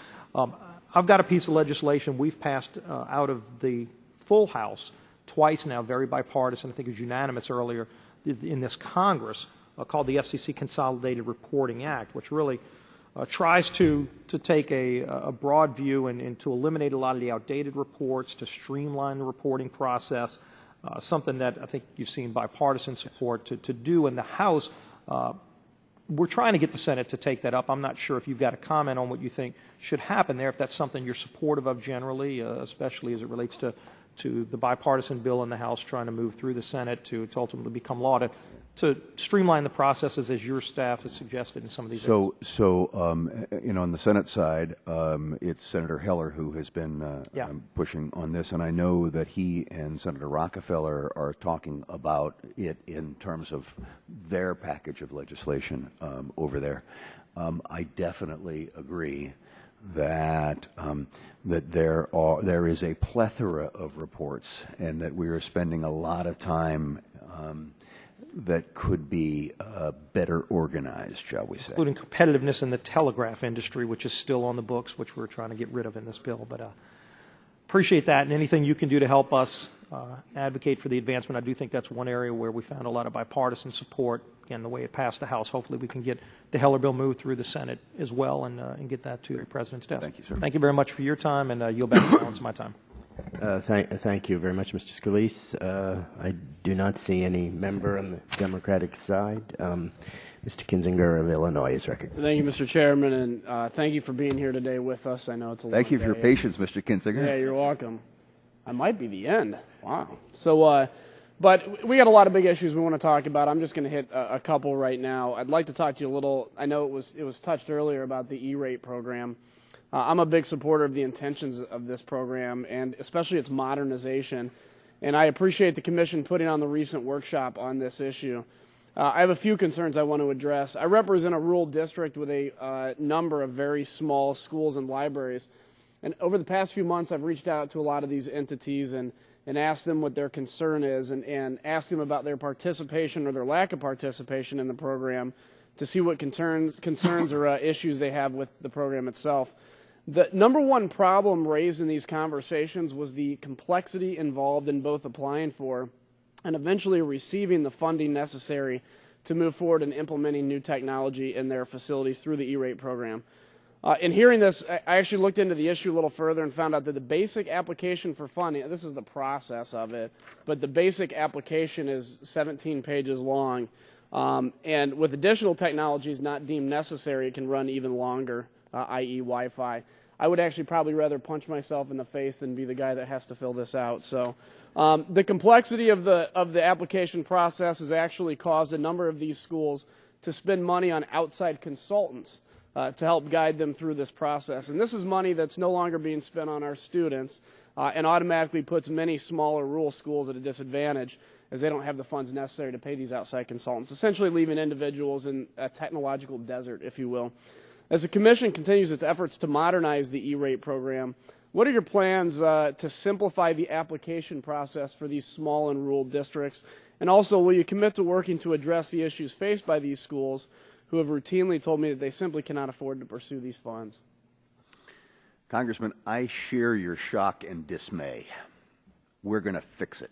I've got a piece of legislation we've passed out of the full House twice now, very bipartisan, I think it was unanimous earlier in this Congress, called the FCC Consolidated Reporting Act, which really tries to take a broad view and to eliminate a lot of the outdated reports, to streamline the reporting process, something that I think you've seen bipartisan support to do in the House. We're trying to get the Senate to take that up. I'm not sure if you've got a comment on what you think should happen there, if that's something you're supportive of generally, especially as it relates to the bipartisan bill in the House trying to move through the Senate to ultimately become law, to streamline the processes as your staff has suggested in some of these areas. So on the Senate side, it's Senator Heller who has been pushing on this, and I know that he and Senator Rockefeller are talking about it in terms of their package of legislation over there. I definitely agree that there is a plethora of reports, and that we are spending a lot of time that could be better organized, shall we say. Including competitiveness in the telegraph industry, which is still on the books, which we're trying to get rid of in this bill. But appreciate that, and anything you can do to help us advocate for the advancement. I do think that's one area where we found a lot of bipartisan support. Again, the way it passed the House, hopefully we can get the Heller bill moved through the Senate as well, and get that to the President's desk. Thank you, sir. Thank you very much for your time, and yield back the balance of my time. Thank you very much, Mr. Scalise. I do not see any member on the Democratic side. Mr. Kinzinger of Illinois is recognized. Thank you, Mr. Chairman, and thank you for being here today with us. I know it's a Thank you long for day. your patience, Mr. Kinzinger. Yeah, you're welcome. I might be the end. Wow. So, but we got a lot of big issues we want to talk about. I'm just going to hit a couple right now. I'd like to talk to you a little. I know it was touched earlier about the E-rate program. I'm a big supporter of the intentions of this program, and especially its modernization. And I appreciate the Commission putting on the recent workshop on this issue. I have a few concerns I want to address. I represent a rural district with a number of very small schools and libraries. And over the past few months, I've reached out to a lot of these entities and asked them what their concern is, and asked them about their participation or their lack of participation in the program to see what concerns or issues they have with the program itself. The number one problem raised in these conversations was the complexity involved in both applying for and eventually receiving the funding necessary to move forward in implementing new technology in their facilities through the E-rate program. In hearing this, I actually looked into the issue a little further and found out that the basic application for funding, this is the process of it, but the basic application is 17 pages long. And with additional technologies not deemed necessary, it can run even longer, i.e. Wi-Fi. I would actually probably rather punch myself in the face than be the guy that has to fill this out. So the complexity of the application process has actually caused a number of these schools to spend money on outside consultants to help guide them through this process. And this is money that's no longer being spent on our students and automatically puts many smaller rural schools at a disadvantage as they don't have the funds necessary to pay these outside consultants, essentially leaving individuals in a technological desert, if you will. As the Commission continues its efforts to modernize the E-rate program, what are your plans to simplify the application process for these small and rural districts? And also, will you commit to working to address the issues faced by these schools who have routinely told me that they simply cannot afford to pursue these funds? Congressman, I share your shock and dismay. We're going to fix it.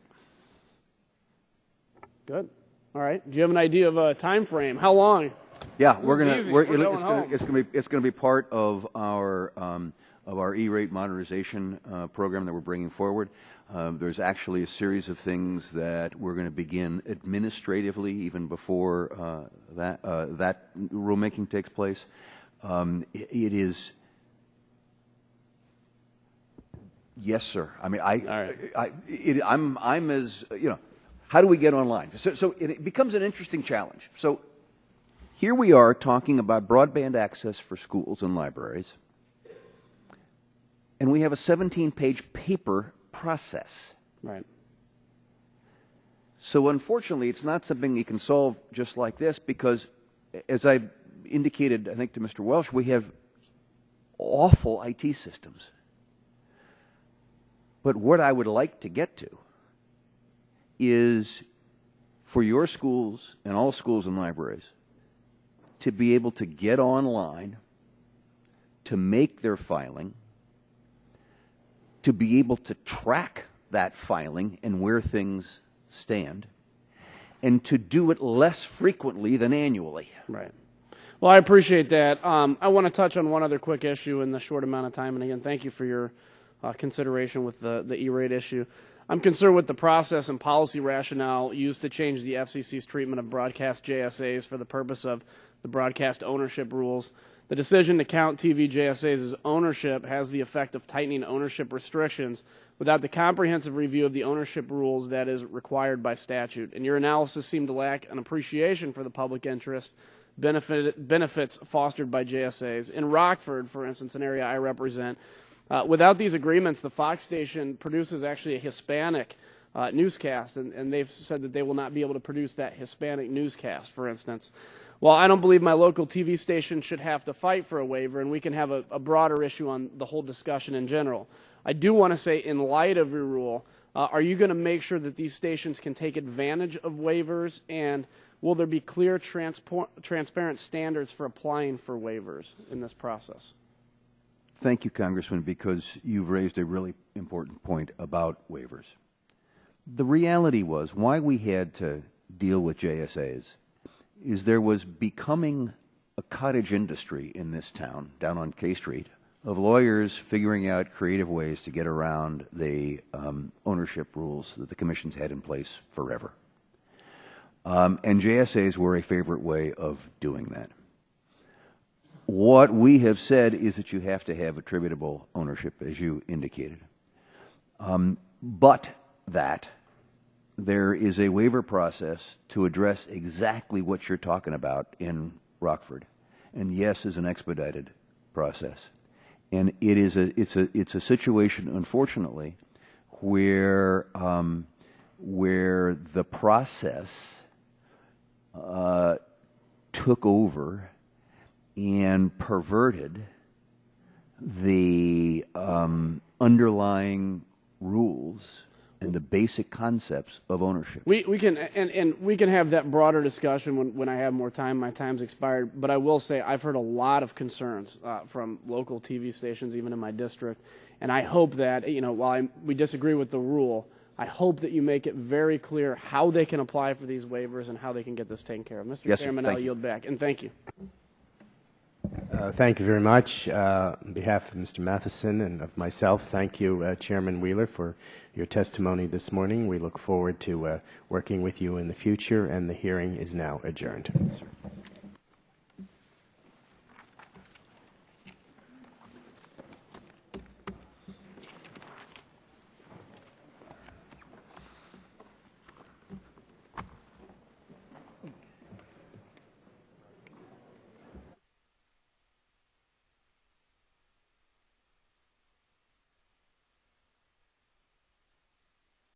Good. All right. Do you have an idea of a time frame? How long? Yeah, It's going to be part of our E-rate modernization program that we're bringing forward. There's actually a series of things that we're going to begin administratively even before that rulemaking takes place. It is. Yes, sir. I mean, I'm as how do we get online? So it becomes an interesting challenge. So here we are talking about broadband access for schools and libraries, and we have a 17-page paper process. Right. So unfortunately, it's not something you can solve just like this because, as I indicated, I think to Mr. Welsh, we have awful IT systems. But what I would like to get to is for your schools and all schools and libraries to be able to get online, to make their filing, to be able to track that filing and where things stand, and to do it less frequently than annually. Right. Well, I appreciate that. I want to touch on one other quick issue in the short amount of time. And again, thank you for your consideration with the E-rate issue. I'm concerned with the process and policy rationale used to change the FCC's treatment of broadcast JSAs for the purpose of the broadcast ownership rules. The decision to count TV JSAs as ownership has the effect of tightening ownership restrictions without the comprehensive review of the ownership rules that is required by statute. And your analysis seemed to lack an appreciation for the public interest benefits fostered by JSAs. In Rockford, for instance, an area I represent, without these agreements, the Fox station produces actually a Hispanic newscast, and they've said that they will not be able to produce that Hispanic newscast, for instance. Well, I don't believe my local TV station should have to fight for a waiver, and we can have a broader issue on the whole discussion in general. I do want to say, in light of your rule, are you going to make sure that these stations can take advantage of waivers, and will there be clear, transparent standards for applying for waivers in this process? Thank you, Congressman, because you've raised a really important point about waivers. The reality was why we had to deal with JSAs is there was becoming a cottage industry in this town, down on K Street, of lawyers figuring out creative ways to get around the ownership rules that the commissions had in place forever. And JSAs were a favorite way of doing that. What we have said is that you have to have attributable ownership, as you indicated. But that there is a waiver process to address exactly what you're talking about in Rockford. And yes, is an expedited process. And it is it's a situation, unfortunately, where the process took over and perverted the underlying rules and the basic concepts of ownership. We can and we can have that broader discussion when I have more time. My time's expired, but I will say I've heard a lot of concerns from local TV stations, even in my district, and I hope that while we disagree with the rule, I hope that you make it very clear how they can apply for these waivers and how they can get this taken care of. Mr. Chairman, I'll yield back, and thank you. Thank you very much. On behalf of Mr. Matheson and of myself, thank you, Chairman Wheeler, for your testimony this morning. We look forward to working with you in the future, and the hearing is now adjourned.